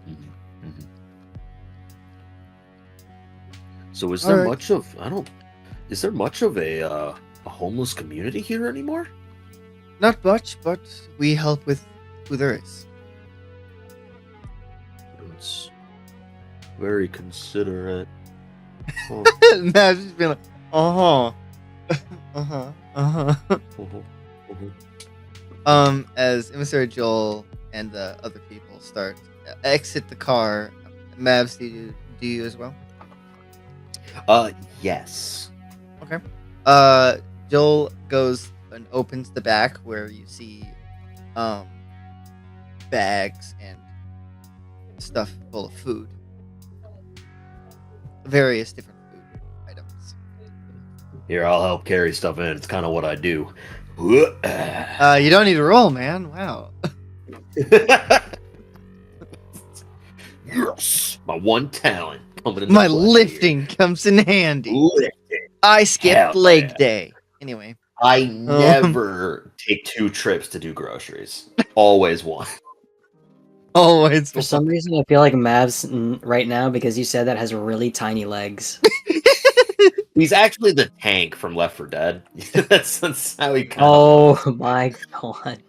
Mm-hmm. So is there much of is there much of a homeless community here anymore? Not much, but we help with who there is. It's very considerate. Oh. Mavs just being like, As Emissary Joel and the other people exit the car, Mavs, do you as well? Yes. Okay. Joel goes and opens the back where you see bags and stuff full of food. Various different food items. Here, I'll help carry stuff in. It's kind of what I do. You don't need to roll, man. Wow. Yes, my one talent coming in. My lifting comes in handy. Lifting. I skipped Hell leg yeah. day. Anyway. I never take 2 trips to do groceries. Always one. Always. For some reason, I feel like Mavs right now, because you said that, has really tiny legs. He's actually the tank from Left 4 Dead. that's how he kind of. Oh my god.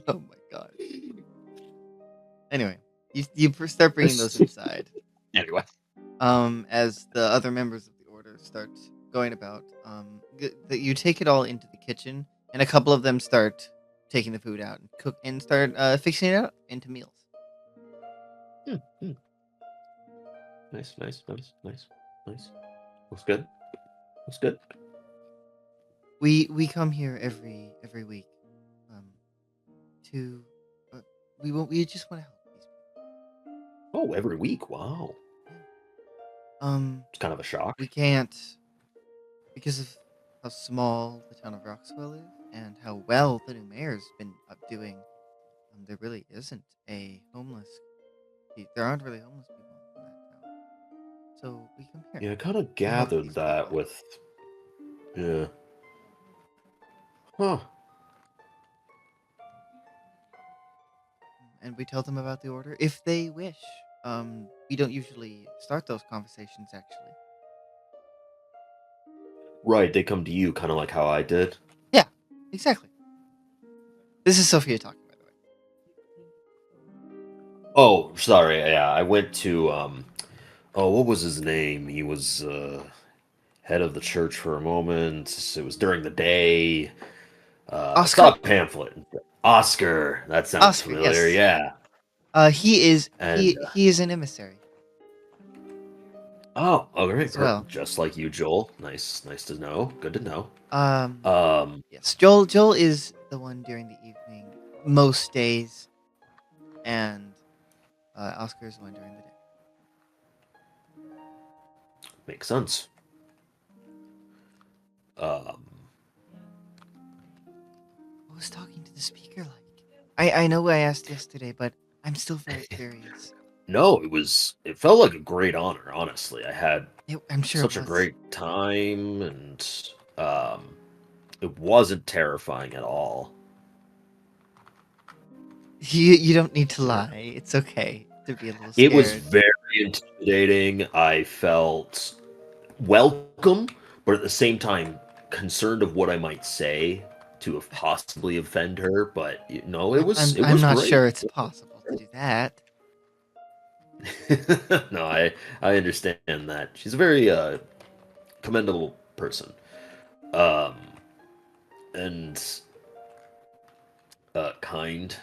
Oh my god. Anyway, you start bringing those inside. Anyway. As the other members of the order start going about, you take it all into the kitchen, and a couple of them start taking the food out and start fixing it up into meals. Nice. Looks good. We come here every week. We just want to help these people. Oh, every week. Wow. It's kind of a shock. We can't, because of how small the town of Roxwell is and how well the new mayor's been doing. there really isn't a homeless. There aren't really homeless people in that town. So we come here. Yeah, I kind of to help gathered these that people. with. Yeah. Huh. And we tell them about the order if they wish. We don't usually start those conversations actually. Right, they come to you, kind of like how I did. Yeah, exactly. This is Sophia talking, by the way. Oh, sorry. Yeah, I went to. Oh, what was his name? He was head of the church for a moment. It was during the day. I Oscar? saw a pamphlet. Oscar. That sounds Oscar, familiar. yes. Yeah. He is And he is an emissary oh, okay, as well. just like you, Joel. Nice to know. Good to know. Yes, Joel is the one during the evening most days, and Oscar is the one during the day. Makes sense. What was talking to the speaker like? I know I asked yesterday, but I'm still very curious. No, it felt like a great honor, honestly. I had I'm sure such it a was. great time, and it wasn't terrifying at all. You don't need to lie. It's okay to be a little scared. It was very intimidating. I felt welcome, but at the same time concerned of what I might say to have possibly offend her. But no, it was I'm not great. sure it's possible to do that. No, I understand that. She's a very commendable person. And kind.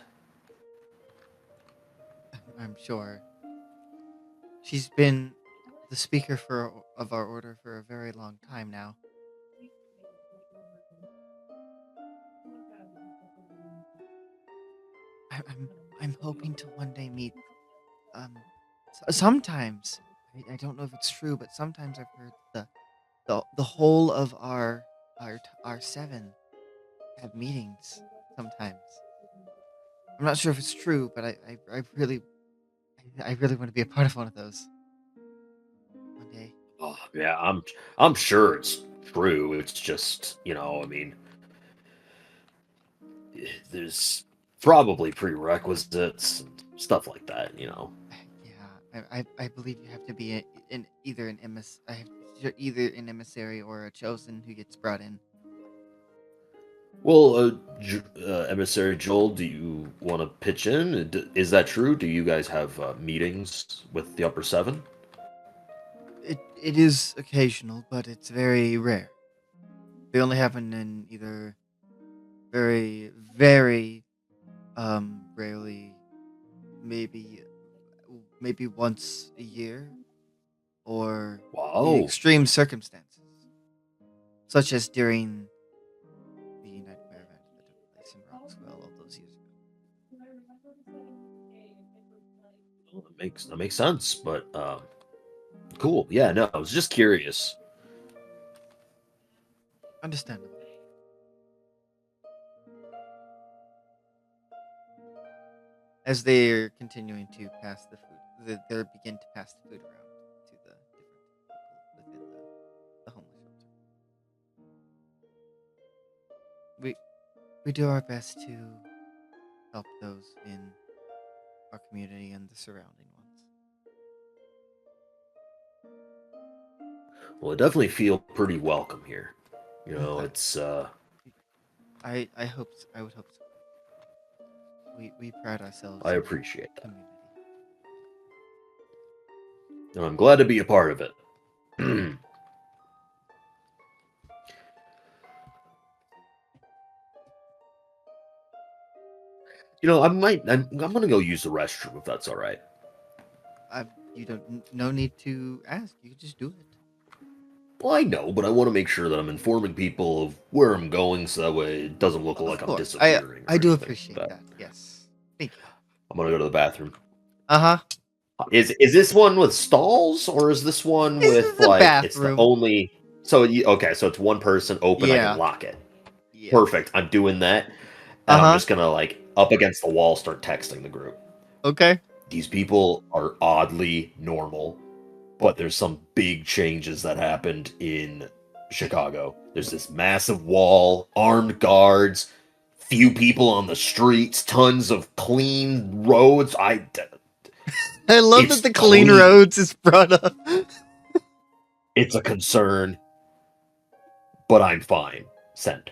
I'm sure. She's been the speaker of our order for a very long time now. I'm hoping to one day meet. Sometimes I don't know if it's true, but sometimes I've heard the whole of our 7 have meetings. Sometimes I'm not sure if it's true, but I really want to be a part of one of those one day. Oh, yeah, I'm sure it's true. It's just, I mean, there's probably prerequisites and stuff like that, Yeah, I believe you have to be either an you're either an emissary or a chosen who gets brought in. Well, Emissary Joel, do you want to pitch in? Is that true? Do you guys have meetings with the Upper Seven? It is occasional, but it's very rare. They only happen in either very, very rarely, maybe once a year, or in Wow. extreme circumstances, such as during the Nightmare event that took place in Roxwell all those years ago. Well, that makes sense, but cool. Yeah, no, I was just curious. Understandable. As they're continuing to pass the food, they begin to pass the food around to the different people within the homeless shelter. We do our best to help those in our community and the surrounding ones. Well, I definitely feel pretty welcome here. It's I hope I would hope so. We pride ourselves. I appreciate that. Community. And I'm glad to be a part of it. I'm gonna go use the restroom if that's all right. You don't. No need to ask. You can just do it. Well, I know, but I want to make sure that I'm informing people of where I'm going, so that way it doesn't look like I'm disappearing. I do appreciate that. Yes. Thank you. I'm gonna go to the bathroom. Uh-huh. Is this one with stalls, or is this one with the like bathroom. it's the only? So okay, so it's one person open. I can lock it. Yeah. Perfect. I'm doing that. And I'm just gonna up against the wall, start texting the group. Okay. These people are oddly normal, but there's some big changes that happened in Chicago. There's this massive wall, armed guards, few people on the streets, tons of clean roads. I love It's that the clean roads is brought up. It's a concern, but I'm fine. Send.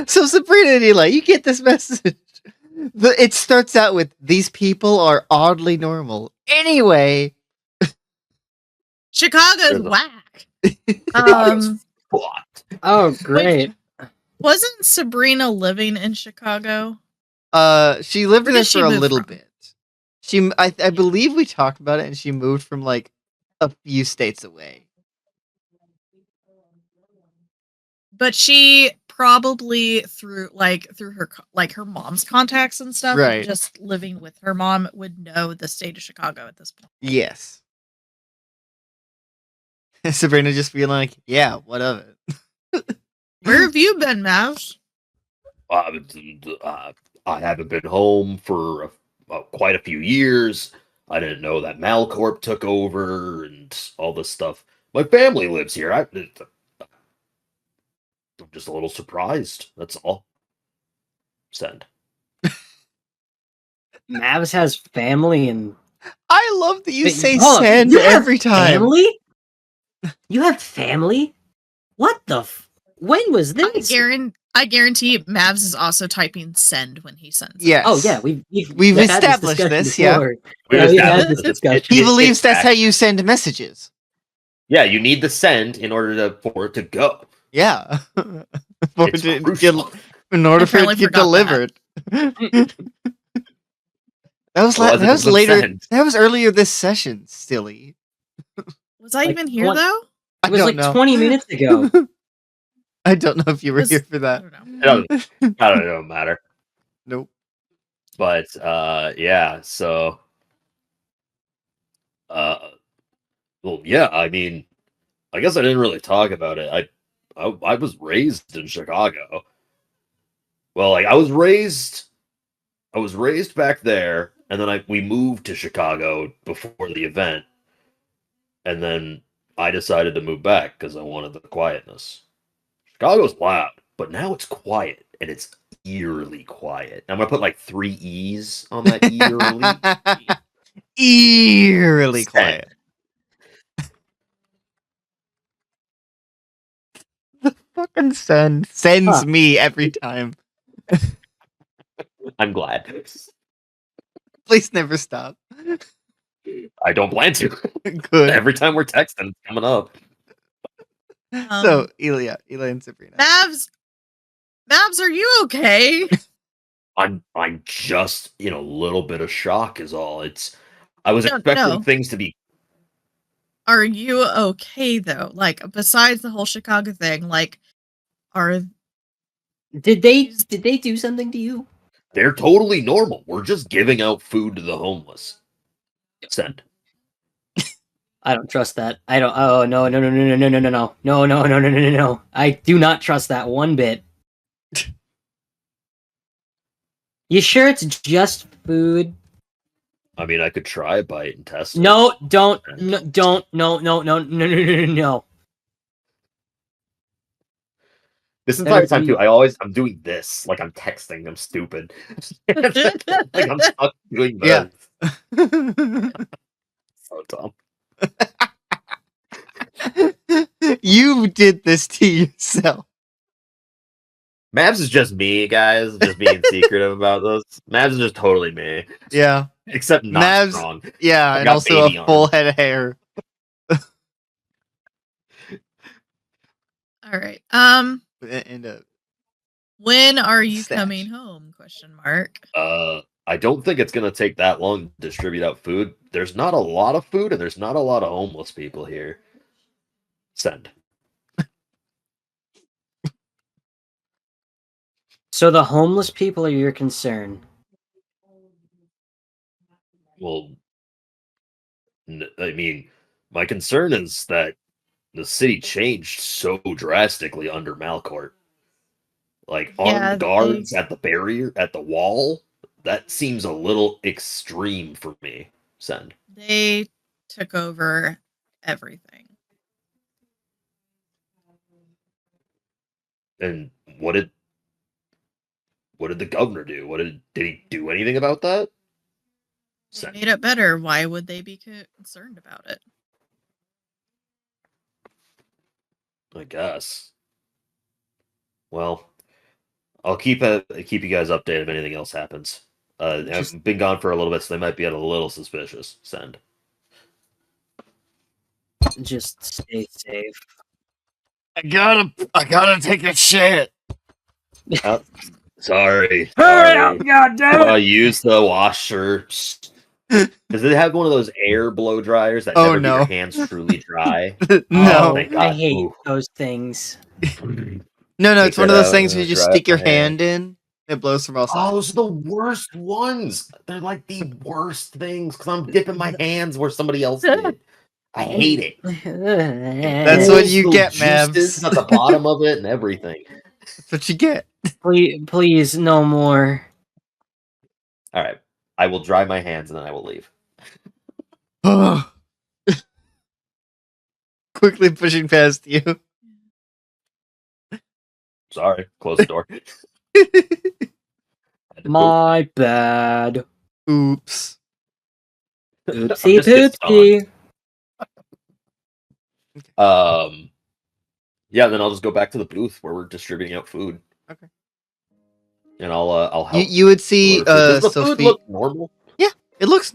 So Sabrina and Eli, you get this message. It starts out with, these people are oddly normal. Anyway. Chicago's whack. Oh, great. Wasn't Sabrina living in Chicago? She lived Where there did she for a move little from? bit. I believe we talked about it, and she moved from like a few states away. But she probably through her mom's contacts and stuff, Right. and just living with her mom, would know the state of Chicago at this point. Yes. Sabrina just being like, yeah, what of it? Where have you been, Mavs? I haven't been home for quite a few years. I didn't know that Malcorp took over and all this stuff. My family lives here. I'm just a little surprised. That's all. Send. Mavs has family and. I love that you say Hold on, send you have every time. Family? You have family? What the? When was this? I guarantee Mavs is also typing send when he sends. Yes. Oh yeah, we've had established this. Yeah. We've had this discussion. He believes that's how you send messages. Yeah, you need the send in order for it to go. Yeah. In order for it to get delivered. That was later. Send. That was earlier this session, silly. Was I even here though? It was like 20 minutes ago. I don't know if you were here for that. It don't matter. Nope. But yeah, so well, yeah, I mean, I guess I didn't really talk about it. I was raised in Chicago. Well, like I was raised back there, and then we moved to Chicago before the event, and then I decided to move back because I wanted the quietness. Chicago's loud, but now it's quiet, and it's eerily quiet. I'm gonna put like 3 E's on that eerily. Eerily quiet. The fucking sends me every time. I'm glad. Please never stop. I don't plan to. Good. Every time we're texting, it's coming up. So, Eli and Sabrina. Mavs, are you okay? I'm just in a little bit of shock is all. I was expecting things to be. Are you okay though? Like, besides the whole Chicago thing, like, did they do something to you? They're totally normal. We're just giving out food to the homeless. Send. I don't trust that. I don't. Oh no! I do not trust that one bit. You sure it's just food? I mean, I could try a bite and test it. No. This entire time too, I'm doing this. Like I'm texting. I'm stupid. Like I'm stuck doing this. Yeah. So dumb. You did this to yourself. Mavs is just me, guys. Just being secretive about this. Mavs is just totally me. Yeah. Except not Mavs, strong. Yeah, and also a full head of hair. all right. And when are you coming home? ? I don't think it's gonna take that long to distribute out food. There's not a lot of food, and there's not a lot of homeless people here. Send. So the homeless people are your concern? Well, I mean, my concern is that the city changed so drastically under Malcourt. Like Yeah, armed guards at the barrier, at the wall? That seems a little extreme for me. Send. they took over everything. And what did the governor do? Did he do anything about that? They Send. made it better. Why would they be concerned about it? I guess. Well, I'll keep you guys updated if anything else happens. Just I've been gone for a little bit, so they might be a little suspicious. Send. just stay safe. I gotta take a shit. Oh, sorry. Hurry Sorry. up, goddammit! Use the washer. Does it have one of those air blow dryers that Oh, never get no. your hands truly dry? No. Oh, thank I God. hate Ooh. those things. No, Take it's one that of those out things and where you just dry stick your my hand. hand in, it blows from all sides. Oh, those are the worst ones. They're like the worst things because I'm dipping my hands where somebody else did. I hate it. That's what Pulls you the get, juices Mavs. at the bottom of it and everything. That's what you get. Please, no more. All right. I will dry my hands and then I will leave. Quickly pushing past you. Sorry. Close the door. My bad. Oops. Oopsie Just get poopsie. Yeah, then I'll just go back to the booth where we're distributing out food. Okay. And I'll help. You would see Does the food Sophie. look normal? Yeah, it looks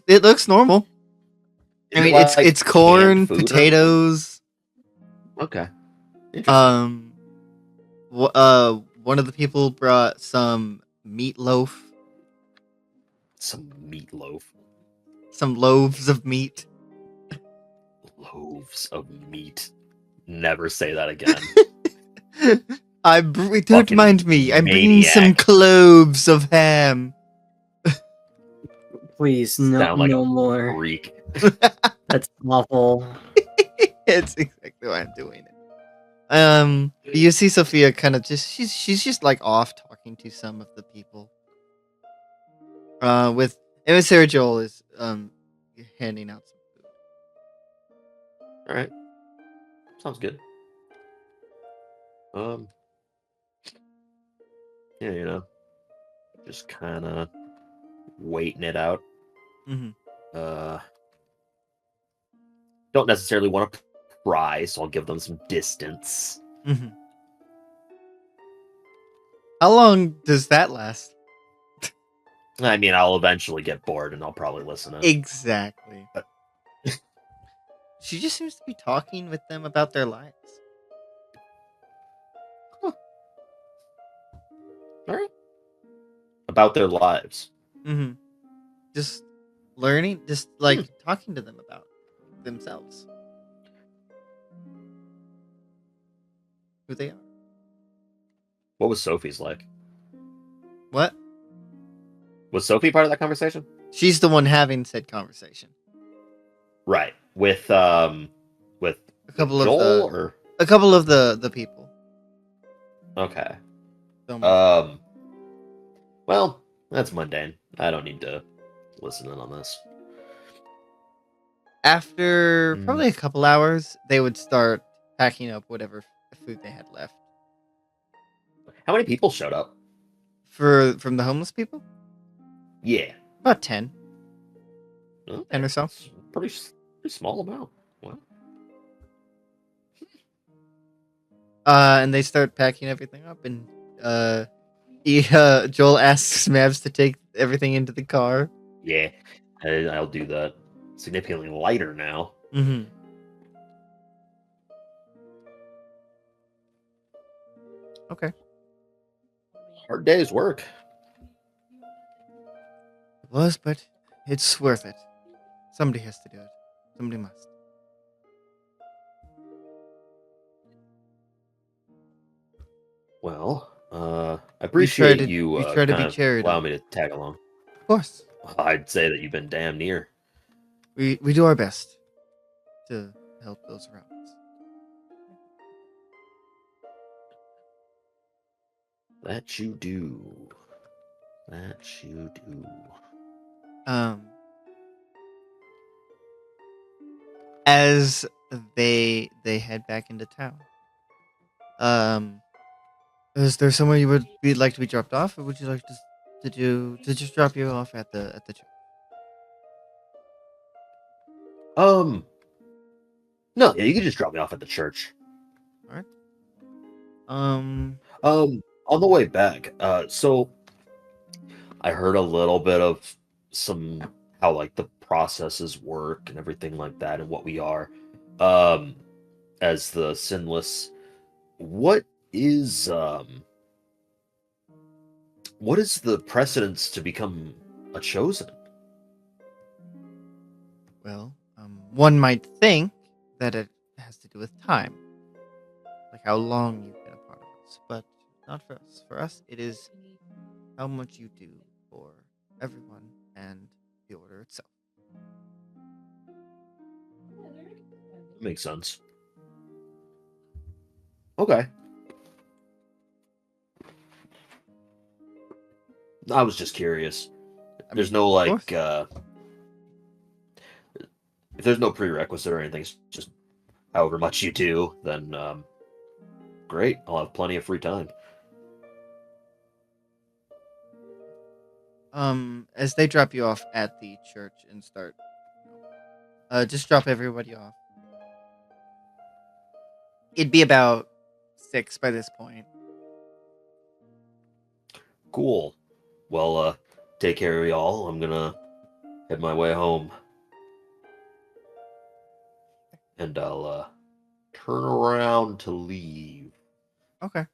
normal. Is I mean, it like it's canned corn, food or anything? potatoes. Okay. Interesting. One of the people brought some meatloaf, Some meatloaf. some loaves of meat. Loaves of meat. Never say that again. Don't Fucking mind me. I'm bringing some maniac. cloves of ham. Please, no, Sound like no a more. freak. That's awful. It's exactly why I'm doing it. You see Sophia kind of she's just like off talking to some of the people. With Emissary Joel is handing out some food. All right. Sounds good. Yeah, just kind of waiting it out. Mm-hmm. Don't necessarily want to pry, so I'll give them some distance. Mm-hmm. How long does that last? I mean, I'll eventually get bored and I'll probably listen in. Exactly. She just seems to be talking with them about their lives. Huh. All right. About their lives. Mm-hmm. Just learning, just like talking to them about themselves. Who they are. What was Sophie's like? What? Was Sophie part of that conversation? She's the one having said conversation. Right. With a couple Joel, of or a couple of the people. Okay. So well, that's mundane. I don't need to listen in on this. after probably a couple hours, they would start packing up whatever food they had left. How many people showed up? From the homeless people? Yeah. About 10. Okay. 10 or so. It's pretty small amount. Wow. And they start packing everything up, and Joel asks Mavs to take everything into the car. Yeah, I'll do that. Significantly lighter now. Mm-hmm. Okay. Hard day's work. It was, but it's worth it. Somebody has to do it. Somebody must. Well, I appreciate you try to be kind of charitable. allow me to tag along. Of course. I'd say that you've been damn near. We do our best to help those around us. That you do. That you do. As they head back into town, is there somewhere you would be like to be dropped off, or would you like to just drop you off at the church? No, yeah, you can just drop me off at the church. All right. On the way back, so I heard a little bit of how like the processes work and everything like that, and what we are, as the sinless. What is what is the precedence to become a chosen? Well, one might think that it has to do with time, like how long you've been a part of us, but not for us. For us, it is how much you do for everyone and the order itself. Makes sense. Okay. I was just curious. There's no of like course. if there's no prerequisite or anything, it's just however much you do, then great. I'll have plenty of free time. As they drop you off at the church and start, just drop everybody off. It'd be about 6 by this point. Cool. Well, take care of y'all. I'm gonna head my way home. And I'll turn around to leave. Okay.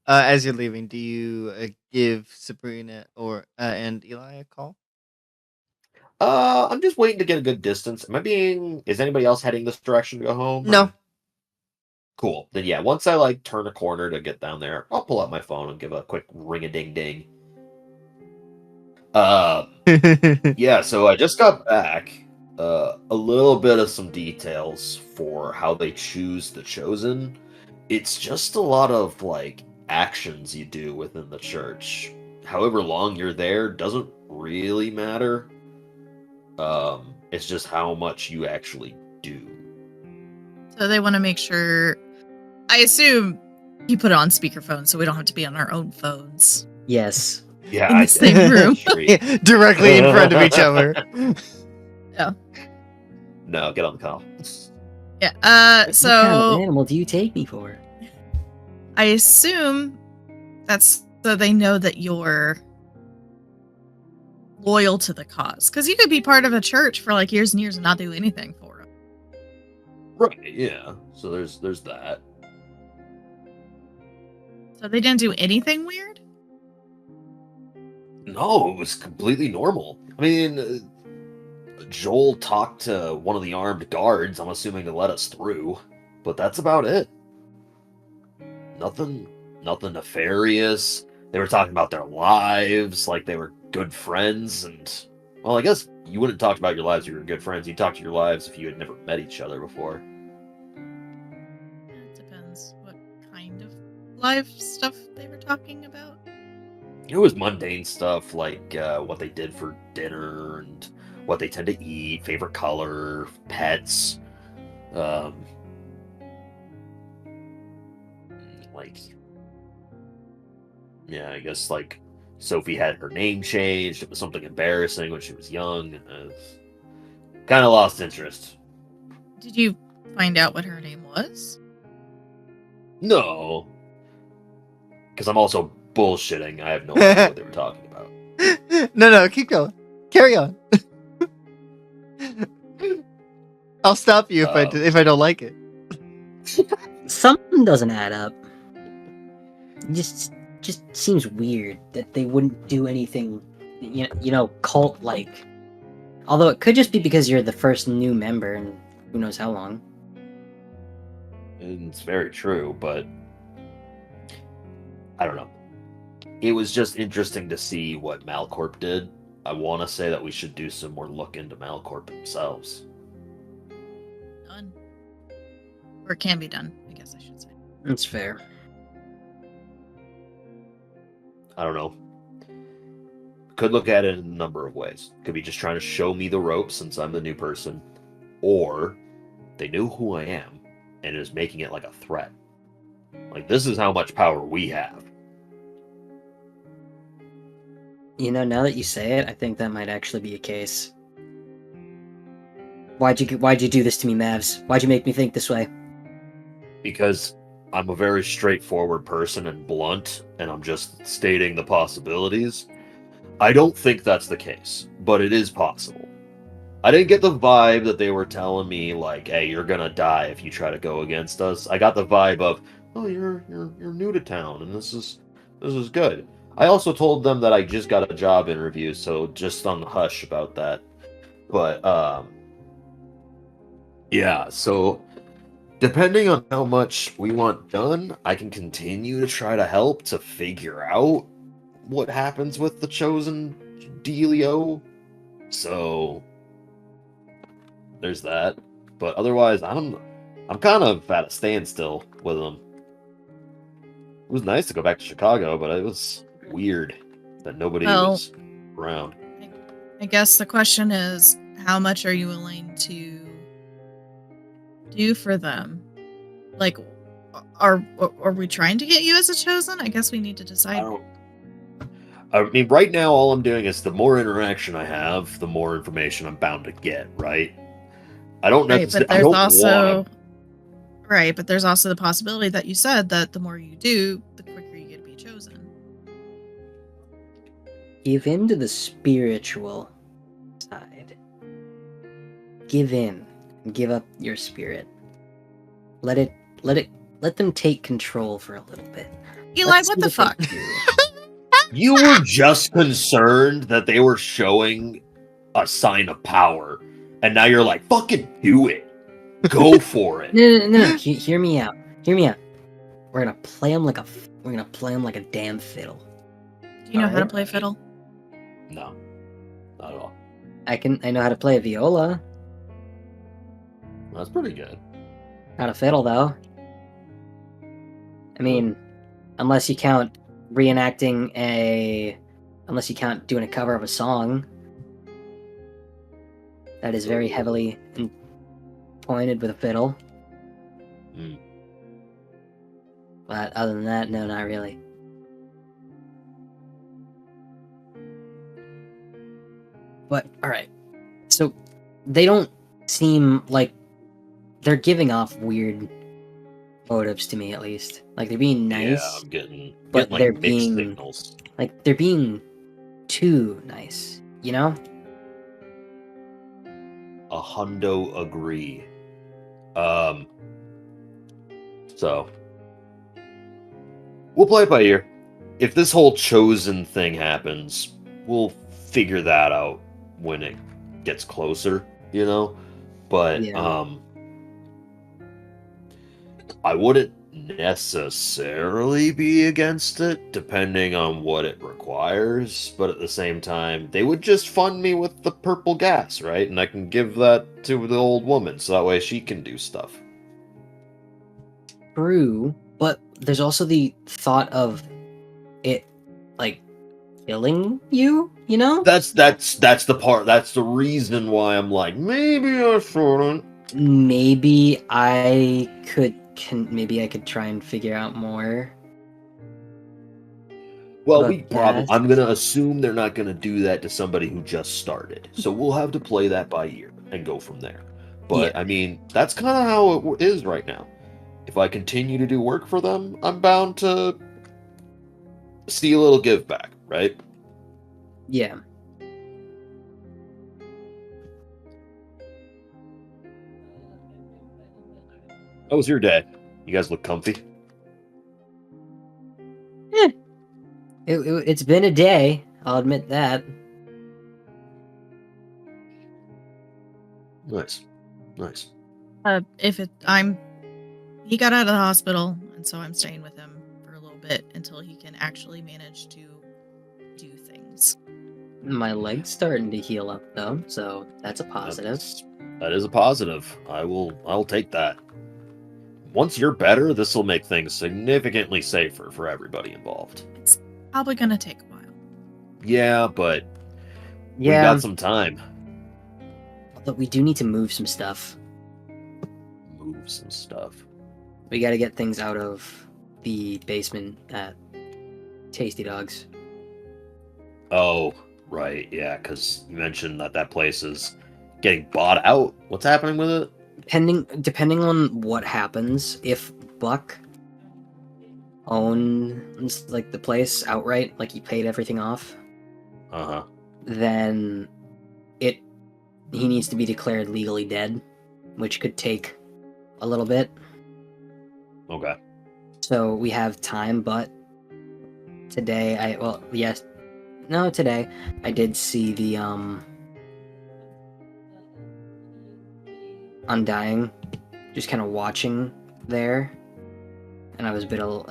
As you're leaving, do you give Sabrina or and Eli a call? I'm just waiting to get a good distance. Is anybody else heading this direction to go home? No. Or? Cool. Then yeah, once I like turn a corner to get down there, I'll pull out my phone and give a quick ring a ding ding. Yeah, so I just got back. A little bit of some details for how they choose the chosen. It's just a lot of like actions you do within the church. However long you're there doesn't really matter. It's just how much you actually do. So they want to make sure. I assume you put it on speakerphone, so we don't have to be on our own phones. Yes. Yeah, In the same room. Directly in front of each other. Yeah. No, get on the call. Yeah. What kind of So animal do you take me for? I assume that's so they know that you're loyal to the cause, because you could be part of a church for like years and years and not do anything for them. Right, yeah. So there's that. So they didn't do anything weird? No, it was completely normal. I mean, Joel talked to one of the armed guards, I'm assuming to let us through, but that's about it. Nothing nefarious. They were talking about their lives like they were good friends, and well, I guess you wouldn't talk about your lives if you were good friends. You'd talk to your lives if you had never met each other before. It depends what kind of live stuff they were talking about. It was mundane stuff like what they did for dinner and what they tend to eat, favorite color, pets, like, yeah, I guess like Sophie had her name changed. It was something embarrassing when she was young. Kind of lost interest. Did you find out what her name was? No, because I'm also bullshitting. I have no idea what they were talking about. No, keep going. Carry on. I'll stop you if I don't like it. Something doesn't add up. Just seems weird that they wouldn't do anything, cult-like. Although it could just be because you're the first new member, and who knows how long. And it's very true, but I don't know. It was just interesting to see what Malcorp did. I want to say that we should do some more look into Malcorp themselves. Done. Or it can be done, I guess I should say. That's fair. I don't know. Could look at it in a number of ways. Could be just trying to show me the ropes since I'm the new person, or they knew who I am and is making it like a threat. Like, this is how much power we have. You know, now that you say it, I think that might actually be a case. Why'd you do this to me, Mavs? Why'd you make me think this way? Because I'm a very straightforward person and blunt, and I'm just stating the possibilities. I don't think that's the case, but it is possible. I didn't get the vibe that they were telling me, like, hey, you're gonna die if you try to go against us. I got the vibe of, oh, you're new to town, and this is good. I also told them that I just got a job interview, so just on the hush about that. But yeah, so depending on how much we want done, I can continue to try to help to figure out what happens with the chosen dealio. So there's that. But otherwise, I'm kind of at a standstill with them. It was nice to go back to Chicago, but it was weird that nobody was around. I guess the question is, how much are you willing to do for them? Like, are we trying to get you as a chosen? I guess we need to decide. I mean, right now, all I'm doing is the more interaction I have, the more information I'm bound to get, right? I don't necessarily. But there's also right, but there's also the possibility that you said that the more you do, the quicker you get to be chosen. Give in to the spiritual side. Give in and give up your spirit. Let them take control for a little bit. Eli, what the fuck? You were just concerned that they were showing a sign of power, and now you're like, fucking do it. Go for it. No. Hear me out. Hear me out. We're gonna play them like a damn fiddle. Do you know how to play fiddle? No, not at all. I know how to play a viola. That's pretty good. Not a fiddle though. I mean, unless you count doing a cover of a song that is very heavily pointed with a fiddle. But other than that, no, not really. But alright. So they don't seem like they're giving off weird motives to me, at least. Like, they're being nice. Yeah, I'm getting but like they're mixed being signals. Like, they're being too nice, you know? A hundo agree. So we'll play it by ear. If this whole chosen thing happens, we'll figure that out when it gets closer, you know? But Yeah. I wouldn't necessarily be against it, depending on what it requires. But at the same time, they would just fund me with the purple gas, right? And I can give that to the old woman, so that way she can do stuff. True, but there's also the thought of it, like, killing you, you know? That's the part. That's the reason why I'm like, maybe I shouldn't. Maybe I could try and figure out more. Well, I'm gonna assume they're not gonna do that to somebody who just started, so we'll have to play that by ear and go from there. But yeah. I mean, that's kind of how it is right now. If I continue to do work for them, I'm bound to see a little give back, right? Yeah. How was your day? You guys look comfy? Yeah. It's been a day, I'll admit that. Nice. He got out of the hospital, and so I'm staying with him for a little bit until he can actually manage to do things. My leg's starting to heal up though, so that's a positive. That is a positive. I'll take that. Once you're better, this will make things significantly safer for everybody involved. Probably gonna take a while. Yeah, but we Yeah, got some time. but we do need to move some stuff. Move some stuff. We got to get things out of the basement at Tasty Dogs. Oh, right. Yeah, because you mentioned that place is getting bought out. What's happening with it? Depending on what happens, if Buck owns like the place outright, like he paid everything off, Uh-huh. then he needs to be declared legally dead, which could take a little bit. Okay. So we have time, but today today I did see the Undying just kind of watching there, and I was a little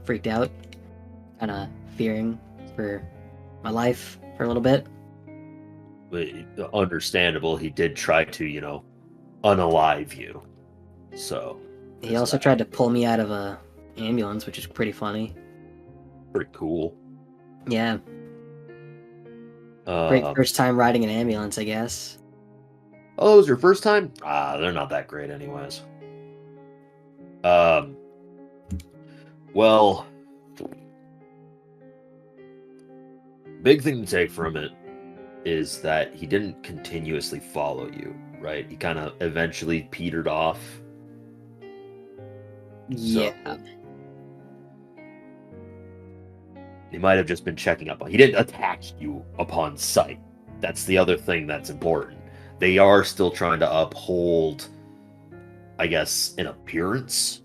freaked out, kind of fearing for my life for a little bit. But understandable. He did try to, unalive you. So He also tried to pull me out of a ambulance, which is pretty funny. pretty cool. Yeah, great first time riding an ambulance, I guess. Oh, it was your first time? They're not that great anyways. Well, big thing to take from it is that he didn't continuously follow you, right? He kind of eventually petered off. Yeah. So, he might have just been checking up on. He didn't attack you upon sight. That's the other thing that's important. They are still trying to uphold, I guess, an appearance.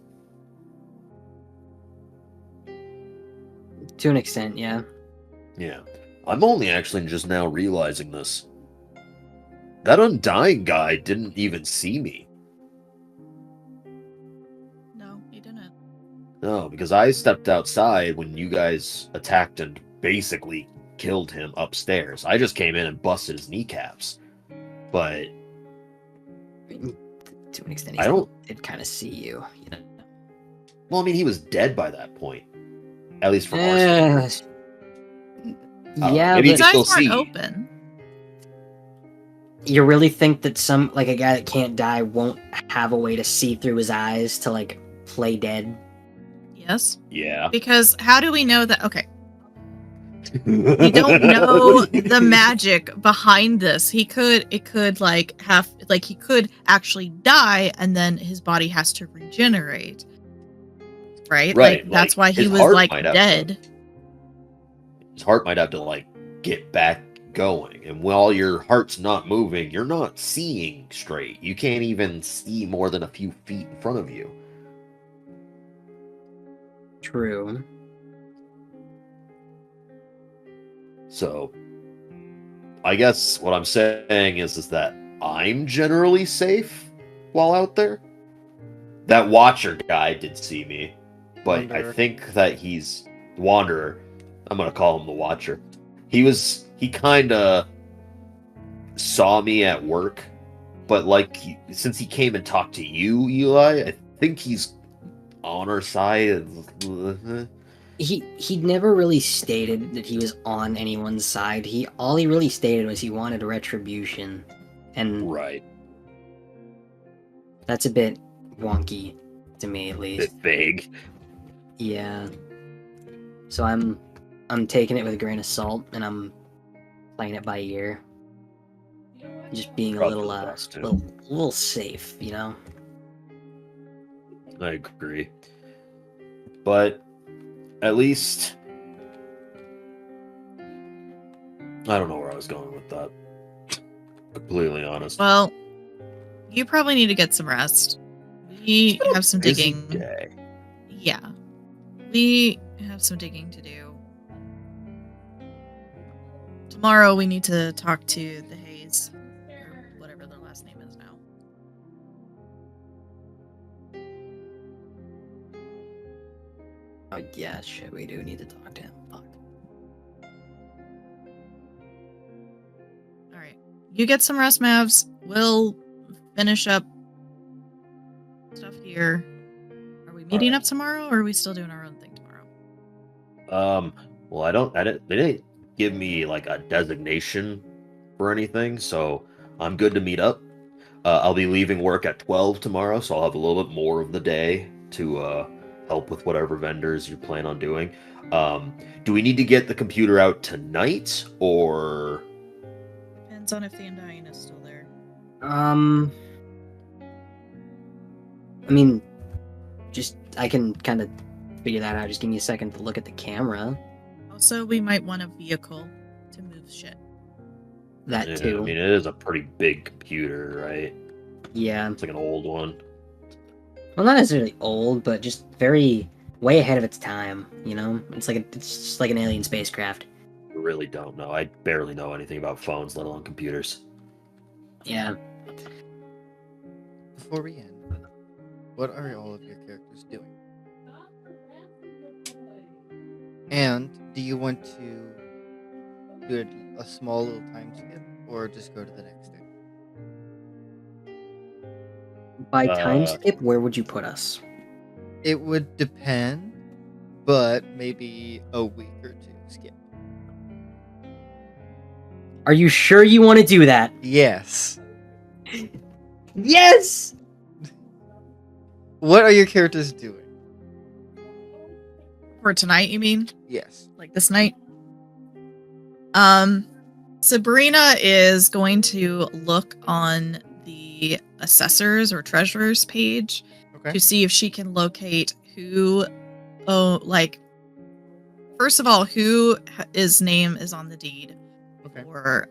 To an extent, yeah. Yeah. I'm only actually just now realizing this. That Undying guy didn't even see me. No, he didn't. No, because I stepped outside when you guys attacked and basically killed him upstairs. I just came in and busted his kneecaps. But to an extent, I don't. Did kind of see you, you know. Well, I mean, he was dead by that point, at least from our standards. Yeah, maybe but you can His still eyes see. weren't open. you really think that a guy that can't die won't have a way to see through his eyes to like play dead? Yes. Yeah. Because how do we know that? Okay. We don't know the magic behind this. It could he could actually die and then his body has to regenerate. Right? Right. That's why he his was heart might have dead. his heart might have to get back going, and while your heart's not moving, you're not seeing straight. You can't even see more than a few feet in front of you. True. So I guess what I'm saying is that I'm generally safe while out there. That Watcher guy did see me, but Wanderer. I think that he's Wanderer. I'm gonna call him the Watcher. He kind of saw me at work, but since he came and talked to you, Eli, I think he's on our side. He never really stated that he was on anyone's side. All he really stated was he wanted retribution, and Right. that's a bit wonky to me, at least. Bit vague. Yeah. So I'm taking it with a grain of salt, and I'm playing it by ear. Just being a Probably little the best, too. little safe, you know. I agree. But at least I don't know where I was going with that. Completely honest. Well, you probably need to get some rest. We have some Busy digging. day. Yeah. We have some digging to do. Tomorrow we need to talk to the Hayes, or whatever their last name is now. Oh yeah, shit, we do need to talk to him. Fuck. Alright. You get some rest, Mavs. We'll finish up stuff here. Are we meeting up tomorrow, or are we still doing our own thing tomorrow? Well, they didn't give me like a designation for anything, so I'm good to meet up. I'll be leaving work at 12 tomorrow, so I'll have a little bit more of the day to help with whatever vendors you plan on doing. Do we need to get the computer out tonight, or Depends on if the Undying is still there. I mean, I can kind of figure that out. Just give me a second to look at the camera. Also, we might want a vehicle to move shit. That Yeah, too. I mean, it is a pretty big computer, right? Yeah. It's like an old one. Well, not necessarily old, but just way ahead of its time. You know, it's just like an alien spacecraft. I really don't know. I barely know anything about phones, let alone computers. Yeah. Before we end, what are all of your characters doing? And do you want to do a small little time skip, or just go to the next day? By time skip, where would you put us? It would depend, but maybe a week or two skip. Are you sure you want to do that? Yes. Yes! What are your characters doing? For tonight, you mean? Yes. Like this night? Sabrina is going to look on the assessors or treasurers page to see if she can locate who, first of all, who his name is on the deed for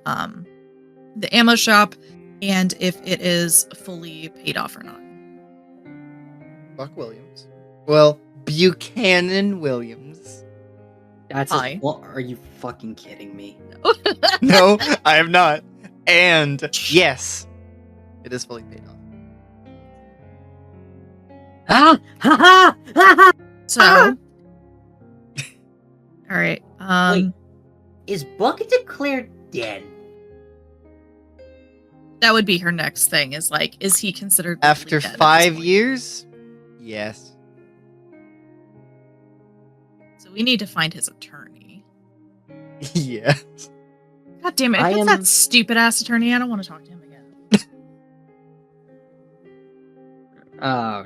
the ammo shop, and if it is fully paid off or not. Buck Williams. Well, Buchanan Williams. That's Hi. What? Are you fucking kidding me? No, I am not. And yes, it is fully paid off. Ah! Ha ha! Ha ha! So, all right. Wait, is Buck declared dead? That would be her next thing. Is he considered After dead at this 5 point? years? Yes. So we need to find his attorney. Yes. God damn it! If it's that stupid ass attorney, I don't want to talk to him again. Oh,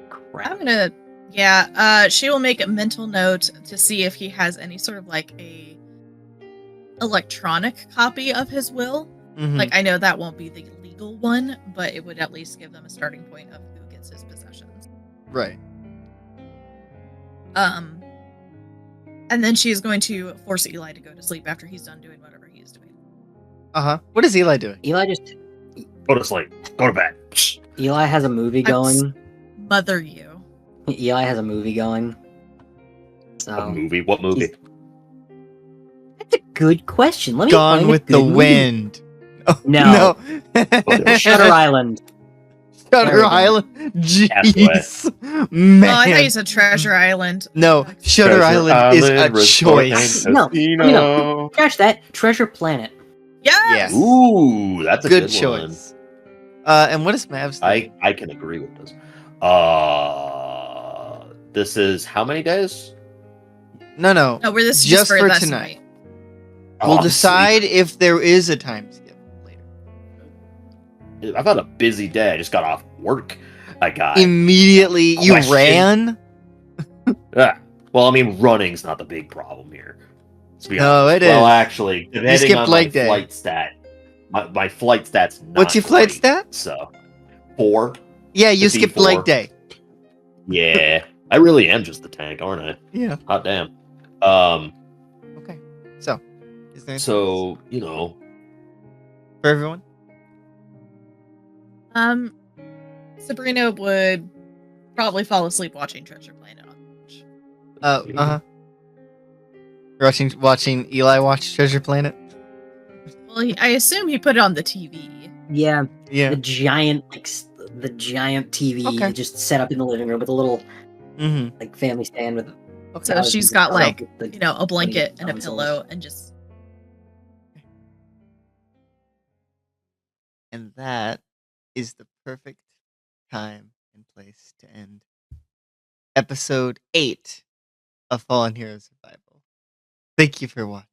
crap. I'm gonna, yeah. She will make a mental note to see if he has any sort of like a electronic copy of his will. Mhm. Like, I know that won't be the legal one, but it would at least give them a starting point of who gets his possessions. Right. And then she's going to force Eli to go to sleep after he's done doing whatever he is doing. What is Eli doing? Eli just Go to sleep. Go to bed. Eli has a movie going. Mother you. Eli has a movie going. So A movie? What movie? that's a good question. Let me Gone find a with good the movie. Wind. Oh, No. no. Shutter Island. There we Shutter go. Island. Jeez, Oh, I thought you man. said Treasure Island. No, Shutter Island is a choice. No. Scratch that. Treasure Planet. Yes. Yes. Ooh, that's a Good good choice. And what is Mavs doing? I can agree with this. This is how many days? No. No, we're this Just for this tonight. night. We'll I'm decide if there is a time skip later. sleeping. I've had a busy day. I just got off work. I got Immediately, you question. ran? Yeah. Well, I mean, running's not the big problem here. Let's be No, honest. it Well, is. actually, depending skipped on leg my day. flight stat, my flight stat's not What's your flight great, stat? So, 4. Yeah, you The skipped D4. leg day. Yeah, I really am just the tank, aren't I? Yeah. Hot damn. Okay. So, is there anything else So you know, for everyone? Sabrina would probably fall asleep watching Treasure Planet on the couch. Watching Eli watch Treasure Planet. Well, I assume he put it on the TV. Yeah. Yeah. The giant TV just set up in the living room with a little Mm-hmm. family stand with. So she's got couch a blanket and a consoles. pillow and just. And that is the perfect time and place to end episode 8 a fallen hero survival. Thank you for watching.